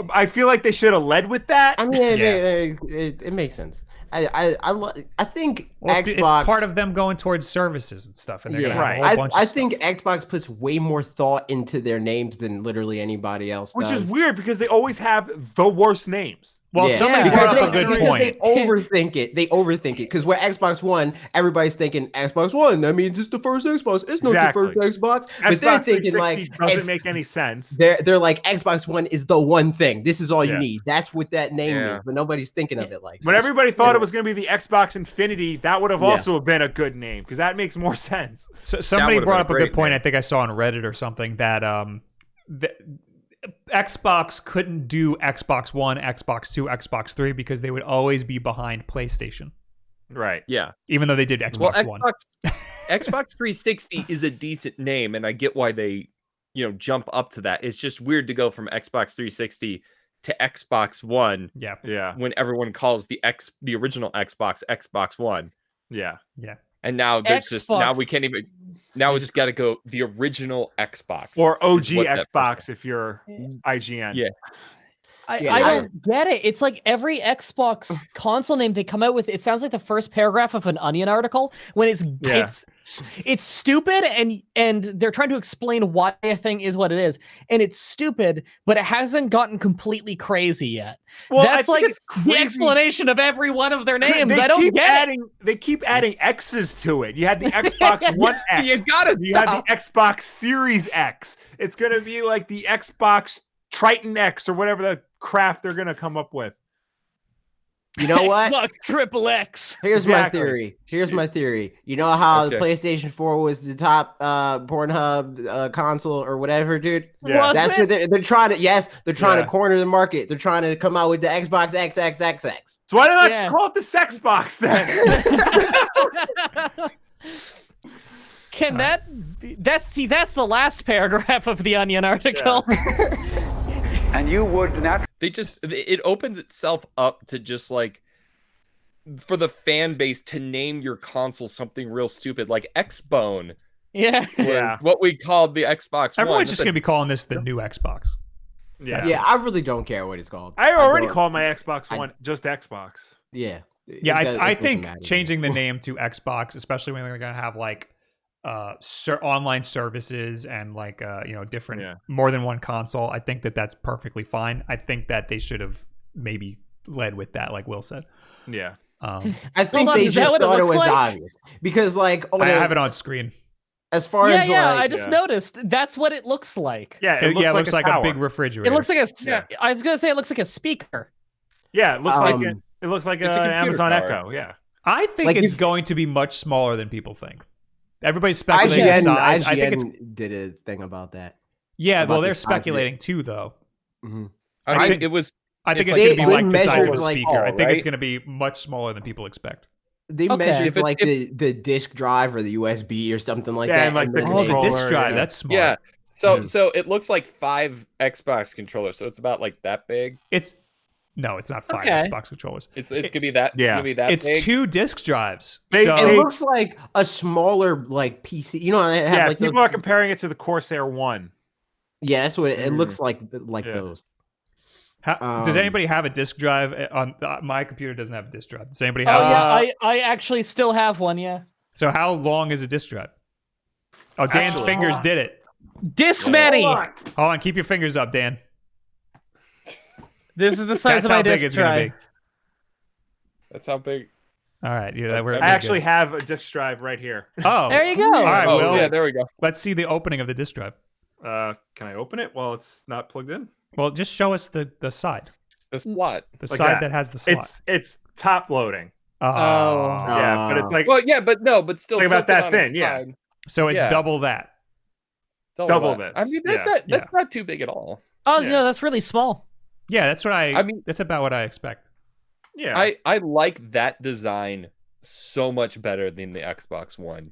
[SPEAKER 3] I feel like they should have led with that.
[SPEAKER 5] I mean,
[SPEAKER 3] Yeah.
[SPEAKER 5] it makes sense. I think
[SPEAKER 1] Well,
[SPEAKER 5] Xbox.
[SPEAKER 1] it's part of them going towards services and stuff, and they're
[SPEAKER 5] Yeah,
[SPEAKER 1] going to have a whole bunch of
[SPEAKER 5] I
[SPEAKER 1] stuff.
[SPEAKER 5] think Xbox puts way more thought into their names than literally anybody else
[SPEAKER 3] Which
[SPEAKER 5] does.
[SPEAKER 3] is weird because they always have the worst names.
[SPEAKER 1] Well,
[SPEAKER 5] Yeah.
[SPEAKER 1] somebody
[SPEAKER 4] Yeah.
[SPEAKER 1] brought up a good
[SPEAKER 5] because
[SPEAKER 1] point.
[SPEAKER 5] they overthink it. They overthink it because with Xbox One, everybody's thinking Xbox One. That means it's the first Xbox. It's not
[SPEAKER 3] Exactly.
[SPEAKER 5] the first Xbox. But they're
[SPEAKER 3] Xbox
[SPEAKER 5] thinking
[SPEAKER 3] 360
[SPEAKER 5] like
[SPEAKER 3] doesn't make any sense.
[SPEAKER 5] they're like Xbox One is the one thing. This is all you
[SPEAKER 3] Yeah.
[SPEAKER 5] need. That's what that name
[SPEAKER 2] Yeah.
[SPEAKER 5] is. But nobody's thinking of it like.
[SPEAKER 3] When
[SPEAKER 5] so.
[SPEAKER 3] everybody thought it was going to be the Xbox Infinity, that would have
[SPEAKER 5] Yeah.
[SPEAKER 3] also been a good name because that makes more sense.
[SPEAKER 1] So somebody
[SPEAKER 2] would've
[SPEAKER 1] brought
[SPEAKER 2] been
[SPEAKER 1] up a
[SPEAKER 2] a
[SPEAKER 1] good
[SPEAKER 2] great
[SPEAKER 1] point.
[SPEAKER 2] name.
[SPEAKER 1] I think I saw on Reddit or something that Xbox couldn't do Xbox One, Xbox 2, Xbox 3 because they would always be behind PlayStation,
[SPEAKER 3] Right.
[SPEAKER 2] Yeah.
[SPEAKER 1] even though they did Xbox
[SPEAKER 2] Well,
[SPEAKER 1] One.
[SPEAKER 2] Xbox 360 is a decent name, and I get why they, jump up to that. It's just weird to go from Xbox 360 to Xbox One
[SPEAKER 1] Yeah,
[SPEAKER 3] Yeah.
[SPEAKER 2] when everyone calls the original Xbox One.
[SPEAKER 3] Yeah.
[SPEAKER 1] yeah.
[SPEAKER 2] And now there's just now
[SPEAKER 4] Xbox.
[SPEAKER 2] we can't even. Now we just got to go the original Xbox
[SPEAKER 3] Or OG
[SPEAKER 2] is what that
[SPEAKER 3] Xbox if you're IGN.
[SPEAKER 2] Yeah.
[SPEAKER 4] I
[SPEAKER 5] Yeah,
[SPEAKER 4] I don't get it. It's like every Xbox console name they come out with, it sounds like the first paragraph of an Onion article when
[SPEAKER 3] Yeah.
[SPEAKER 4] it's stupid and they're trying to explain why a thing is what it is. And it's stupid, but it hasn't gotten completely crazy yet.
[SPEAKER 3] Well, I
[SPEAKER 4] That's
[SPEAKER 3] think
[SPEAKER 4] like
[SPEAKER 3] it's
[SPEAKER 4] the
[SPEAKER 3] crazy.
[SPEAKER 4] explanation of every one of their names.
[SPEAKER 3] They
[SPEAKER 4] I don't
[SPEAKER 3] keep
[SPEAKER 4] get it.
[SPEAKER 3] adding. They keep adding X's to it. You had the Xbox One X.
[SPEAKER 2] You gotta
[SPEAKER 3] You had
[SPEAKER 2] stop.
[SPEAKER 3] the Xbox Series X. It's gonna be like the Xbox Triton X or whatever the crap they're gonna come up with.
[SPEAKER 5] You know what?
[SPEAKER 4] Xbox Triple X.
[SPEAKER 5] Here's
[SPEAKER 3] Exactly.
[SPEAKER 5] my theory. Here's my theory. You know how the
[SPEAKER 2] Okay.
[SPEAKER 5] PlayStation 4 was the top Pornhub console or whatever, dude?
[SPEAKER 3] Yeah.
[SPEAKER 4] Was
[SPEAKER 5] That's
[SPEAKER 4] it?
[SPEAKER 5] what they're trying to. Yes, they're trying
[SPEAKER 3] Yeah.
[SPEAKER 5] to corner the market. They're trying to come out with the Xbox XXXX.
[SPEAKER 3] So why not
[SPEAKER 4] Yeah.
[SPEAKER 3] just call it the Sex Box then?
[SPEAKER 4] Can that's the last paragraph of the Onion article.
[SPEAKER 6] And you would not.
[SPEAKER 2] It opens itself up to just like for the fan base to name your console something real stupid like Xbone.
[SPEAKER 4] Yeah.
[SPEAKER 3] Yeah.
[SPEAKER 2] What we called the Xbox One.
[SPEAKER 1] Everyone's just
[SPEAKER 2] That's
[SPEAKER 1] going to be calling this the new Xbox.
[SPEAKER 3] Yeah.
[SPEAKER 5] Yeah, I really don't care what it's called.
[SPEAKER 3] I already
[SPEAKER 5] don't-
[SPEAKER 3] called my Xbox One just Xbox.
[SPEAKER 5] Yeah.
[SPEAKER 1] Yeah,
[SPEAKER 5] It does-
[SPEAKER 1] I
[SPEAKER 5] it doesn't
[SPEAKER 1] think
[SPEAKER 5] matter.
[SPEAKER 1] changing the name to Xbox, especially when they're going to have like online services and like different
[SPEAKER 3] Yeah.
[SPEAKER 1] more than one console, I think that's perfectly fine. I think that they should have maybe led with that, like Will said.
[SPEAKER 3] Yeah.
[SPEAKER 5] I think
[SPEAKER 4] on,
[SPEAKER 5] they
[SPEAKER 4] is that
[SPEAKER 5] just
[SPEAKER 4] what it
[SPEAKER 5] thought it
[SPEAKER 4] looks
[SPEAKER 5] was
[SPEAKER 4] like?
[SPEAKER 5] obvious because, like,
[SPEAKER 1] I have it on screen.
[SPEAKER 5] as far
[SPEAKER 4] Yeah,
[SPEAKER 5] as
[SPEAKER 4] yeah.
[SPEAKER 5] like,
[SPEAKER 4] I just
[SPEAKER 3] Yeah.
[SPEAKER 4] noticed. That's what it looks like.
[SPEAKER 3] Yeah.
[SPEAKER 1] It looks like a
[SPEAKER 3] tower.
[SPEAKER 1] big refrigerator.
[SPEAKER 4] It looks like
[SPEAKER 3] Yeah.
[SPEAKER 4] I was gonna say it looks like a speaker.
[SPEAKER 3] Yeah. It looks like
[SPEAKER 5] Um,
[SPEAKER 3] it looks like
[SPEAKER 2] it's a
[SPEAKER 3] an
[SPEAKER 2] computer
[SPEAKER 3] Amazon
[SPEAKER 2] tower.
[SPEAKER 3] Echo. Yeah.
[SPEAKER 1] I think
[SPEAKER 5] Like,
[SPEAKER 1] it's
[SPEAKER 5] if-
[SPEAKER 1] going to be much smaller than people think. Everybody's speculating
[SPEAKER 5] IGN,
[SPEAKER 1] size. I think it's
[SPEAKER 5] did a thing about that.
[SPEAKER 1] yeah.
[SPEAKER 5] about
[SPEAKER 1] Well,
[SPEAKER 5] the
[SPEAKER 1] they're
[SPEAKER 5] size of it.
[SPEAKER 1] speculating too, though.
[SPEAKER 5] Mhm.
[SPEAKER 2] I
[SPEAKER 1] I
[SPEAKER 2] mean,
[SPEAKER 1] think-
[SPEAKER 2] it was.
[SPEAKER 1] I think
[SPEAKER 2] It's
[SPEAKER 1] it's
[SPEAKER 5] like-
[SPEAKER 1] going to be
[SPEAKER 5] They
[SPEAKER 1] like the size of a
[SPEAKER 5] measured, like,
[SPEAKER 1] speaker. I think it's
[SPEAKER 2] right?
[SPEAKER 1] going to be much smaller than people expect.
[SPEAKER 5] They
[SPEAKER 4] Okay.
[SPEAKER 5] measured like the disk drive or the USB or something like that.
[SPEAKER 3] and like the
[SPEAKER 5] then
[SPEAKER 1] Oh,
[SPEAKER 5] they-
[SPEAKER 1] the disc
[SPEAKER 3] controller,
[SPEAKER 1] drive.
[SPEAKER 3] yeah.
[SPEAKER 1] That's smart.
[SPEAKER 2] Yeah. So it looks like 5 Xbox controllers, so it's about like that big.
[SPEAKER 1] It's not 5
[SPEAKER 4] Okay.
[SPEAKER 1] Xbox controllers.
[SPEAKER 2] It's gonna be that.
[SPEAKER 3] Yeah.
[SPEAKER 2] It's gonna be that
[SPEAKER 1] It's
[SPEAKER 2] big.
[SPEAKER 1] 2 disc drives.
[SPEAKER 3] They-
[SPEAKER 1] So
[SPEAKER 5] It looks like a smaller like PC. You know, they have
[SPEAKER 3] Yeah,
[SPEAKER 5] like
[SPEAKER 3] people are comparing it to the Corsair 1.
[SPEAKER 5] Yeah, that's what it looks like. Like
[SPEAKER 3] Yeah.
[SPEAKER 5] those.
[SPEAKER 1] does anybody have a disc drive on my computer? Doesn't have a disc drive. Does anybody have
[SPEAKER 4] Oh
[SPEAKER 1] one?
[SPEAKER 4] yeah, I actually still have one. Yeah.
[SPEAKER 1] So how long is a disc drive? Oh, Dan's
[SPEAKER 3] Actually-
[SPEAKER 1] fingers did it.
[SPEAKER 4] This many.
[SPEAKER 1] Hold on, keep your fingers up, Dan.
[SPEAKER 4] This is the size
[SPEAKER 1] That's
[SPEAKER 4] of my
[SPEAKER 1] how big
[SPEAKER 4] disc
[SPEAKER 1] it's gonna
[SPEAKER 4] drive.
[SPEAKER 1] be.
[SPEAKER 2] That's how big.
[SPEAKER 1] All right, yeah, we're
[SPEAKER 3] I actually have a disc drive right here.
[SPEAKER 1] Oh,
[SPEAKER 4] There you go.
[SPEAKER 1] All right,
[SPEAKER 2] Oh
[SPEAKER 1] well,
[SPEAKER 2] yeah, there we go.
[SPEAKER 1] let's see the opening of the disc drive.
[SPEAKER 3] Can I open it while it's not plugged in?
[SPEAKER 1] Well, just show us the side,
[SPEAKER 2] The slot.
[SPEAKER 1] the
[SPEAKER 3] Like
[SPEAKER 1] side
[SPEAKER 3] that.
[SPEAKER 1] that has the slot.
[SPEAKER 3] It's top loading.
[SPEAKER 1] Oh,
[SPEAKER 3] Yeah, but it's like
[SPEAKER 2] Well, yeah, but still
[SPEAKER 3] Think about
[SPEAKER 2] tilted
[SPEAKER 3] that
[SPEAKER 2] on
[SPEAKER 3] thin,
[SPEAKER 2] its
[SPEAKER 3] yeah.
[SPEAKER 2] side.
[SPEAKER 1] so it's
[SPEAKER 2] yeah.
[SPEAKER 1] double that.
[SPEAKER 3] Double
[SPEAKER 2] that.
[SPEAKER 3] this,
[SPEAKER 2] I mean, that's
[SPEAKER 3] yeah.
[SPEAKER 2] not too big at all.
[SPEAKER 4] Oh
[SPEAKER 3] Yeah.
[SPEAKER 4] no, that's really small.
[SPEAKER 1] Yeah, that's what
[SPEAKER 2] I mean-
[SPEAKER 1] that's about what I expect.
[SPEAKER 3] yeah.
[SPEAKER 2] I like that design so much better than the Xbox One.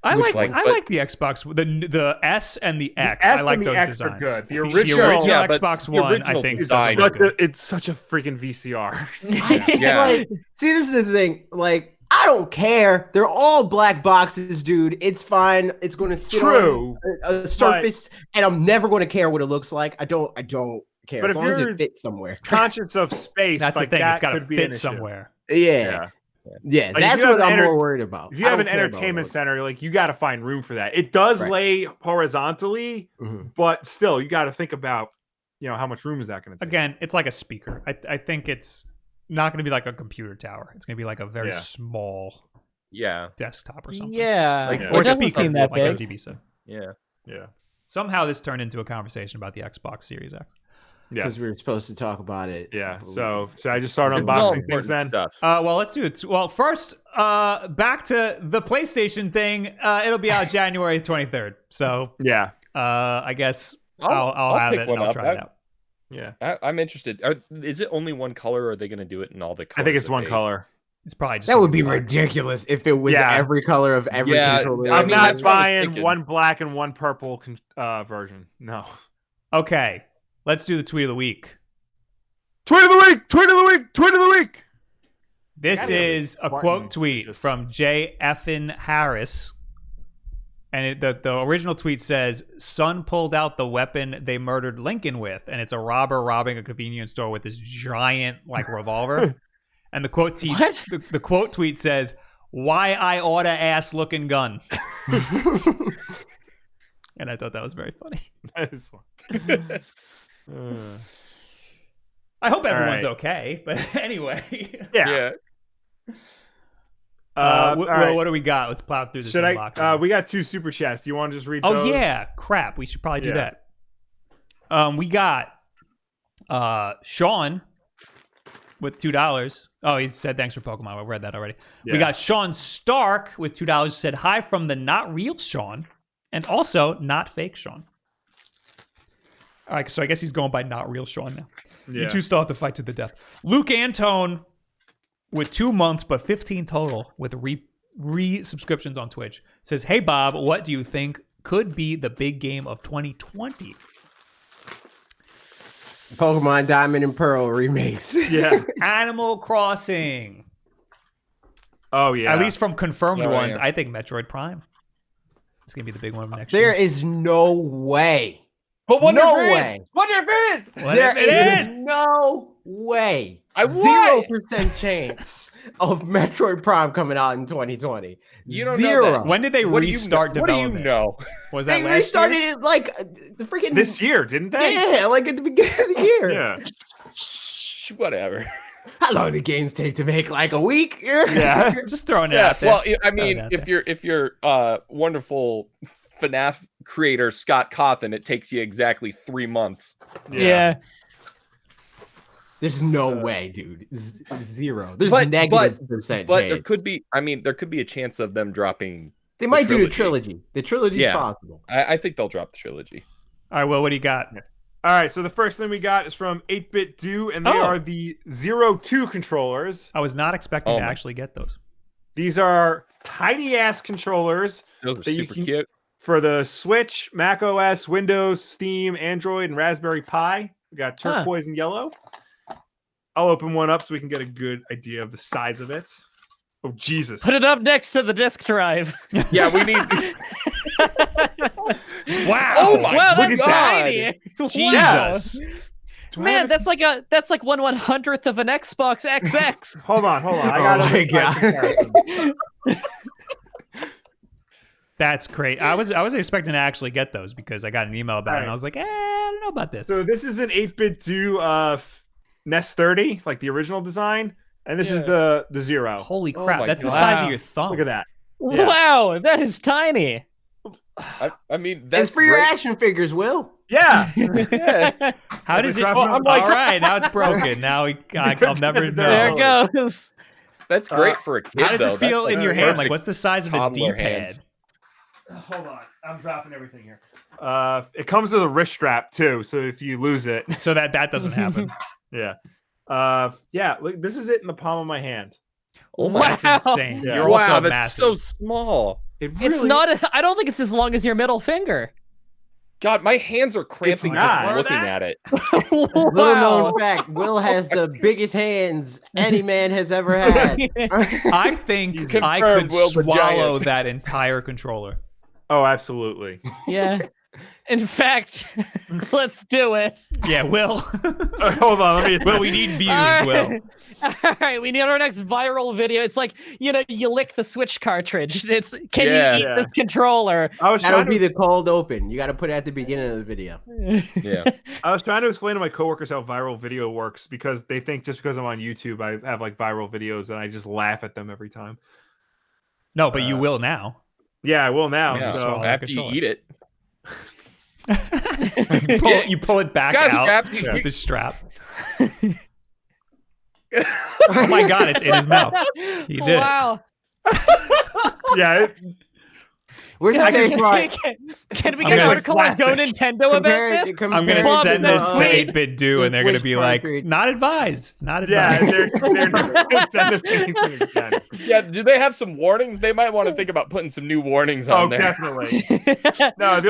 [SPEAKER 1] I
[SPEAKER 2] Which
[SPEAKER 1] like
[SPEAKER 2] one?
[SPEAKER 1] I like the Xbox, the S and the X.
[SPEAKER 3] S
[SPEAKER 1] I like
[SPEAKER 3] and the
[SPEAKER 1] those
[SPEAKER 3] X
[SPEAKER 1] designs.
[SPEAKER 3] are good. The
[SPEAKER 1] The
[SPEAKER 3] original-
[SPEAKER 1] original
[SPEAKER 2] Yeah, but
[SPEAKER 1] Xbox
[SPEAKER 2] the
[SPEAKER 1] One, I
[SPEAKER 2] original
[SPEAKER 1] think, is
[SPEAKER 2] design-
[SPEAKER 1] so good.
[SPEAKER 3] it's such a freaking VCR.
[SPEAKER 5] It's
[SPEAKER 2] Yeah.
[SPEAKER 5] like, see, this is the thing. Like, I don't care. They're all black boxes, dude. It's fine. It's going to sit
[SPEAKER 3] True,
[SPEAKER 5] on a surface, and I'm never going to care what it looks like. I don't care.
[SPEAKER 3] But
[SPEAKER 5] As
[SPEAKER 3] if
[SPEAKER 5] long as
[SPEAKER 3] you're-
[SPEAKER 5] it fits somewhere.
[SPEAKER 3] Conscious of space.
[SPEAKER 1] That's
[SPEAKER 3] like
[SPEAKER 1] the thing.
[SPEAKER 3] That
[SPEAKER 1] It's got to
[SPEAKER 3] could be an
[SPEAKER 1] fit
[SPEAKER 3] issue.
[SPEAKER 1] somewhere.
[SPEAKER 5] Yeah. Yeah,
[SPEAKER 3] Like, if
[SPEAKER 5] that's
[SPEAKER 3] you have
[SPEAKER 5] what
[SPEAKER 3] an
[SPEAKER 5] I'm
[SPEAKER 3] enter-
[SPEAKER 5] more worried about.
[SPEAKER 3] If you
[SPEAKER 5] I
[SPEAKER 3] have
[SPEAKER 5] don't
[SPEAKER 3] an
[SPEAKER 5] care about
[SPEAKER 3] entertainment
[SPEAKER 5] all
[SPEAKER 3] center, like you got to find room for that. It does
[SPEAKER 5] Right.
[SPEAKER 3] lay horizontally,
[SPEAKER 5] Mhm.
[SPEAKER 3] but still, you got to think about, how much room is that going to take?
[SPEAKER 1] Again, it's like a speaker. I think it's not going to be like a computer tower. It's going to be like a very
[SPEAKER 3] Yeah.
[SPEAKER 1] small
[SPEAKER 2] Yeah,
[SPEAKER 1] desktop or something.
[SPEAKER 4] Yeah,
[SPEAKER 2] Like-
[SPEAKER 4] it
[SPEAKER 1] Or
[SPEAKER 4] doesn't
[SPEAKER 1] speaker,
[SPEAKER 4] seem that
[SPEAKER 1] like
[SPEAKER 4] big.
[SPEAKER 1] MTV said.
[SPEAKER 2] yeah.
[SPEAKER 3] Yeah.
[SPEAKER 1] Somehow this turned into a conversation about the Xbox Series X.
[SPEAKER 5] Because
[SPEAKER 3] Yes.
[SPEAKER 5] we were supposed to talk about it.
[SPEAKER 3] Yeah. So should I just start
[SPEAKER 2] It's all
[SPEAKER 3] unboxing things
[SPEAKER 2] important
[SPEAKER 3] then?
[SPEAKER 2] stuff.
[SPEAKER 1] Well, let's do it. Well, first, back to the PlayStation thing. It'll be out January 23rd. So,
[SPEAKER 3] Yeah.
[SPEAKER 1] I guess I'll have
[SPEAKER 2] pick
[SPEAKER 1] it and
[SPEAKER 2] one
[SPEAKER 1] I'll
[SPEAKER 2] up.
[SPEAKER 1] try it out.
[SPEAKER 3] Yeah.
[SPEAKER 2] I'm interested. Is it only one color, or are they going to do it in all the colors?
[SPEAKER 3] I think it's
[SPEAKER 2] that
[SPEAKER 3] one
[SPEAKER 2] they-
[SPEAKER 3] color.
[SPEAKER 1] It's probably just
[SPEAKER 5] That would be ridiculous if it was
[SPEAKER 3] Yeah.
[SPEAKER 5] every color of every
[SPEAKER 2] Yeah,
[SPEAKER 5] controller.
[SPEAKER 2] I
[SPEAKER 3] I'm
[SPEAKER 2] mean,
[SPEAKER 3] not
[SPEAKER 2] that's what I was
[SPEAKER 3] buying
[SPEAKER 2] thinking.
[SPEAKER 3] one black and one purple version. No.
[SPEAKER 1] Okay, let's do the tweet of the week.
[SPEAKER 3] Tweet of the week! Tweet of the week! Tweet of the week!
[SPEAKER 1] This
[SPEAKER 3] Gotta
[SPEAKER 1] is a
[SPEAKER 3] Martin
[SPEAKER 1] quote tweet
[SPEAKER 3] just-
[SPEAKER 1] from J. Effin Harris. And the original tweet says, "Son pulled out the weapon they murdered Lincoln with, and it's a robber robbing a convenience store with this giant like revolver." And the quote
[SPEAKER 4] What?
[SPEAKER 1] the quote tweet says, "Why I oughta ass looking gun." And I thought that was very funny.
[SPEAKER 3] That is fun.
[SPEAKER 1] I hope everyone's
[SPEAKER 3] right.
[SPEAKER 1] okay, but anyway.
[SPEAKER 3] Yeah.
[SPEAKER 2] Yeah.
[SPEAKER 3] All right.
[SPEAKER 1] What do we got? Let's plow through this
[SPEAKER 3] Should
[SPEAKER 1] unboxing.
[SPEAKER 3] I? We got 2 super chats. Do you want to just read
[SPEAKER 1] Oh
[SPEAKER 3] those?
[SPEAKER 1] yeah, crap. We should probably do
[SPEAKER 3] Yeah.
[SPEAKER 1] that. We got Sean with $2. Oh, he said thanks for Pokemon. I read that already. We
[SPEAKER 3] Yeah.
[SPEAKER 1] got Sean Stark with $2. Said hi from the not real Sean, and also not fake Sean. All right, so I guess he's going by not real Sean now.
[SPEAKER 3] Yeah.
[SPEAKER 1] You two still have to fight to the death. Luke Antone with 2 months, but 15 total with re-subscriptions on Twitch. Says, hey, Bob, what do you think could be the big game of 2020?
[SPEAKER 5] Pokemon Diamond and Pearl remakes.
[SPEAKER 3] Yeah.
[SPEAKER 1] Animal Crossing.
[SPEAKER 3] Oh yeah.
[SPEAKER 1] At least from confirmed
[SPEAKER 2] Oh,
[SPEAKER 1] ones,
[SPEAKER 2] yeah.
[SPEAKER 1] I think Metroid Prime. It's going to be the big one next
[SPEAKER 5] There
[SPEAKER 1] year.
[SPEAKER 5] is no way.
[SPEAKER 2] But wonder
[SPEAKER 5] No
[SPEAKER 2] if it is.
[SPEAKER 5] way.
[SPEAKER 2] Wonder if it is.
[SPEAKER 1] What
[SPEAKER 5] There
[SPEAKER 1] if it
[SPEAKER 5] is
[SPEAKER 1] is?
[SPEAKER 5] no way.
[SPEAKER 2] I would.
[SPEAKER 5] 0% chance of Metroid Prime coming out in 2020.
[SPEAKER 2] You don't know
[SPEAKER 5] Zero.
[SPEAKER 2] that.
[SPEAKER 1] When did they
[SPEAKER 2] What do you
[SPEAKER 1] restart
[SPEAKER 2] know? What do
[SPEAKER 1] development?
[SPEAKER 2] you know?
[SPEAKER 1] Was that
[SPEAKER 5] They
[SPEAKER 1] last
[SPEAKER 5] restarted
[SPEAKER 1] year?
[SPEAKER 5] it like the freaking
[SPEAKER 3] this year, didn't they?
[SPEAKER 5] Yeah, like at the beginning of the year.
[SPEAKER 3] Yeah.
[SPEAKER 2] Shh, whatever.
[SPEAKER 5] How long do games take to make? Like a week?
[SPEAKER 3] Yeah.
[SPEAKER 1] Just throwing it
[SPEAKER 2] Yeah.
[SPEAKER 1] out there.
[SPEAKER 2] Well, I
[SPEAKER 1] Just throwing
[SPEAKER 2] mean,
[SPEAKER 1] it out
[SPEAKER 2] if
[SPEAKER 1] there.
[SPEAKER 2] you're wonderful FNAF creator Scott Cawthon, it takes you exactly 3 months.
[SPEAKER 4] Yeah.
[SPEAKER 5] There's no way, dude. Zero. There's
[SPEAKER 2] But-
[SPEAKER 5] negative percent
[SPEAKER 2] But
[SPEAKER 5] chance.
[SPEAKER 2] there could be. I mean, there could be a chance of them dropping.
[SPEAKER 5] They might do the
[SPEAKER 2] trilogy.
[SPEAKER 5] trilogy. The trilogy is
[SPEAKER 2] Yeah.
[SPEAKER 5] possible.
[SPEAKER 2] I think they'll drop the trilogy.
[SPEAKER 1] All right, well, what do you got?
[SPEAKER 3] All right. So the first thing we got is from 8-Bit Do, and they
[SPEAKER 1] Oh.
[SPEAKER 3] are the 02 controllers.
[SPEAKER 1] I was not expecting
[SPEAKER 2] Oh
[SPEAKER 1] to
[SPEAKER 2] my-
[SPEAKER 1] actually get those.
[SPEAKER 3] These are tiny ass controllers.
[SPEAKER 2] Those are
[SPEAKER 3] that you
[SPEAKER 2] super
[SPEAKER 3] can-
[SPEAKER 2] cute.
[SPEAKER 3] For the Switch, Mac OS, Windows, Steam, Android, and Raspberry Pi. We got turquoise and yellow. I'll open one up so we can get a good idea of the size of it. Oh, Jesus.
[SPEAKER 4] Put it up next to the disk drive.
[SPEAKER 2] Yeah, we need.
[SPEAKER 1] Wow.
[SPEAKER 2] Oh my
[SPEAKER 4] wow,
[SPEAKER 2] look
[SPEAKER 4] that's
[SPEAKER 2] at that.
[SPEAKER 4] tiny.
[SPEAKER 1] Jesus.
[SPEAKER 4] Wow. Man, that's like 1/100th of an Xbox XX.
[SPEAKER 3] Hold on. I got
[SPEAKER 1] That's great. I was expecting to actually get those because I got an email about it and I was like, I don't know about this.
[SPEAKER 3] So this is an 8-bit do NES 30, like the original design, and this is the Zero.
[SPEAKER 1] Holy
[SPEAKER 2] Oh
[SPEAKER 1] crap.
[SPEAKER 2] my
[SPEAKER 1] That's the
[SPEAKER 2] God.
[SPEAKER 1] size of your thumb.
[SPEAKER 3] Look at that. Yeah.
[SPEAKER 4] Wow, that is tiny.
[SPEAKER 2] I mean, that's
[SPEAKER 5] It's for your
[SPEAKER 2] great.
[SPEAKER 5] action figures, Will.
[SPEAKER 3] Yeah.
[SPEAKER 2] Yeah.
[SPEAKER 1] How does it?
[SPEAKER 3] Well,
[SPEAKER 1] I'm like, all right, now it's broken. Now I'll never
[SPEAKER 4] There
[SPEAKER 1] know.
[SPEAKER 4] it goes.
[SPEAKER 2] That's great for a kid.
[SPEAKER 1] How does
[SPEAKER 2] though.
[SPEAKER 1] it feel
[SPEAKER 2] That's
[SPEAKER 1] in your
[SPEAKER 2] like
[SPEAKER 1] hand? Like,
[SPEAKER 2] perfect
[SPEAKER 1] what's the size of the
[SPEAKER 2] toddler
[SPEAKER 1] D-pad?
[SPEAKER 2] hands.
[SPEAKER 3] Hold on. I'm dropping everything here. It comes with a wrist strap too, so if you lose it,
[SPEAKER 1] So that doesn't happen.
[SPEAKER 3] yeah. Look, this is it in the palm of my hand.
[SPEAKER 2] Oh
[SPEAKER 4] Wow.
[SPEAKER 2] my!
[SPEAKER 1] That's insane.
[SPEAKER 3] Yeah.
[SPEAKER 1] You're
[SPEAKER 2] Wow,
[SPEAKER 1] also
[SPEAKER 2] that's
[SPEAKER 1] massive.
[SPEAKER 2] so small.
[SPEAKER 4] It's not. I don't think it's as long as your middle finger.
[SPEAKER 2] God, my hands are cramping just
[SPEAKER 3] not.
[SPEAKER 2] looking at it.
[SPEAKER 5] Little
[SPEAKER 4] Wow.
[SPEAKER 5] known fact: Will has the biggest hands any man has ever had.
[SPEAKER 1] I think I
[SPEAKER 2] Confirmed,
[SPEAKER 1] could
[SPEAKER 2] Will the
[SPEAKER 1] swallow
[SPEAKER 2] Giant.
[SPEAKER 1] that entire controller.
[SPEAKER 3] Oh, absolutely.
[SPEAKER 4] Yeah. In fact, let's do it.
[SPEAKER 1] Yeah, Will.
[SPEAKER 3] Hold on. Let me.
[SPEAKER 1] Will, we need views,
[SPEAKER 4] All
[SPEAKER 1] Will.
[SPEAKER 4] right. All right, we need our next viral video. It's like, you lick the Switch cartridge. It's, can
[SPEAKER 2] Yeah.
[SPEAKER 4] you eat
[SPEAKER 3] Yeah.
[SPEAKER 4] this controller?
[SPEAKER 3] I was
[SPEAKER 5] That'll
[SPEAKER 3] trying
[SPEAKER 5] be
[SPEAKER 3] to.
[SPEAKER 5] the cold open. You got to put it at the beginning of the video.
[SPEAKER 2] Yeah.
[SPEAKER 3] I was trying to explain to my coworkers how viral video works because they think just because I'm on YouTube, I have like viral videos, and I just laugh at them every time.
[SPEAKER 1] No, but you will now.
[SPEAKER 3] Yeah, I will now.
[SPEAKER 2] Yeah.
[SPEAKER 3] So
[SPEAKER 2] After you eat it.
[SPEAKER 1] You pull it back
[SPEAKER 2] Guys,
[SPEAKER 1] out
[SPEAKER 2] Scrap,
[SPEAKER 1] with the strap. Oh my god, it's in his mouth. He did.
[SPEAKER 4] Wow.
[SPEAKER 3] yeah,
[SPEAKER 5] Where's the taste like?
[SPEAKER 4] Can we
[SPEAKER 1] I'm
[SPEAKER 4] get an
[SPEAKER 1] gonna
[SPEAKER 4] article on Go
[SPEAKER 3] plastic.
[SPEAKER 4] Nintendo about this?
[SPEAKER 1] I'm gonna
[SPEAKER 4] Bob,
[SPEAKER 1] send
[SPEAKER 4] no,
[SPEAKER 1] this to
[SPEAKER 4] wait.
[SPEAKER 1] 8-Bit Do, and they're gonna be like, "Not advised. Not
[SPEAKER 3] yeah,
[SPEAKER 1] advised."
[SPEAKER 3] they're send the same thing again.
[SPEAKER 2] Yeah, do they have some warnings? They might want to think about putting some new warnings on
[SPEAKER 3] Oh,
[SPEAKER 2] there.
[SPEAKER 3] definitely. No, the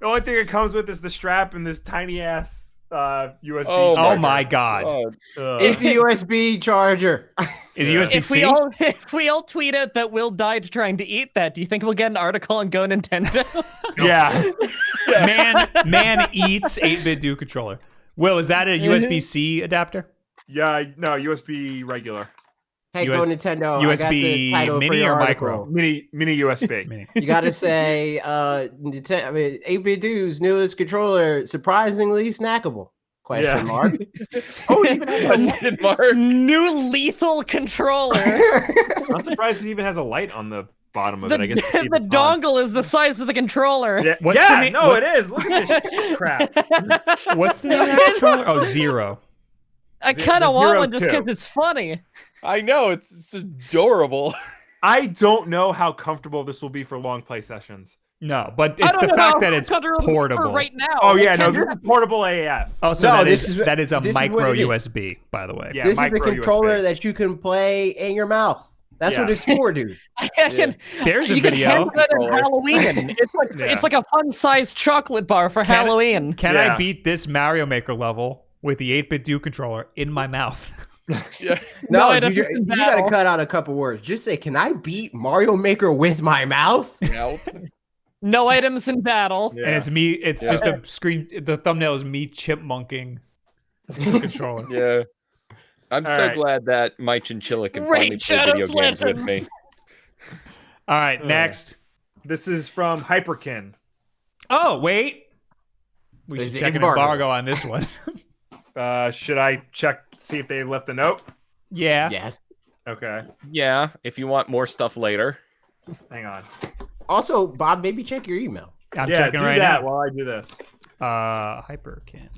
[SPEAKER 3] only thing it comes with is the strap and this tiny ass USB.
[SPEAKER 2] Oh
[SPEAKER 1] Oh my god.
[SPEAKER 5] It's a USB charger.
[SPEAKER 1] Is
[SPEAKER 3] Yeah.
[SPEAKER 1] USB-C?
[SPEAKER 4] If we all tweet out that Will died trying to eat that, do you think we'll get an article on Go Nintendo?
[SPEAKER 3] Yeah.
[SPEAKER 1] Man eats 8-Bit Do controller. Will, is that a USB-C adapter?
[SPEAKER 3] Yeah, no, USB regular.
[SPEAKER 5] Hey,
[SPEAKER 1] US
[SPEAKER 5] Go Nintendo. I got the
[SPEAKER 1] USB
[SPEAKER 5] title for
[SPEAKER 1] mini
[SPEAKER 5] your
[SPEAKER 1] or
[SPEAKER 5] article.
[SPEAKER 1] micro?
[SPEAKER 3] Mini USB.
[SPEAKER 1] Mini.
[SPEAKER 5] You got to say, 8-Bit Do's newest controller, surprisingly snackable. Question
[SPEAKER 3] Yeah.
[SPEAKER 5] mark.
[SPEAKER 3] Oh, it even has
[SPEAKER 2] Question mark.
[SPEAKER 4] New lethal controller.
[SPEAKER 3] I'm surprised it even has a light on the bottom of
[SPEAKER 4] The,
[SPEAKER 3] it. I guess to see
[SPEAKER 4] the
[SPEAKER 3] if it's on.
[SPEAKER 4] dongle is the size of the controller.
[SPEAKER 3] Yeah,
[SPEAKER 1] What's
[SPEAKER 3] yeah,
[SPEAKER 1] the
[SPEAKER 3] no,
[SPEAKER 1] what-
[SPEAKER 3] it is. Look at this crap.
[SPEAKER 1] What's the name of that controller? Oh, Zero.
[SPEAKER 4] I kind of want
[SPEAKER 3] Zero
[SPEAKER 4] one just
[SPEAKER 3] two.
[SPEAKER 4] because it's funny.
[SPEAKER 2] I know, it's adorable.
[SPEAKER 3] I don't know how comfortable this will be for long play sessions.
[SPEAKER 1] No, but
[SPEAKER 4] I
[SPEAKER 1] it's
[SPEAKER 4] don't
[SPEAKER 1] the
[SPEAKER 4] know
[SPEAKER 1] fact
[SPEAKER 4] how
[SPEAKER 1] that it's
[SPEAKER 4] comfortable
[SPEAKER 1] portable.
[SPEAKER 4] for right now.
[SPEAKER 3] Oh
[SPEAKER 4] Like,
[SPEAKER 3] yeah, no,
[SPEAKER 4] can-
[SPEAKER 3] this is portable AF.
[SPEAKER 1] Oh, so
[SPEAKER 5] No,
[SPEAKER 1] that
[SPEAKER 5] this
[SPEAKER 1] is
[SPEAKER 5] is-
[SPEAKER 1] a
[SPEAKER 5] this is what
[SPEAKER 1] micro
[SPEAKER 5] it is.
[SPEAKER 1] USB, by the way.
[SPEAKER 3] Yeah,
[SPEAKER 5] This is the
[SPEAKER 3] micro
[SPEAKER 5] controller
[SPEAKER 3] USB.
[SPEAKER 5] that you can play in your mouth. That's what
[SPEAKER 3] Yeah.
[SPEAKER 5] it's for, dude.
[SPEAKER 4] I can,
[SPEAKER 1] There's a
[SPEAKER 4] you can
[SPEAKER 1] video.
[SPEAKER 4] handle it on
[SPEAKER 2] Controller.
[SPEAKER 4] Halloween.
[SPEAKER 3] Yeah.
[SPEAKER 4] It's like a fun-sized chocolate bar for Halloween.
[SPEAKER 1] Can
[SPEAKER 3] Yeah.
[SPEAKER 1] I beat this Mario Maker level with the 8-Bit Do controller in my mouth?
[SPEAKER 2] Yeah.
[SPEAKER 5] No,
[SPEAKER 4] it
[SPEAKER 5] you
[SPEAKER 4] doesn't
[SPEAKER 5] got to
[SPEAKER 4] battle.
[SPEAKER 5] cut out a couple words. Just say, "Can I beat Mario Maker with my mouth?"
[SPEAKER 4] No items in battle.
[SPEAKER 3] Yeah.
[SPEAKER 1] And it's me. It's just a screen. The thumbnail is me chipmunking the controller.
[SPEAKER 2] Yeah. I'm
[SPEAKER 3] All
[SPEAKER 2] so
[SPEAKER 3] right.
[SPEAKER 2] glad that my chinchilla can
[SPEAKER 4] Raid
[SPEAKER 2] finally play video
[SPEAKER 4] Shadows
[SPEAKER 2] games with
[SPEAKER 4] Legends.
[SPEAKER 2] me.
[SPEAKER 1] All right, next.
[SPEAKER 3] This is from Hyperkin.
[SPEAKER 1] Oh, wait. We
[SPEAKER 5] Is
[SPEAKER 1] should
[SPEAKER 5] it
[SPEAKER 1] check an
[SPEAKER 5] embargo?
[SPEAKER 1] embargo on this one.
[SPEAKER 3] Should I check see if they left a note?
[SPEAKER 1] Yeah.
[SPEAKER 5] Yes.
[SPEAKER 3] Okay,
[SPEAKER 2] Yeah, if you want more stuff later.
[SPEAKER 3] hang on.
[SPEAKER 5] Also, Bob, maybe check your email.
[SPEAKER 1] I'm
[SPEAKER 3] yeah,
[SPEAKER 1] checking
[SPEAKER 3] do
[SPEAKER 1] right
[SPEAKER 3] that
[SPEAKER 1] now.
[SPEAKER 3] while I do this.
[SPEAKER 1] Hyperkin.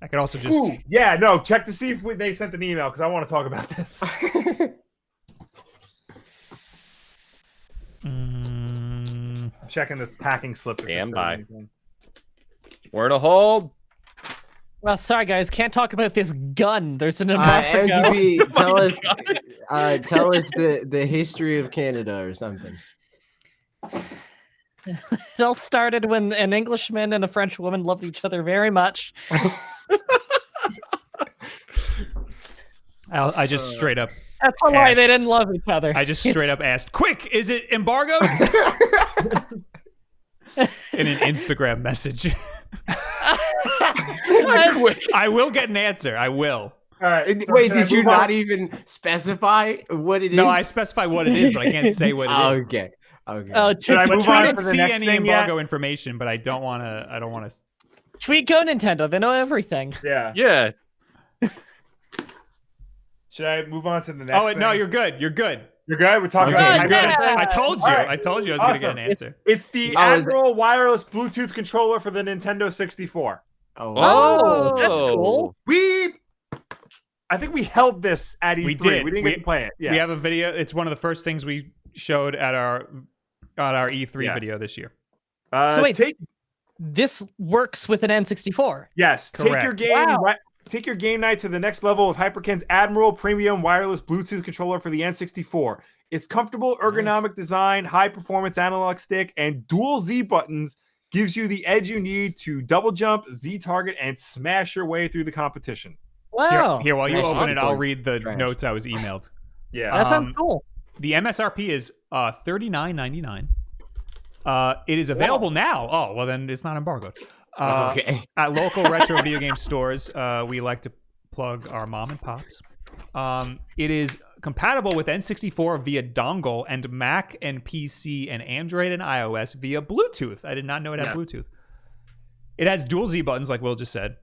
[SPEAKER 1] I could also just.
[SPEAKER 3] Ooh, yeah, no, check to see if they sent an email because I want to talk about this. Checking the packing slip. if it
[SPEAKER 2] Stand
[SPEAKER 3] says
[SPEAKER 2] by.
[SPEAKER 3] anything.
[SPEAKER 2] We're in a hold.
[SPEAKER 4] Well, sorry guys, can't talk about this gun. There's an embargo.
[SPEAKER 5] MDB, tell us the history of Canada or something.
[SPEAKER 4] It all started when an Englishman and a French woman loved each other very much.
[SPEAKER 1] I just straight up.
[SPEAKER 4] That's a lie. They
[SPEAKER 1] asked-
[SPEAKER 4] didn't love each other.
[SPEAKER 1] I just straight up asked, "Quick, is it embargoed?" In an Instagram message. I will get an answer. I will.
[SPEAKER 3] All right. So
[SPEAKER 5] Wait,
[SPEAKER 3] can I
[SPEAKER 5] did you
[SPEAKER 3] move on?
[SPEAKER 5] not even specify what it is?
[SPEAKER 1] No, I specify what it is, but I can't say what it is.
[SPEAKER 5] Okay. Okay.
[SPEAKER 4] Oh,
[SPEAKER 3] Should I
[SPEAKER 1] But
[SPEAKER 3] move
[SPEAKER 1] I
[SPEAKER 3] on
[SPEAKER 1] didn't
[SPEAKER 3] to the
[SPEAKER 1] see
[SPEAKER 3] next
[SPEAKER 1] any
[SPEAKER 3] thing yet?
[SPEAKER 1] embargo information, but I don't want to. I don't want to.
[SPEAKER 4] tweet Go Nintendo. They know everything.
[SPEAKER 3] Yeah.
[SPEAKER 2] Yeah.
[SPEAKER 3] Should I move on to the next?
[SPEAKER 1] Oh
[SPEAKER 3] thing?
[SPEAKER 1] no, you're good. You're good.
[SPEAKER 3] You're good. We're talking
[SPEAKER 1] You're
[SPEAKER 3] about
[SPEAKER 1] good. You're good.
[SPEAKER 4] Yeah.
[SPEAKER 1] I told you.
[SPEAKER 3] All right.
[SPEAKER 1] I told you I was going to get an
[SPEAKER 3] Awesome.
[SPEAKER 1] answer.
[SPEAKER 3] It's the
[SPEAKER 5] Oh, is it-
[SPEAKER 3] Admiral Wireless Bluetooth controller for the Nintendo 64.
[SPEAKER 4] Oh, that's cool.
[SPEAKER 3] I think we held this at E3.
[SPEAKER 1] We did.
[SPEAKER 3] We didn't get to play it. Yeah.
[SPEAKER 1] We have a video. It's one of the first things we showed at our E3
[SPEAKER 3] Yeah.
[SPEAKER 1] video this year.
[SPEAKER 4] So wait,
[SPEAKER 3] take
[SPEAKER 4] this works with an N64.
[SPEAKER 3] yes.
[SPEAKER 1] Correct.
[SPEAKER 3] Take your game night to the next level with Hyperkin's Admiral Premium Wireless Bluetooth controller for the N64. Its comfortable ergonomic design, high performance analog stick, and dual Z buttons gives you the edge you need to double jump, Z target, and smash your way through the competition.
[SPEAKER 4] Wow.
[SPEAKER 1] Here, while you
[SPEAKER 5] Trash.
[SPEAKER 1] open it, I'll read the
[SPEAKER 5] Trash.
[SPEAKER 1] notes I was emailed.
[SPEAKER 3] Yeah.
[SPEAKER 4] That sounds cool.
[SPEAKER 1] The MSRP is $39.99. It is available now. Oh, well, then it's not embargoed.
[SPEAKER 5] Okay.
[SPEAKER 1] At local retro video game stores, we like to plug our mom and pops. It is compatible with N64 via dongle and Mac and PC and Android and iOS via Bluetooth. I did not know it had Bluetooth. It has dual Z buttons, like Will just said.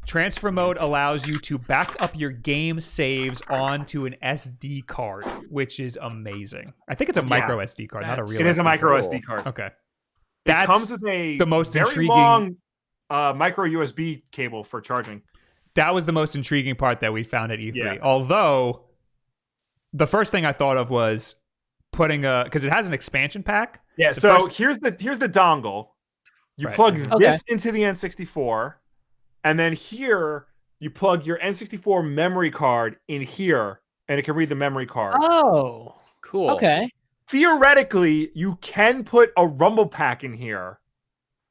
[SPEAKER 1] Transfer mode allows you to back up your game saves onto an SD card, which is amazing. I think it's a micro SD card, not a real.
[SPEAKER 3] It is a
[SPEAKER 1] SD
[SPEAKER 3] micro
[SPEAKER 1] card.
[SPEAKER 3] SD card.
[SPEAKER 1] Okay.
[SPEAKER 3] It
[SPEAKER 1] That's
[SPEAKER 3] comes with a
[SPEAKER 1] the most
[SPEAKER 3] very
[SPEAKER 1] intriguing-
[SPEAKER 3] long micro USB cable for charging.
[SPEAKER 1] That was the most intriguing part that we found at E3.
[SPEAKER 3] Yeah.
[SPEAKER 1] Although, the first thing I thought of was putting because it has an expansion pack.
[SPEAKER 3] Yeah.
[SPEAKER 1] The
[SPEAKER 3] So
[SPEAKER 1] first-
[SPEAKER 3] here's the dongle. You
[SPEAKER 1] Right.
[SPEAKER 3] plug
[SPEAKER 4] Okay.
[SPEAKER 3] this into the N64, and then here you plug your N64 memory card in here, and it can read the memory card.
[SPEAKER 4] Oh,
[SPEAKER 2] Cool.
[SPEAKER 4] okay.
[SPEAKER 3] Theoretically, you can put a rumble pack in here,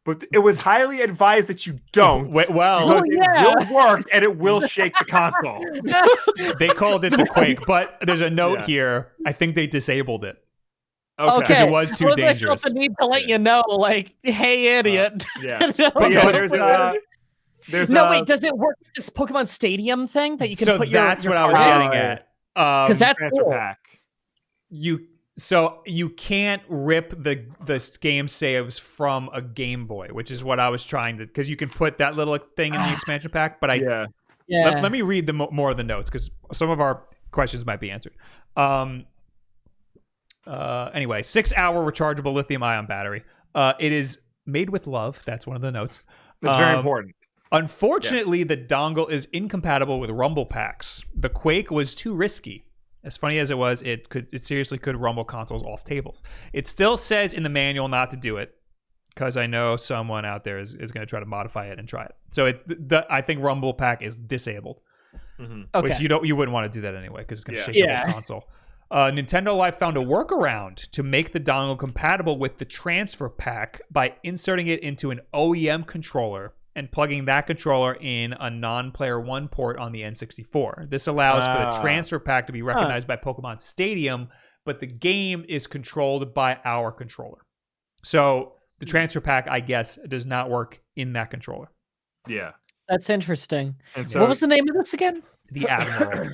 [SPEAKER 3] but it was highly advised that you don't.
[SPEAKER 1] Well,
[SPEAKER 3] because
[SPEAKER 4] Oh,
[SPEAKER 3] it
[SPEAKER 4] yeah.
[SPEAKER 3] will work and it will shake the console.
[SPEAKER 1] they called it the Quake, but there's a note
[SPEAKER 3] Yeah.
[SPEAKER 1] here. I think they disabled it.
[SPEAKER 4] Okay.
[SPEAKER 1] it was too
[SPEAKER 4] Well, I
[SPEAKER 1] dangerous.
[SPEAKER 4] felt the need to let you know, like, hey, idiot.
[SPEAKER 3] Yeah.
[SPEAKER 4] No,
[SPEAKER 3] But yeah,
[SPEAKER 4] don't
[SPEAKER 3] there's
[SPEAKER 4] no, wait, does it work with this Pokemon Stadium thing that you can
[SPEAKER 1] So
[SPEAKER 4] put your
[SPEAKER 1] that's
[SPEAKER 4] your
[SPEAKER 1] what I was
[SPEAKER 4] card
[SPEAKER 1] getting
[SPEAKER 4] in?
[SPEAKER 1] at.
[SPEAKER 4] Because that's
[SPEAKER 3] transfer
[SPEAKER 4] cool.
[SPEAKER 3] pack.
[SPEAKER 1] You can't rip the game saves from a Game Boy, which is what I was trying to, because you can put that little thing in the expansion pack. But
[SPEAKER 3] Yeah.
[SPEAKER 4] Yeah.
[SPEAKER 1] let me read more of the notes because some of our questions might be answered. Anyway, 6-hour rechargeable lithium-ion battery. It is made with love. That's one of the notes.
[SPEAKER 3] That's very important.
[SPEAKER 1] Unfortunately, the dongle is incompatible with rumble packs. The Quake was too risky. As funny as it was, it seriously could rumble consoles off tables. It still says in the manual not to do it, because I know someone out there is going to try to modify it and try it. So it's I think rumble pack is disabled,
[SPEAKER 4] Okay.
[SPEAKER 1] which you wouldn't want to do that anyway because it's going to shake the whole console. Nintendo Life found a workaround to make the dongle compatible with the transfer pack by inserting it into an OEM controller and plugging that controller in a non-player 1 port on the N64. This allows for the transfer pack to be recognized by Pokemon Stadium, but the game is controlled by our controller. So the transfer pack, I guess, does not work in that controller.
[SPEAKER 3] Yeah.
[SPEAKER 4] That's interesting.
[SPEAKER 3] And so
[SPEAKER 4] What was the name of this again?
[SPEAKER 1] The Admiral.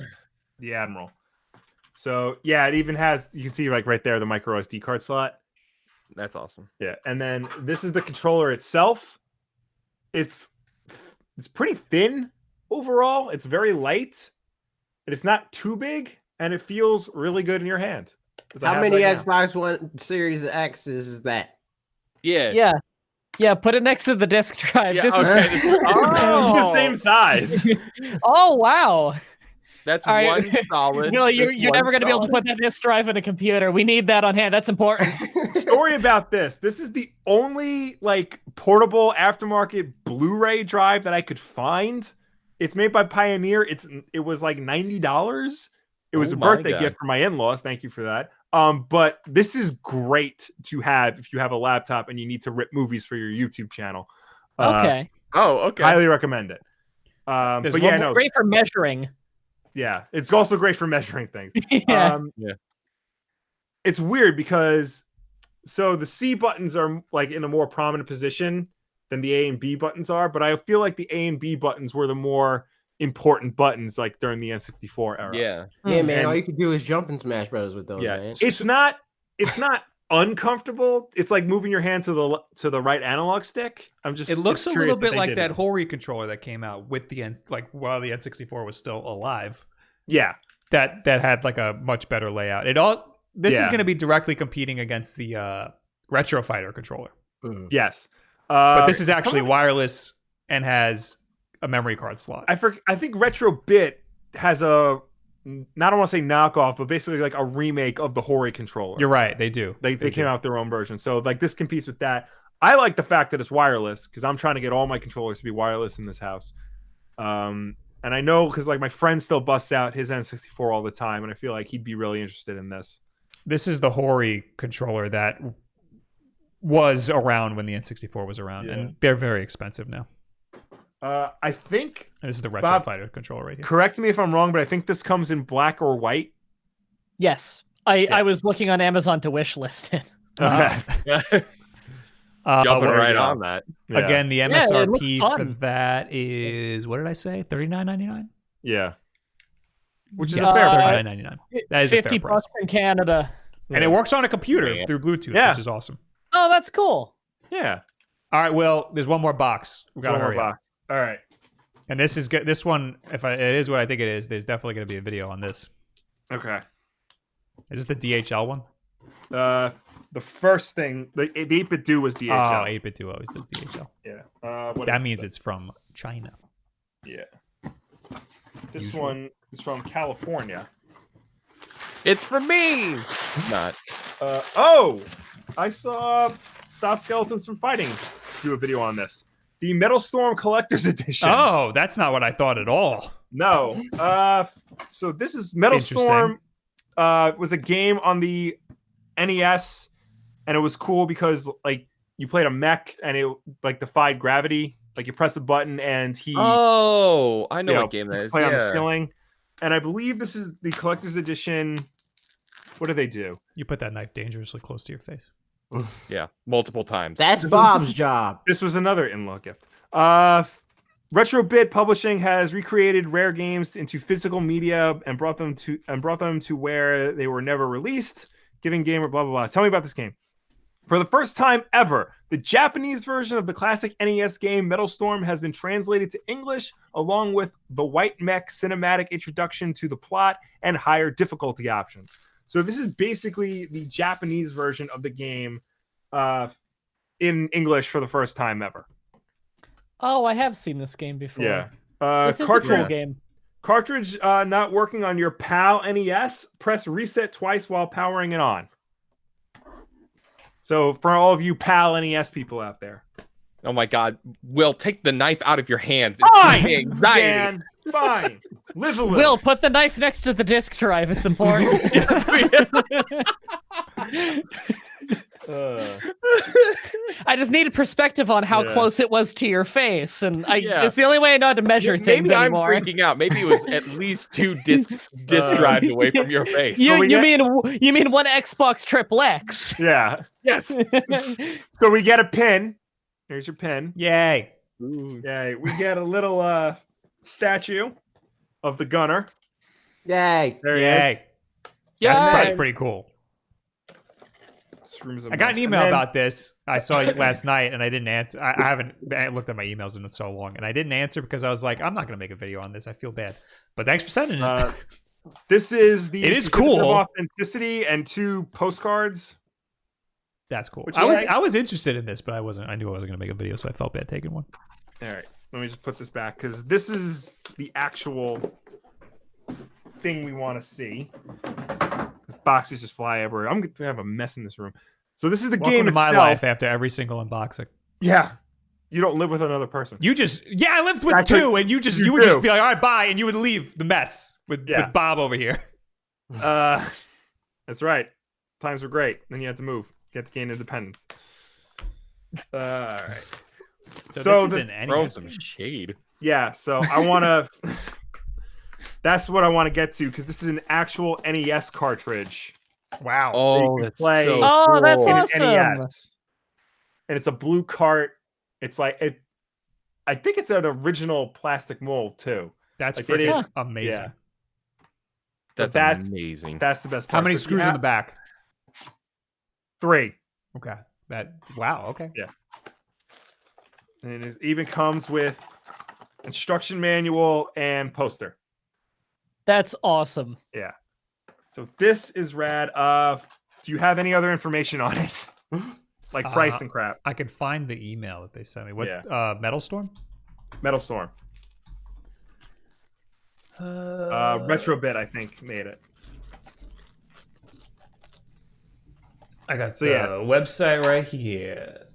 [SPEAKER 3] the Admiral. So yeah, it even has, you can see like right there, the micro SD card slot.
[SPEAKER 2] That's awesome.
[SPEAKER 3] Yeah. And then this is the controller itself. It's pretty thin overall. It's very light. And it's not too big. And it feels really good in your hand.
[SPEAKER 5] How many Xbox One Series X is that?
[SPEAKER 2] Yeah.
[SPEAKER 4] Yeah, put it next to the disk drive.
[SPEAKER 2] Yeah,
[SPEAKER 4] This is
[SPEAKER 2] okay, this is-
[SPEAKER 3] the same size.
[SPEAKER 4] Oh wow.
[SPEAKER 2] That's
[SPEAKER 4] All right.
[SPEAKER 2] one solid.
[SPEAKER 4] No, you're
[SPEAKER 2] that's
[SPEAKER 4] never
[SPEAKER 2] one
[SPEAKER 4] going to be able to
[SPEAKER 2] solid.
[SPEAKER 4] put that disk drive in a computer. We need that on hand. That's important.
[SPEAKER 3] Story about this. This is the only like portable aftermarket Blu-ray drive that I could find It's made by Pioneer. It was like $90. It was a birthday gift for my in-laws. Thank you for that. But this is great to have if you have a laptop and you need to rip movies for your YouTube channel.
[SPEAKER 4] Okay.
[SPEAKER 2] Okay.
[SPEAKER 3] Highly recommend it.
[SPEAKER 1] There's
[SPEAKER 3] But
[SPEAKER 1] one
[SPEAKER 3] yeah,
[SPEAKER 4] It's
[SPEAKER 3] no,
[SPEAKER 4] great for measuring.
[SPEAKER 3] yeah, it's also great for measuring things.
[SPEAKER 4] Yeah.
[SPEAKER 3] It's weird because so the C buttons are like in a more prominent position than the A and B buttons are, but I feel like the A and B buttons were the more important buttons like during the N64 era.
[SPEAKER 2] Yeah.
[SPEAKER 5] Yeah, man.
[SPEAKER 3] And-
[SPEAKER 5] all you can do is jump in Smash Bros with those, man.
[SPEAKER 3] It's not uncomfortable. It's like moving your hand to the right analog stick.
[SPEAKER 1] It looks a little bit like that Hori controller that came out with the while the N64 was still alive.
[SPEAKER 3] Yeah.
[SPEAKER 1] That had like a much better layout. This is going to be directly competing against the Retro Fighter controller.
[SPEAKER 3] Yes.
[SPEAKER 1] But this is actually wireless and has a memory card slot.
[SPEAKER 3] I think Retrobit has I don't want to say knockoff, but basically like a remake of the Hori controller.
[SPEAKER 1] You're right. They do.
[SPEAKER 3] They came out with their own version. So like this competes with that. I like the fact that it's wireless because I'm trying to get all my controllers to be wireless in this house. And I know because like my friend still busts out his N64 all the time, and I feel like he'd be really interested in this.
[SPEAKER 1] This is the Hori controller that was around when the N64 was around, and they're very expensive now.
[SPEAKER 3] I think
[SPEAKER 1] And this is the Retro Fighter controller right here.
[SPEAKER 3] Correct me if I'm wrong, but I think this comes in black or white.
[SPEAKER 4] Yes. I was looking on Amazon to wish list it.
[SPEAKER 3] Okay.
[SPEAKER 2] Jumping
[SPEAKER 1] what
[SPEAKER 2] right on that.
[SPEAKER 3] Yeah.
[SPEAKER 1] Again, the
[SPEAKER 4] it
[SPEAKER 1] MSRP
[SPEAKER 4] looks
[SPEAKER 1] for
[SPEAKER 4] fun.
[SPEAKER 1] that is, what did I say? $39.99?
[SPEAKER 3] Yeah. Which is
[SPEAKER 4] Yeah.
[SPEAKER 3] a fair price.
[SPEAKER 1] $39.99. That is a fair
[SPEAKER 4] $50
[SPEAKER 1] price.
[SPEAKER 4] in Canada.
[SPEAKER 1] And it works on a computer
[SPEAKER 2] Yeah.
[SPEAKER 1] through Bluetooth,
[SPEAKER 3] Yeah.
[SPEAKER 1] which is awesome.
[SPEAKER 4] Oh, that's cool.
[SPEAKER 3] Yeah.
[SPEAKER 1] All right, Will, there's one more box. We got to
[SPEAKER 3] One more
[SPEAKER 1] hurry up.
[SPEAKER 3] box. All right.
[SPEAKER 1] And this is good. This one, if it is what I think it is, there's definitely going to be a video on this.
[SPEAKER 3] Okay.
[SPEAKER 1] Is this the DHL one?
[SPEAKER 3] The first thing, the 8-bit do was DHL.
[SPEAKER 1] Oh, 8-bit always does DHL.
[SPEAKER 3] Yeah.
[SPEAKER 1] That means it's from China.
[SPEAKER 3] Yeah. This
[SPEAKER 1] Usually.
[SPEAKER 3] one is from California.
[SPEAKER 2] It's for me. Not.
[SPEAKER 3] I saw Stop Skeletons from Fighting do a video on this. The Metal Storm Collector's Edition.
[SPEAKER 1] Oh, that's not what I thought at all.
[SPEAKER 3] No. So this is Metal Storm. Was a game on the NES, and it was cool because like you played a mech and it like defied gravity. Like you press a button and he
[SPEAKER 2] I know what game that is.
[SPEAKER 3] play on the ceiling. And I believe this is the collector's edition. What do they do?
[SPEAKER 1] You put that knife dangerously close to your face.
[SPEAKER 2] Yeah, multiple times.
[SPEAKER 5] That's Bob's job.
[SPEAKER 3] This was another in-law gift. Retrobit Publishing has recreated rare games into physical media and brought them to where they were never released, giving gamer blah blah blah. Tell me about this game. For the first time ever, the Japanese version of the classic NES game Metal Storm has been translated to English, along with the White Mech cinematic introduction to the plot and higher difficulty options. So this is basically the Japanese version of the game in English for the first time ever.
[SPEAKER 4] Oh, I have seen this game before.
[SPEAKER 3] Yeah.
[SPEAKER 4] This is a cool game.
[SPEAKER 3] Cartridge not working on your PAL NES. Press reset twice while powering it on. So for all of you PAL NES people out there.
[SPEAKER 2] Oh my God. Will, take the knife out of your hands. It's
[SPEAKER 3] Fine,
[SPEAKER 2] giving me anxiety.
[SPEAKER 3] Dan. Fine. Live a little.
[SPEAKER 4] Will, put the knife next to the disk drive. It's important. I just needed perspective on how close it was to your face, and it's the only way I know how to measure things
[SPEAKER 2] Maybe
[SPEAKER 4] anymore.
[SPEAKER 2] I'm freaking out. Maybe it was at least 2 disk drives away from your face.
[SPEAKER 4] You mean one Xbox Triple X?
[SPEAKER 3] Yeah.
[SPEAKER 2] Yes.
[SPEAKER 3] So we get a pin. Here's your pin.
[SPEAKER 1] Yay.
[SPEAKER 3] Yay. We get a little statue of the gunner.
[SPEAKER 5] Yay.
[SPEAKER 3] There he is.
[SPEAKER 1] That's pretty cool.
[SPEAKER 3] This room's a
[SPEAKER 1] I got an
[SPEAKER 3] mess.
[SPEAKER 1] email
[SPEAKER 3] And then-
[SPEAKER 1] about this. I saw it last night and I didn't answer. I haven't looked at my emails in so long, and I didn't answer because I was like, I'm not going to make a video on this. I feel bad. But thanks for sending it.
[SPEAKER 3] This is the
[SPEAKER 1] It is
[SPEAKER 3] certificate of
[SPEAKER 1] cool.
[SPEAKER 3] authenticity and 2 postcards.
[SPEAKER 1] That's cool.
[SPEAKER 3] Which
[SPEAKER 1] I was interested in this, but I knew I wasn't going to make a video, so I felt bad taking one.
[SPEAKER 3] All right, let me just put this back because this is the actual thing we want to see. This boxes just fly everywhere. I'm going to have a mess in this room. So this is the
[SPEAKER 1] Welcome
[SPEAKER 3] game
[SPEAKER 1] to
[SPEAKER 3] itself.
[SPEAKER 1] my life after every single unboxing.
[SPEAKER 3] Yeah. You don't live with another person.
[SPEAKER 1] I lived with two, and you would just be like, all right, bye, and you would leave the mess with Bob over here.
[SPEAKER 3] That's right. Times were great. Then you had to move, get to gain independence. All right.
[SPEAKER 1] So this isn't
[SPEAKER 2] throwing some shade.
[SPEAKER 3] Yeah. So I want to. That's what I want to get to because this is an actual NES cartridge.
[SPEAKER 1] Wow.
[SPEAKER 2] Oh, that's so cool.
[SPEAKER 4] Oh, that's awesome.
[SPEAKER 3] NES. And it's a blue cart. It's like it. I think it's an original plastic mold too.
[SPEAKER 1] That's
[SPEAKER 3] like
[SPEAKER 1] freaking amazing.
[SPEAKER 3] Yeah.
[SPEAKER 2] That's
[SPEAKER 3] amazing. That's the best part.
[SPEAKER 1] How many screws in the back?
[SPEAKER 3] 3.
[SPEAKER 1] Okay. Wow. Okay.
[SPEAKER 3] Yeah. And it even comes with instruction manual and poster.
[SPEAKER 4] That's awesome.
[SPEAKER 3] Yeah. So this is rad. Do you have any other information on it? Like price and crap.
[SPEAKER 1] I could find the email that they sent me. What?
[SPEAKER 3] Yeah.
[SPEAKER 1] Metal Storm?
[SPEAKER 3] Metal Storm. Retrobit, I think, made it.
[SPEAKER 1] I got the website right here.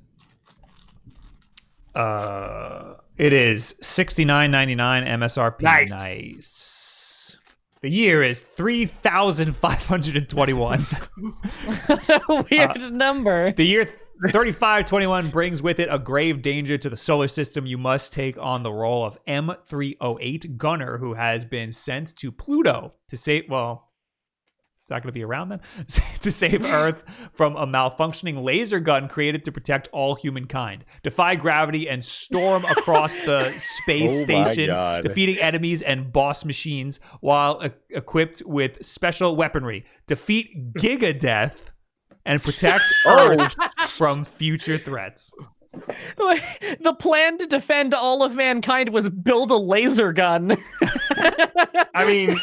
[SPEAKER 1] It is $69.99 MSRP. Nice. The year is 3,521.
[SPEAKER 4] Weird number.
[SPEAKER 1] The year 3521 brings with it a grave danger to the solar system. You must take on the role of M308 Gunner, who has been sent to Pluto to save. Well, it's not going to be around then. To save Earth from a malfunctioning laser gun created to protect all humankind. Defy gravity and storm across the space station, defeating enemies and boss machines while equipped with special weaponry. Defeat Gigadeath and protect Earth from future threats.
[SPEAKER 4] The plan to defend all of mankind was build a laser gun.
[SPEAKER 3] I mean,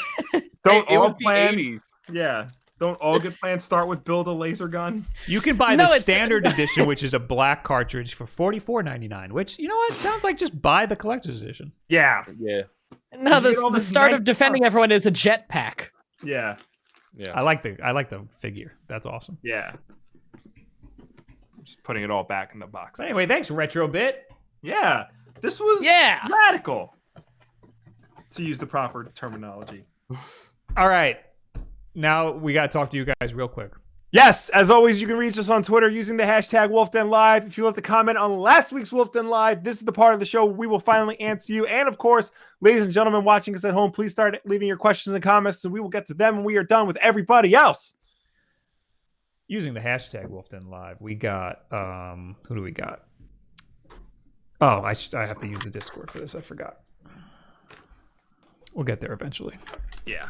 [SPEAKER 3] don't
[SPEAKER 2] it
[SPEAKER 3] all
[SPEAKER 2] was the
[SPEAKER 3] plans?
[SPEAKER 2] 80s.
[SPEAKER 3] Yeah. Don't all good plans start with build a laser gun?
[SPEAKER 1] You can buy the standard edition, which is a black cartridge, for $44.99. Which, you know what, sounds like just buy the collector's edition.
[SPEAKER 3] Yeah.
[SPEAKER 2] Yeah.
[SPEAKER 4] No, the start of defending everyone is a jetpack.
[SPEAKER 3] Yeah.
[SPEAKER 2] Yeah.
[SPEAKER 1] I like the figure. That's awesome.
[SPEAKER 3] Yeah. Just putting it all back in the box.
[SPEAKER 1] But anyway, thanks, Retrobit.
[SPEAKER 3] Yeah. This was radical. To use the proper terminology.
[SPEAKER 1] All right. Now we got to talk to you guys real quick.
[SPEAKER 3] Yes, as always, you can reach us on Twitter using the hashtag Wulff Den Live. If you left a comment on last week's Wulff Den Live, this is the part of the show we will finally answer you. And of course, ladies and gentlemen watching us at home, please start leaving your questions and comments so we will get to them when we are done with everybody else.
[SPEAKER 1] Using the hashtag Wulff Den Live, we got who do we got? Oh, I have to use the Discord for this. I forgot. We'll get there eventually.
[SPEAKER 3] Yeah.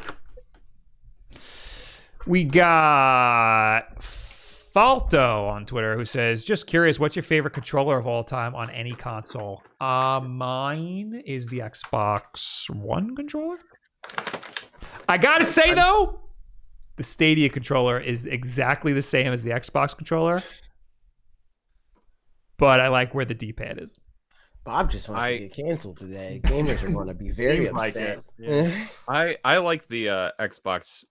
[SPEAKER 1] We got Falto on Twitter who says, just curious, what's your favorite controller of all time on any console? Mine is the Xbox One controller. I gotta say, though, the Stadia controller is exactly the same as the Xbox controller. But I like where the D-pad is.
[SPEAKER 5] Bob just wants to get canceled today. Gamers are going to be very upset.
[SPEAKER 3] Yeah.
[SPEAKER 2] I like the Xbox.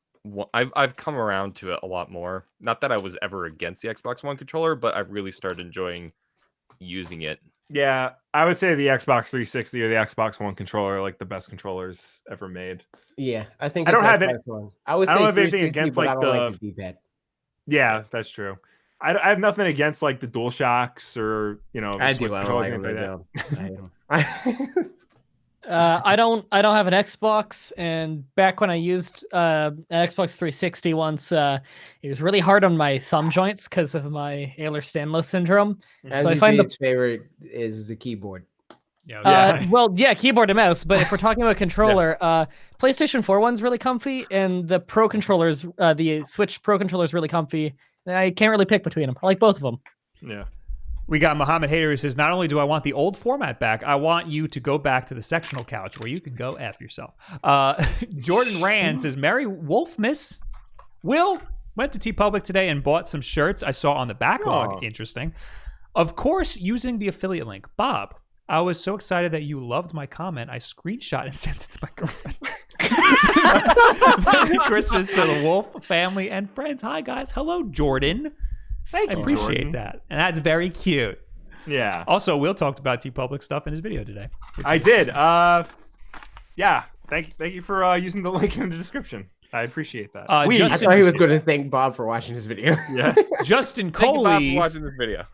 [SPEAKER 2] I've come around to it a lot more. Not that I was ever against the Xbox One controller, but I've really started enjoying using it.
[SPEAKER 3] Yeah, I would say the Xbox 360 or the Xbox One controller are like the best controllers ever made.
[SPEAKER 5] Yeah, I think
[SPEAKER 3] I don't have
[SPEAKER 5] One. I would say
[SPEAKER 3] I don't have anything
[SPEAKER 5] 360,
[SPEAKER 3] against
[SPEAKER 5] but
[SPEAKER 3] like
[SPEAKER 5] I don't like the D-pad.
[SPEAKER 3] Yeah, that's true. I have nothing against like the DualShocks or
[SPEAKER 5] I do. I don't like them.
[SPEAKER 4] I don't have an Xbox, and back when I used an Xbox 360 once, it was really hard on my thumb joints because of my Ehlers-Danlos syndrome. So I find the favorite
[SPEAKER 5] is the keyboard.
[SPEAKER 4] Keyboard and mouse. But if we're talking about controller, PlayStation 4 one's really comfy, and the Pro controllers, the Switch Pro controller is really comfy. I can't really pick between them. I like both of them.
[SPEAKER 3] Yeah.
[SPEAKER 1] We got Muhammad Hader who says, not only do I want the old format back, I want you to go back to the sectional couch where you can go F yourself. Jordan Rand says, Merry Wolfmas. Will went to TeePublic today and bought some shirts I saw on the backlog. Interesting. Of course, using the affiliate link. Bob, I was so excited that you loved my comment. I screenshot and sent it to my girlfriend. Merry Christmas to the Wulff family and friends. Hi, guys. Hello, Jordan. I appreciate that. And that's very cute.
[SPEAKER 3] Yeah.
[SPEAKER 1] Also, Will talked about T-Public stuff in his video today.
[SPEAKER 3] I did. Yeah. Thank you for using the link in the description. I appreciate that.
[SPEAKER 5] I thought he was going to thank Bob for watching his video.
[SPEAKER 3] Yeah.
[SPEAKER 1] Justin
[SPEAKER 2] Thank you, Bob,
[SPEAKER 1] Coley
[SPEAKER 2] for watching this video.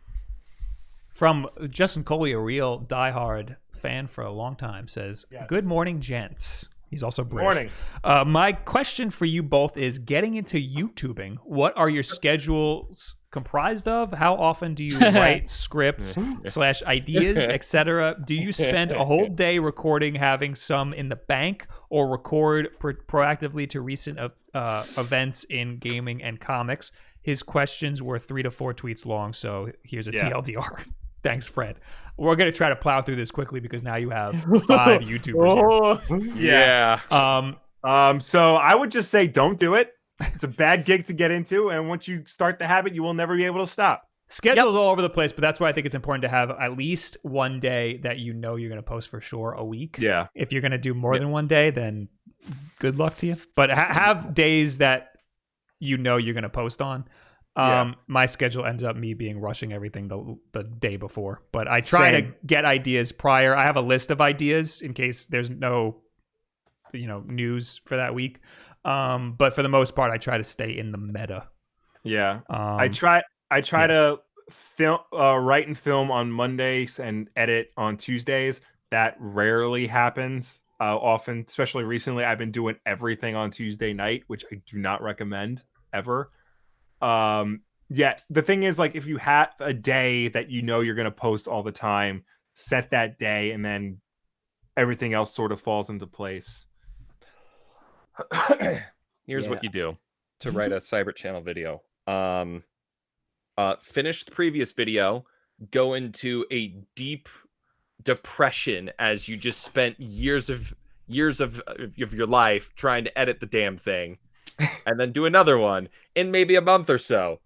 [SPEAKER 1] from Justin Coley, a real diehard fan for a long time, says,
[SPEAKER 3] Yes.
[SPEAKER 1] "Good morning, gents." He's also British.
[SPEAKER 3] Morning.
[SPEAKER 1] My question for you both is: getting into YouTubing, what are your schedules comprised of? How often do you write scripts / ideas, etc.? Do you spend a whole day recording, having some in the bank, or record proactively to recent events in gaming and comics? His questions were 3 to 4 tweets long, so here's a TLDR. Thanks, Fred. We're going to try to plow through this quickly because now you have 5 YouTubers here.
[SPEAKER 2] Yeah.
[SPEAKER 3] So I would just say don't do it. It's a bad gig to get into, and once you start the habit, you will never be able to stop.
[SPEAKER 1] Schedule's all over the place, but that's why I think it's important to have at least one day that you know you're going to post for sure a week.
[SPEAKER 3] Yeah.
[SPEAKER 1] If you're going to do more than one day, then good luck to you. But have days that you know you're going to post on. My schedule ends up me being rushing everything the day before, but I try to get ideas prior. I have a list of ideas in case there's no, news for that week. But for the most part, I try to stay in the meta.
[SPEAKER 3] Yeah. I try to write and film on Mondays and edit on Tuesdays. That rarely happens. Often, especially recently, I've been doing everything on Tuesday night, which I do not recommend ever. The thing is, like, if you have a day that you know you're going to post all the time, set that day, and then everything else sort of falls into place.
[SPEAKER 2] Here's what you do to write a Cybert channel video. Finish the previous video, go into a deep depression as you just spent years of your life trying to edit the damn thing. And then do another one in maybe a month or so.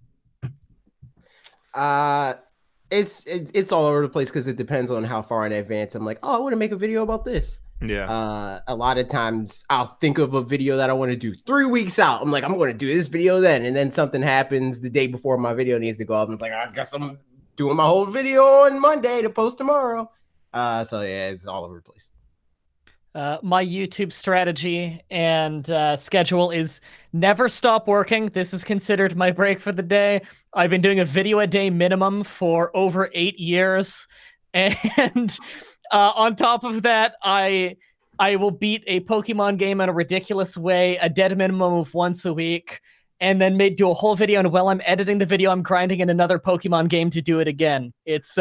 [SPEAKER 5] It's all over the place because it depends on how far in advance I'm like, oh, I want to make a video about this.
[SPEAKER 3] Yeah.
[SPEAKER 5] A lot of times I'll think of a video that I want to do 3 weeks out. I'm like, I'm going to do this video then, and then something happens the day before my video needs to go up. And it's like, I guess I'm doing my whole video on Monday to post tomorrow. So yeah, it's all over the place.
[SPEAKER 4] My YouTube strategy and schedule is never stop working. This is considered my break for the day. I've been doing a video a day minimum for over 8 years. And on top of that, I will beat a Pokemon game in a ridiculous way, a dead minimum of once a week, and then do a whole video. And while I'm editing the video, I'm grinding in another Pokemon game to do it again. It's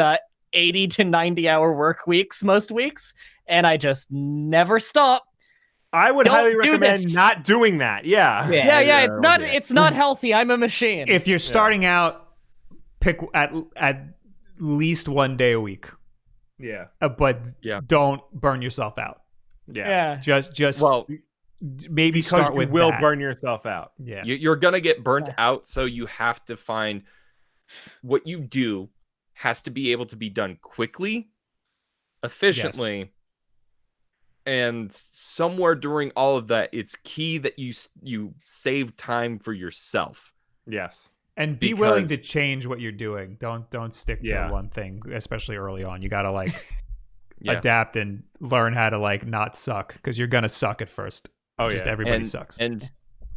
[SPEAKER 4] 80 to 90 hour work weeks most weeks. And I just never stop.
[SPEAKER 3] I would highly recommend not doing that. Yeah.
[SPEAKER 4] It's not healthy. I'm a machine.
[SPEAKER 1] If you're starting out, pick at least 1 day a week.
[SPEAKER 3] Yeah.
[SPEAKER 1] But don't burn yourself out.
[SPEAKER 3] Yeah.
[SPEAKER 1] Just maybe
[SPEAKER 3] because
[SPEAKER 1] start with
[SPEAKER 3] you will
[SPEAKER 1] that.
[SPEAKER 3] burn yourself out.
[SPEAKER 1] Yeah.
[SPEAKER 2] You're gonna get burnt out, so you have to find what you do has to be able to be done quickly, efficiently. Yes. And somewhere during all of that, it's key that you save time for yourself.
[SPEAKER 3] Yes.
[SPEAKER 1] And be willing to change what you're doing. Don't stick to one thing, especially early on. You got to adapt and learn how to not suck, because you're going to suck at first. Everybody sucks.
[SPEAKER 2] And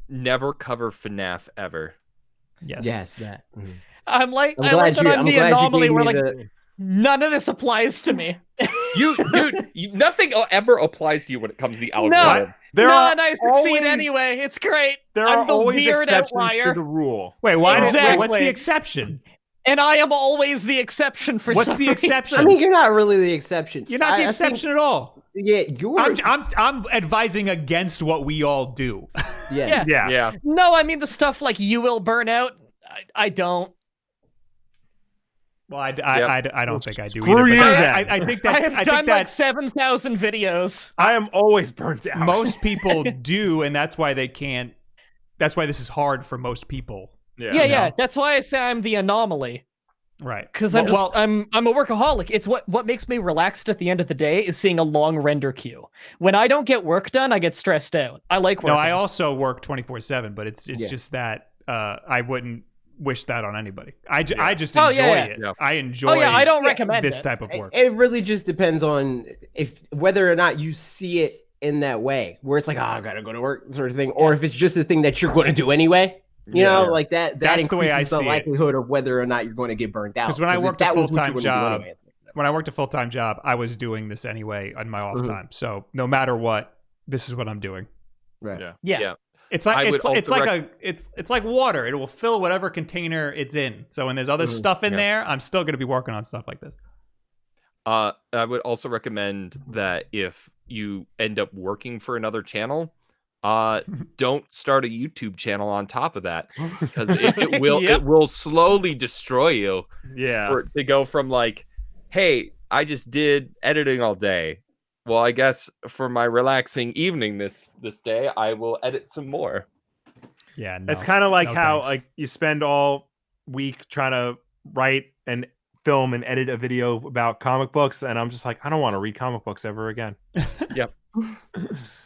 [SPEAKER 2] never cover FNAF ever.
[SPEAKER 5] Yes, that. Mm-hmm.
[SPEAKER 4] I'm like I'm the anomaly where none of this applies to me.
[SPEAKER 2] Nothing ever applies to you when it comes to the algorithm.
[SPEAKER 4] And I succeed anyway. It's great. I'm the weird outlier
[SPEAKER 3] to the rule.
[SPEAKER 1] Wait, why? Exactly. What's the exception?
[SPEAKER 4] And I am always the exception for
[SPEAKER 1] what's
[SPEAKER 4] some
[SPEAKER 1] the exception?
[SPEAKER 4] reason.
[SPEAKER 5] I mean, you're not really the exception.
[SPEAKER 1] You're not the exception at all.
[SPEAKER 5] Yeah,
[SPEAKER 1] I'm advising against what we all do.
[SPEAKER 5] Yeah.
[SPEAKER 4] No, I mean the stuff like you will burn out. I don't.
[SPEAKER 1] Well, I don't think I do
[SPEAKER 3] Screw
[SPEAKER 1] either.
[SPEAKER 3] You
[SPEAKER 1] I think that
[SPEAKER 4] I have done like 7,000 videos.
[SPEAKER 3] I am always burnt out.
[SPEAKER 1] Most people do, and that's why they can't. That's why this is hard for most people.
[SPEAKER 4] Yeah. That's why I say I'm the anomaly.
[SPEAKER 1] Right.
[SPEAKER 4] Because I'm a workaholic. It's what makes me relaxed at the end of the day is seeing a long render queue. When I don't get work done, I get stressed out. I like working.
[SPEAKER 1] No, I also work 24/7, but it's just that I wouldn't wish that on anybody. I just
[SPEAKER 4] Oh,
[SPEAKER 1] enjoy
[SPEAKER 4] yeah,
[SPEAKER 1] it.
[SPEAKER 2] yeah.
[SPEAKER 1] I enjoy
[SPEAKER 4] I don't recommend
[SPEAKER 1] this
[SPEAKER 4] it.
[SPEAKER 1] type of work.
[SPEAKER 5] It really just depends on whether or not you see it in that way, where it's like, oh, I gotta go to work sort of thing, or if it's just a thing that you're going to do anyway. You know, like that
[SPEAKER 1] That's the way I
[SPEAKER 5] increases the
[SPEAKER 1] see it.
[SPEAKER 5] likelihood of whether or not you're going to get burnt out.
[SPEAKER 1] Because when I worked a
[SPEAKER 5] that was what
[SPEAKER 1] full-time
[SPEAKER 5] you were gonna do
[SPEAKER 1] job,
[SPEAKER 5] anyway.
[SPEAKER 1] when I worked a full-time job, I was doing this anyway on my off time. So no matter what, this is what I'm doing.
[SPEAKER 5] Right.
[SPEAKER 4] Yeah.
[SPEAKER 1] It's like
[SPEAKER 2] I would
[SPEAKER 1] it's
[SPEAKER 2] also
[SPEAKER 1] like it's like water. It will fill whatever container it's in. So when there's other stuff in there, I'm still going to be working on stuff like this.
[SPEAKER 2] I would also recommend that if you end up working for another channel, don't start a YouTube channel on top of that, because it will slowly destroy you.
[SPEAKER 3] Yeah.
[SPEAKER 2] To go from like, hey, I just did editing all day. Well, I guess for my relaxing evening this day, I will edit some more.
[SPEAKER 1] Yeah, no,
[SPEAKER 3] It's kind of like
[SPEAKER 1] no
[SPEAKER 3] how
[SPEAKER 1] thanks.
[SPEAKER 3] like you spend all week trying to write and film and edit a video about comic books, and I'm just like, I don't want to read comic books ever again.
[SPEAKER 2] Yep.
[SPEAKER 1] All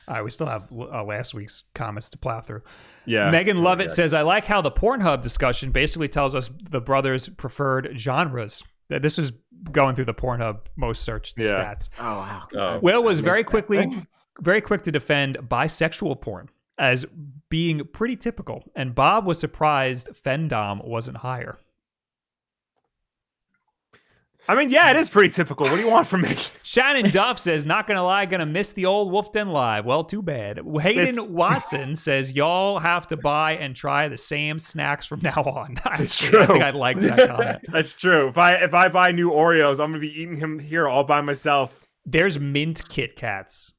[SPEAKER 1] right, we still have last week's comments to plow through.
[SPEAKER 3] Yeah.
[SPEAKER 1] Megan Lovett says, I like how the Pornhub discussion basically tells us the brothers' preferred genres. This was going through the Pornhub most searched stats.
[SPEAKER 5] Oh wow.
[SPEAKER 1] Will was
[SPEAKER 5] I
[SPEAKER 1] very
[SPEAKER 5] missed that.
[SPEAKER 1] very quick to defend bisexual porn as being pretty typical, and Bob was surprised Fendom wasn't higher.
[SPEAKER 3] I mean, yeah, it is pretty typical. What do you want from me?
[SPEAKER 1] Shannon Duff says, not gonna lie, gonna miss the old Wulff Den live. Well, too bad. Hayden Watson says, y'all have to buy and try the same snacks from now on. I think I'd like that comment.
[SPEAKER 3] That's true. If I buy new Oreos, I'm gonna be eating him here all by myself.
[SPEAKER 1] There's mint Kit Kats.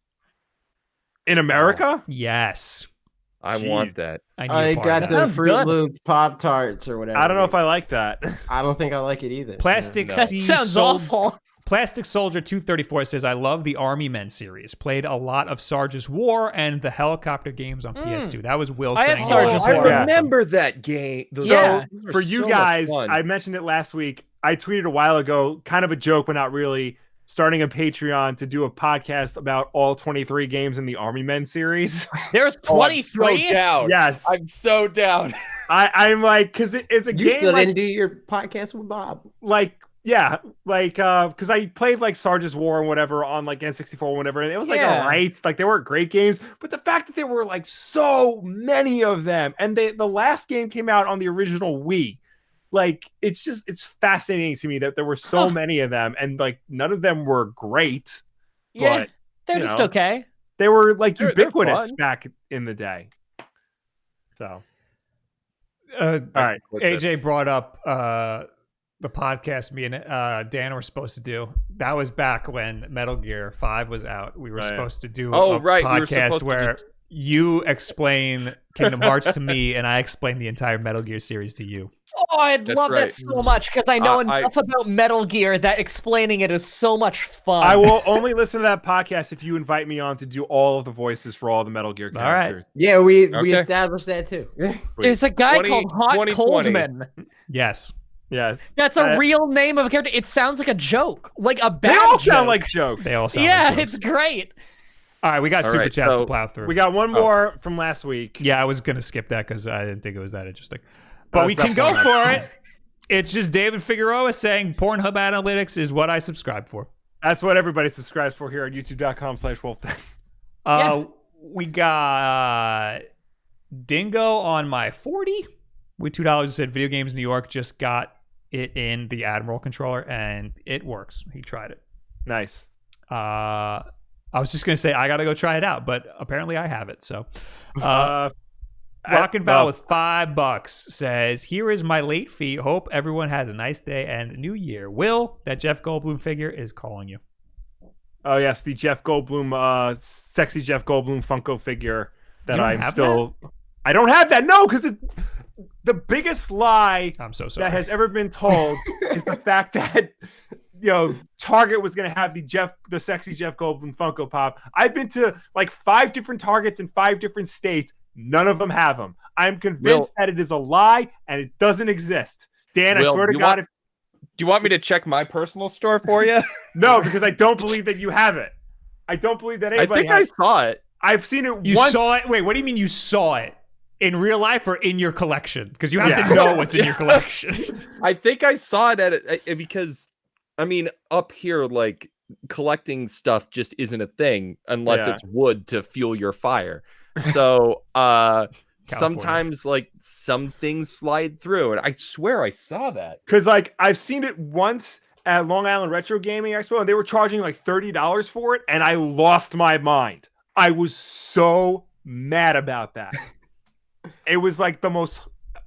[SPEAKER 3] In America?
[SPEAKER 1] Yes.
[SPEAKER 2] I want that.
[SPEAKER 5] I got the
[SPEAKER 4] Sounds
[SPEAKER 5] Fruit
[SPEAKER 4] good.
[SPEAKER 5] Loops Pop Tarts or whatever.
[SPEAKER 3] I don't know if I like that.
[SPEAKER 5] I don't think I like it either.
[SPEAKER 1] Plastic
[SPEAKER 4] That
[SPEAKER 1] Sea
[SPEAKER 4] sounds
[SPEAKER 1] Sol-
[SPEAKER 4] awful.
[SPEAKER 1] Plastic Soldier 234 says, I love the Army Men series. Played a lot of Sarge's War and the helicopter games on PS2. That was Will
[SPEAKER 4] I had
[SPEAKER 1] saying.
[SPEAKER 4] Sarge's
[SPEAKER 2] I
[SPEAKER 4] War.
[SPEAKER 2] remember that game.
[SPEAKER 4] Yeah.
[SPEAKER 3] For you guys, I mentioned it last week. I tweeted a while ago, kind of a joke, but not really, starting a Patreon to do a podcast about all 23 games in the Army Men series.
[SPEAKER 4] There's 23?
[SPEAKER 2] So down.
[SPEAKER 3] Yes.
[SPEAKER 2] I'm so down.
[SPEAKER 3] I'm like, because it's a
[SPEAKER 5] You
[SPEAKER 3] game
[SPEAKER 5] still
[SPEAKER 3] like,
[SPEAKER 5] didn't do your podcast with Bob.
[SPEAKER 3] because I played like Sarge's War and whatever on like N64 or whatever, and it was like
[SPEAKER 4] Yeah.
[SPEAKER 3] alright, like they weren't great games, but the fact that there were like so many of them, and the last game came out on the original Wii, like it's fascinating to me that there were so many of them, and like none of them were great.
[SPEAKER 4] Yeah,
[SPEAKER 3] but,
[SPEAKER 4] they're
[SPEAKER 3] you
[SPEAKER 4] just
[SPEAKER 3] know,
[SPEAKER 4] okay.
[SPEAKER 3] They were like
[SPEAKER 2] They're
[SPEAKER 3] ubiquitous
[SPEAKER 2] fun.
[SPEAKER 3] back in the day. So
[SPEAKER 1] All
[SPEAKER 3] right,
[SPEAKER 1] AJ brought up the podcast me and Dan were supposed to do. That was back when Metal Gear 5 was out. We were supposed to do a
[SPEAKER 2] right. We were
[SPEAKER 1] podcast
[SPEAKER 2] supposed to
[SPEAKER 1] where
[SPEAKER 2] just-
[SPEAKER 1] you explain Kingdom Hearts to me and I explain the entire Metal Gear series to you.
[SPEAKER 4] Oh, I'd
[SPEAKER 2] That's
[SPEAKER 4] love that
[SPEAKER 2] right.
[SPEAKER 4] so much because I know enough about Metal Gear that explaining it is so much fun.
[SPEAKER 3] I will only listen to that podcast if you invite me on to do all of the voices for all the Metal Gear
[SPEAKER 1] All right.
[SPEAKER 3] characters.
[SPEAKER 5] Yeah, we
[SPEAKER 2] Okay.
[SPEAKER 5] established that too.
[SPEAKER 4] There's a guy
[SPEAKER 2] 20
[SPEAKER 4] called Hot
[SPEAKER 2] 2020.
[SPEAKER 4] Coldman.
[SPEAKER 1] Yes.
[SPEAKER 3] Yes.
[SPEAKER 4] That's a real name of a character. It sounds like a joke, like a bad
[SPEAKER 3] They all
[SPEAKER 4] joke.
[SPEAKER 3] sound like jokes.
[SPEAKER 1] They all sound
[SPEAKER 4] Yeah,
[SPEAKER 1] like jokes.
[SPEAKER 4] it's great.
[SPEAKER 1] All right, we got
[SPEAKER 2] All
[SPEAKER 1] super
[SPEAKER 2] right,
[SPEAKER 1] chats to
[SPEAKER 2] so
[SPEAKER 1] plow through.
[SPEAKER 3] We got one more from last week.
[SPEAKER 1] Yeah, I was gonna skip that because I didn't think it was that interesting. But
[SPEAKER 3] it's
[SPEAKER 1] we can go
[SPEAKER 3] definitely
[SPEAKER 1] for
[SPEAKER 3] not.
[SPEAKER 1] it. It's just David Figueroa saying Pornhub Analytics is what I subscribe for.
[SPEAKER 3] That's what everybody subscribes for here on youtube.com/WulffDen.
[SPEAKER 1] We got Dingo on my 40 with $2. Said Video Games New York just got it in the Admiral controller and it works. He tried it.
[SPEAKER 3] Nice.
[SPEAKER 1] I was just gonna say I gotta go try it out, but apparently I have it. So Rockin' Val with $5 says, here is my late fee. Hope everyone has a nice day and New Year. Will, that Jeff Goldblum figure is calling you.
[SPEAKER 3] Oh yes, the Jeff Goldblum, sexy Jeff Goldblum Funko figure that
[SPEAKER 1] You don't
[SPEAKER 3] I'm
[SPEAKER 1] have
[SPEAKER 3] still. I don't have that. No, because the biggest lie
[SPEAKER 1] I'm so sorry.
[SPEAKER 3] that has ever been told is the fact that Target was going to have the sexy Jeff Goldblum Funko Pop. I've been to like 5 different Targets in 5 different states. None of them have them. I'm convinced that it is a lie and it doesn't exist. Dan, I swear to God,
[SPEAKER 2] do you want me to check my personal store for you?
[SPEAKER 3] no, because I don't believe that you have it. I don't believe that anybody
[SPEAKER 2] I saw it.
[SPEAKER 3] I've seen it
[SPEAKER 1] You
[SPEAKER 3] once.
[SPEAKER 1] saw it? Wait, what do you mean you saw it? in real life or in your collection? Because you have to know what's in your collection.
[SPEAKER 2] I think I saw it because, I mean, up here, like, collecting stuff just isn't a thing unless it's wood to fuel your fire. So sometimes like some things slide through, and I swear I saw that.
[SPEAKER 3] Because like I've seen it once at Long Island Retro Gaming Expo, and they were charging like $30 for it, and I lost my mind. I was so mad about that. It was like the most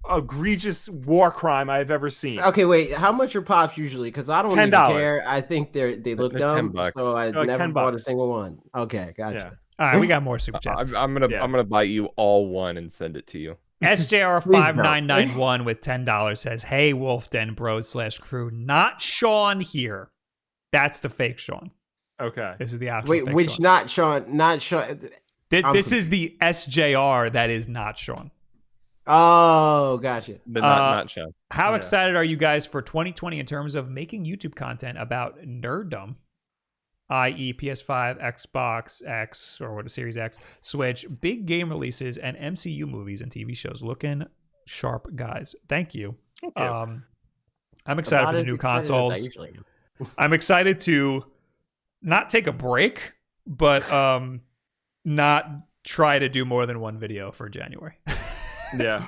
[SPEAKER 3] egregious war crime I've ever seen.
[SPEAKER 5] Okay, wait. How much are pops usually? Because I don't even care. I think they look dumb, so I never bought a single one. Okay, gotcha.
[SPEAKER 3] Yeah.
[SPEAKER 1] All right, we got more super chats.
[SPEAKER 2] I'm gonna buy you all one and send it to you.
[SPEAKER 1] SJR5991 with $10 says, "Hey, Wulff Den Bros / crew, not Sean here. That's the fake Sean.
[SPEAKER 3] Okay,
[SPEAKER 1] this is the actual.
[SPEAKER 5] Wait,
[SPEAKER 1] fake
[SPEAKER 5] which
[SPEAKER 1] Sean.
[SPEAKER 5] Not Sean?
[SPEAKER 1] This is the SJR that is not Sean.
[SPEAKER 5] Oh, gotcha.
[SPEAKER 2] But not Sean.
[SPEAKER 1] How excited are you guys for 2020 in terms of making YouTube content about nerddom, i.e. PS5, Xbox X, or what a Series X, Switch, big game releases, and MCU movies and TV shows? Looking sharp, guys. Thank you. I'm excited for the new consoles. I'm excited to not take a break, but not try to do more than one video for January.
[SPEAKER 3] Yeah.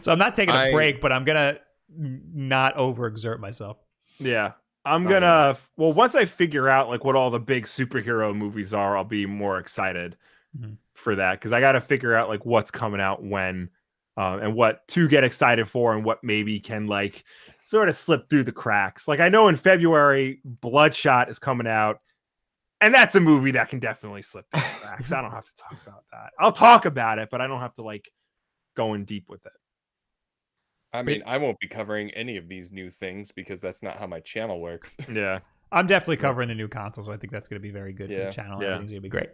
[SPEAKER 1] So I'm not taking a break, but I'm gonna not overexert myself.
[SPEAKER 3] Yeah. I'm gonna once I figure out like what all the big superhero movies are, I'll be more excited for that, because I got to figure out like what's coming out when, and what to get excited for, and what maybe can like sort of slip through the cracks. Like I know in February Bloodshot is coming out, and that's a movie that can definitely slip through the cracks. I don't have to talk about that. I'll talk about it, but I don't have to like go in deep with it.
[SPEAKER 2] I mean, I won't be covering any of these new things because that's not how my channel works.
[SPEAKER 3] Yeah.
[SPEAKER 1] I'm definitely covering the new consoles. So I think that's going to be very good for the channel.
[SPEAKER 3] Yeah.
[SPEAKER 1] I think it's going to be great.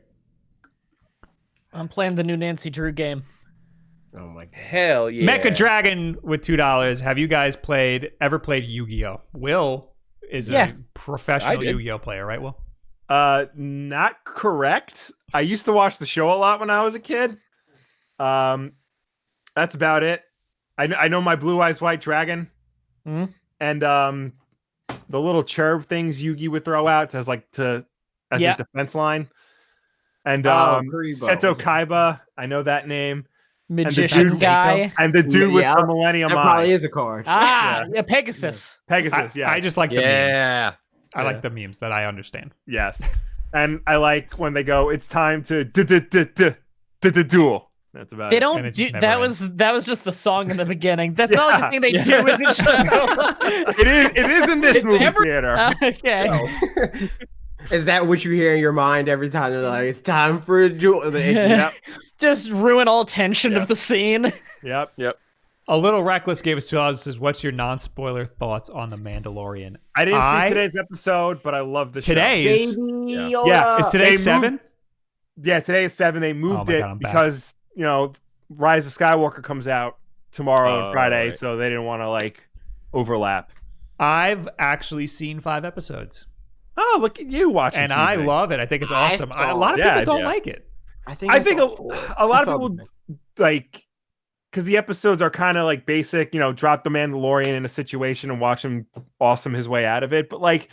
[SPEAKER 4] I'm playing the new Nancy Drew game.
[SPEAKER 5] Oh my god.
[SPEAKER 2] Hell yeah.
[SPEAKER 1] Mecha Dragon with $2. Have you guys ever played Yu-Gi-Oh? Will is a professional Yu-Gi-Oh player, right, Will?
[SPEAKER 3] Not correct. I used to watch the show a lot when I was a kid. That's about it. I know my Blue Eyes White Dragon, and the little chirp things Yugi would throw out as his defense line, and Seto Kaiba. I know that name.
[SPEAKER 4] Magician guy,
[SPEAKER 3] and the dude with the Millennium Eye.
[SPEAKER 5] That probably is a card.
[SPEAKER 4] Pegasus.
[SPEAKER 3] Pegasus. Yeah,
[SPEAKER 1] I just like the memes. I like the memes that I understand.
[SPEAKER 3] Yes, and I like when they go, "It's time to duel." That's about it.
[SPEAKER 4] They don't do that. Was just the song in the beginning. That's not the thing they do in the show.
[SPEAKER 3] It is in this movie theater.
[SPEAKER 4] Okay.
[SPEAKER 5] No. Is that what you hear in your mind every time they're like, "It's time for a duel"?
[SPEAKER 3] Yep.
[SPEAKER 4] Just ruin all tension of the scene.
[SPEAKER 3] Yep.
[SPEAKER 1] A Little Reckless gave us $2. Says, "What's your non-spoiler thoughts on the Mandalorian?"
[SPEAKER 3] I didn't see today's episode, but I love the show.
[SPEAKER 1] Today's?
[SPEAKER 3] Yeah.
[SPEAKER 1] Is today 7?
[SPEAKER 3] Yeah, today is 7. They moved it because Rise of Skywalker comes out tomorrow and Friday, so they didn't want to like overlap.
[SPEAKER 1] I've actually seen 5 episodes.
[SPEAKER 3] Oh, look at you watching,
[SPEAKER 1] and
[SPEAKER 3] TV.
[SPEAKER 1] I love it. I think it's awesome. A lot of people don't like it.
[SPEAKER 3] I think a lot of people like, because the episodes are kind of like basic. Drop the Mandalorian in a situation and watch him awesome his way out of it. But like,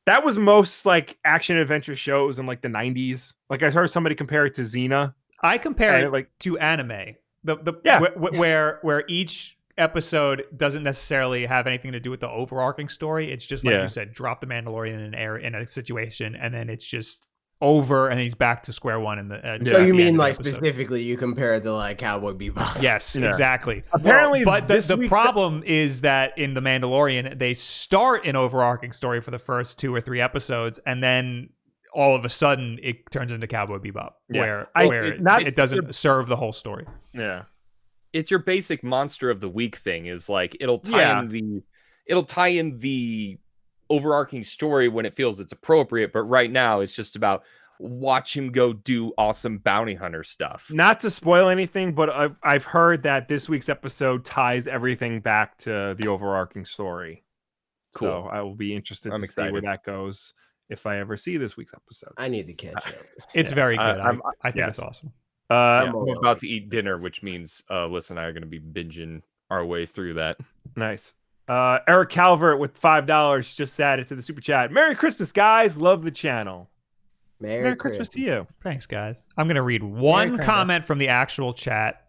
[SPEAKER 3] that was most like action adventure shows in like the 90s. Like I heard somebody compare it to Xena.
[SPEAKER 1] I compare it to anime, where each episode doesn't necessarily have anything to do with the overarching story. It's just like you said, drop the Mandalorian in a situation, and then it's just over, and he's back to square one. In the
[SPEAKER 5] so you mean like specifically you compare it to like Cowboy Bebop?
[SPEAKER 1] Yes, exactly.
[SPEAKER 3] Apparently,
[SPEAKER 1] but the problem is that in the Mandalorian, they start an overarching story for the first 2 or 3 episodes, and then all of a sudden it turns into Cowboy Bebop, where it doesn't serve the whole story.
[SPEAKER 3] Yeah,
[SPEAKER 2] it's your basic monster of the week thing. Is like it'll tie in the overarching story when it feels it's appropriate, but right now it's just about watch him go do awesome bounty hunter stuff.
[SPEAKER 3] Not to spoil anything, but I've heard that this week's episode ties everything back to the overarching story.
[SPEAKER 2] Cool.
[SPEAKER 3] So I will be interested to see where that goes if I ever see this week's episode.
[SPEAKER 5] I need to catch up.
[SPEAKER 1] It's very good. I think it's awesome.
[SPEAKER 2] I'm about to eat dinner, which means Alyssa and I are going to be binging our way through that.
[SPEAKER 3] Nice. Eric Calvert with $5 just added to the super chat. Merry Christmas, guys. Love the channel. Merry Christmas to you.
[SPEAKER 1] Thanks, guys. I'm going to read one comment from the actual chat.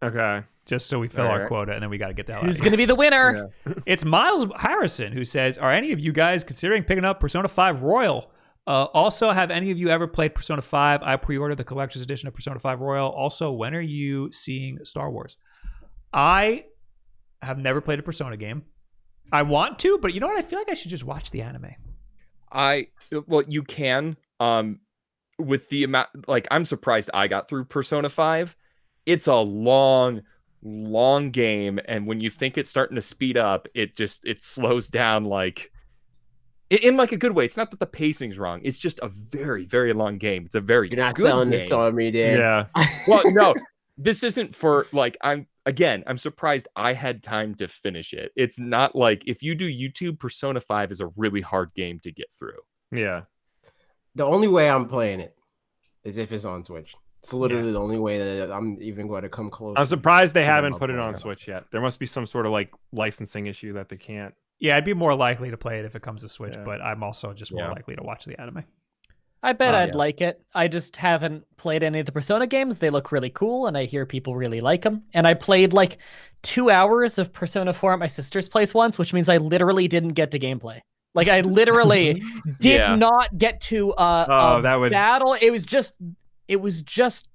[SPEAKER 3] Okay.
[SPEAKER 1] Just so we fill our quota, and then we got to get that.
[SPEAKER 4] Who's going to be the winner?
[SPEAKER 1] Yeah. It's Miles Harrison who says, "Are any of you guys considering picking up Persona 5 Royal? Also, have any of you ever played Persona 5? I pre-ordered the collector's edition of Persona 5 Royal. Also, when are you seeing Star Wars?" I have never played a Persona game. I want to, but you know what? I feel like I should just watch the anime.
[SPEAKER 2] Well, you can. With the amount, like, I'm surprised I got through Persona 5. It's a long game, and when you think it's starting to speed up, it slows down, like in like a good way. It's not that the pacing's wrong. It's just a very, very long game. It's a very
[SPEAKER 5] You're not
[SPEAKER 2] good
[SPEAKER 5] selling
[SPEAKER 2] game.
[SPEAKER 5] this on me, Dan.
[SPEAKER 3] Yeah.
[SPEAKER 2] Well, no, this isn't for like. I'm surprised I had time to finish it. It's not like if you do YouTube, Persona 5 is a really hard game to get through.
[SPEAKER 3] Yeah.
[SPEAKER 5] The only way I'm playing it is if it's on Switch. It's literally the only way that I'm even going to come close.
[SPEAKER 3] I'm surprised they haven't put it on Switch yet. There must be some sort of like licensing issue that they can't.
[SPEAKER 1] Yeah, I'd be more likely to play it if it comes to Switch, but I'm also just more likely to watch the anime.
[SPEAKER 4] I bet I'd like it. I just haven't played any of the Persona games. They look really cool, and I hear people really like them. And I played like 2 hours of Persona 4 at my sister's place once, which means I literally didn't get to gameplay. Like, I literally did not get to battle. It was just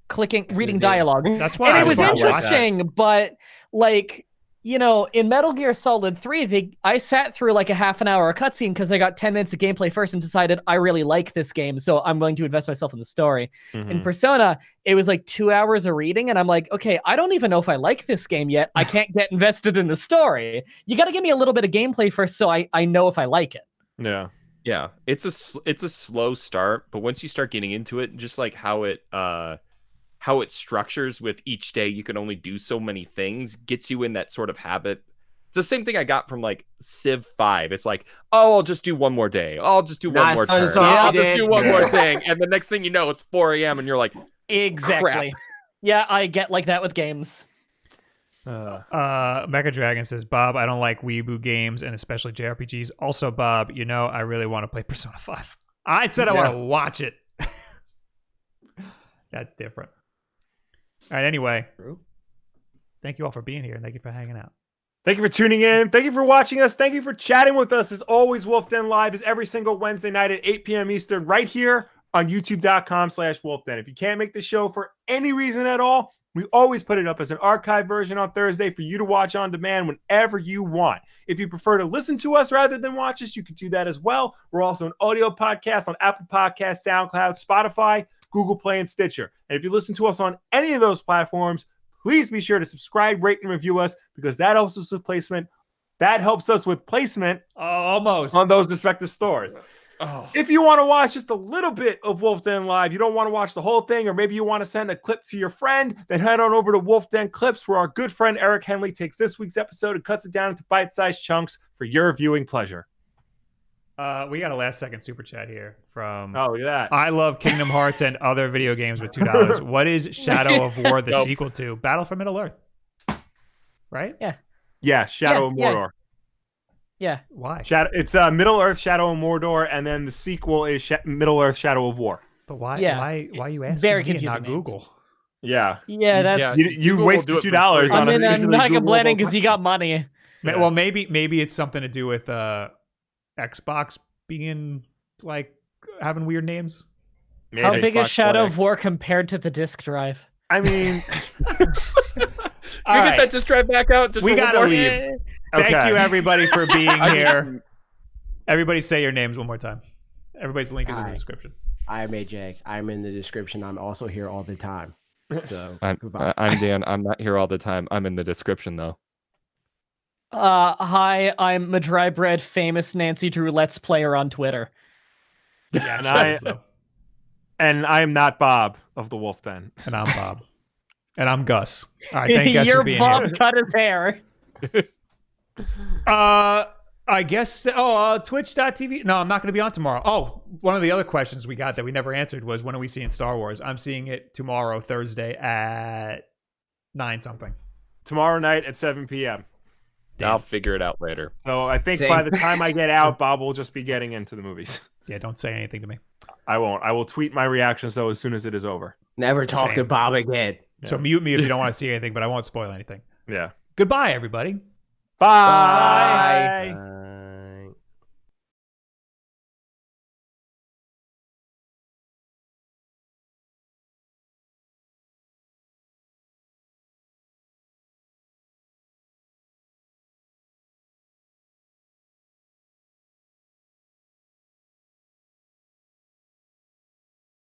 [SPEAKER 4] clicking, reading dialogue.
[SPEAKER 1] That's why.
[SPEAKER 4] And it was interesting, but like, you know, in Metal Gear Solid 3, I sat through like a half an hour cutscene because I got 10 minutes of gameplay first and decided I really like this game, so I'm willing to invest myself in the story. Mm-hmm. In Persona, it was like 2 hours of reading, and I'm like, okay, I don't even know if I like this game yet. I can't get invested in the story. You got to give me a little bit of gameplay first, so I know if I like it.
[SPEAKER 3] Yeah.
[SPEAKER 2] Yeah, it's a slow start, but once you start getting into it, just like how it structures with each day, you can only do so many things, gets you in that sort of habit. It's the same thing I got from like Civ 5. It's like, oh, I'll just do one more day. I'll just do one more turn. I'll just do one more thing. And the next thing you know, it's 4 a.m. and you're like,
[SPEAKER 4] exactly.
[SPEAKER 2] Crap.
[SPEAKER 4] Yeah, I get like that with games.
[SPEAKER 1] Mecha Dragon says, "Bob, I don't like weeaboo games and especially JRPGs. Also, Bob, you know I really want to play Persona 5. I said I want to watch it." That's different. All right, anyway. Thank you all for being here, and thank you for hanging out.
[SPEAKER 3] Thank you for tuning in. Thank you for watching us. Thank you for chatting with us. As always, Wulff Den Live is every single Wednesday night at 8 p.m. Eastern right here on youtube.com/Wulff Den. If you can't make the show for any reason at all, we always put it up as an archive version on Thursday for you to watch on demand whenever you want. If you prefer to listen to us rather than watch us, you can do that as well. We're also an audio podcast on Apple Podcasts, SoundCloud, Spotify, Google Play, and Stitcher. And if you listen to us on any of those platforms, please be sure to subscribe, rate, and review us because that helps us with placement. That helps us with placement
[SPEAKER 1] almost
[SPEAKER 3] on those respective stores. Oh. If you want to watch just a little bit of Wulff Den Live, you don't want to watch the whole thing, or maybe you want to send a clip to your friend, then head on over to Wulff Den Clips, where our good friend Eric Henley takes this week's episode and cuts it down into bite-sized chunks for your viewing pleasure.
[SPEAKER 1] We got a last-second super chat here from...
[SPEAKER 3] Oh, look at that.
[SPEAKER 1] I love Kingdom Hearts and other video games with $2. What is Shadow of War the sequel to? Battle for Middle-earth. Right?
[SPEAKER 4] Yeah.
[SPEAKER 3] Yeah, Shadow of Mordor.
[SPEAKER 4] Yeah.
[SPEAKER 1] Why?
[SPEAKER 3] It's Middle-earth, Shadow of Mordor, and then the sequel is Middle-earth, Shadow of War.
[SPEAKER 1] But why?
[SPEAKER 4] Yeah.
[SPEAKER 1] Why are you asking
[SPEAKER 4] Very
[SPEAKER 1] me and
[SPEAKER 4] confusing
[SPEAKER 1] not
[SPEAKER 4] names.
[SPEAKER 1] Google?
[SPEAKER 3] Yeah.
[SPEAKER 4] Yeah, that's...
[SPEAKER 3] You wasted $2 on it.
[SPEAKER 4] I'm not complaining because you got money.
[SPEAKER 1] Yeah. Well, maybe it's something to do with Xbox being like having weird names.
[SPEAKER 3] Maybe
[SPEAKER 4] How big is Shadow
[SPEAKER 3] Black.
[SPEAKER 4] of War compared to the disk drive?
[SPEAKER 3] I mean,
[SPEAKER 2] Can we get that disk drive back out? Just
[SPEAKER 1] we gotta
[SPEAKER 2] more?
[SPEAKER 1] leave. Thank you, everybody, for being here. Everybody, say your names one more time. Everybody's link is in the description.
[SPEAKER 5] I'm AJ. I'm in the description. I'm also here all the time. So
[SPEAKER 2] I'm Dan. I'm not here all the time. I'm in the description though.
[SPEAKER 4] Hi, I'm Mah-Dry-Bread, famous Nancy Drew Let's Player on Twitter.
[SPEAKER 1] Yeah,
[SPEAKER 3] and I am not Bob of the Wulff Den.
[SPEAKER 1] And I'm Bob. And I'm Gus. All right, thank you guys for being
[SPEAKER 4] Bob
[SPEAKER 1] here.
[SPEAKER 4] cut his hair.
[SPEAKER 1] I guess. Twitch.tv. No, I'm not going to be on tomorrow. Oh, one of the other questions we got that we never answered was when are we seeing Star Wars? I'm seeing it tomorrow, Thursday at 9 something.
[SPEAKER 3] Tomorrow night at 7 p.m.
[SPEAKER 1] Damn.
[SPEAKER 2] I'll figure it out later.
[SPEAKER 3] So I think
[SPEAKER 5] Same.
[SPEAKER 3] by the time I get out, Bob will just be getting into the movies.
[SPEAKER 1] Yeah, don't say anything to me.
[SPEAKER 3] I won't. I will tweet my reactions though as soon as it is over.
[SPEAKER 5] Never talk to
[SPEAKER 1] Same.
[SPEAKER 5] Bob again.
[SPEAKER 1] So mute me if you don't want to see anything, but I won't spoil anything.
[SPEAKER 3] Yeah.
[SPEAKER 1] Goodbye, everybody.
[SPEAKER 3] Bye.
[SPEAKER 2] Bye.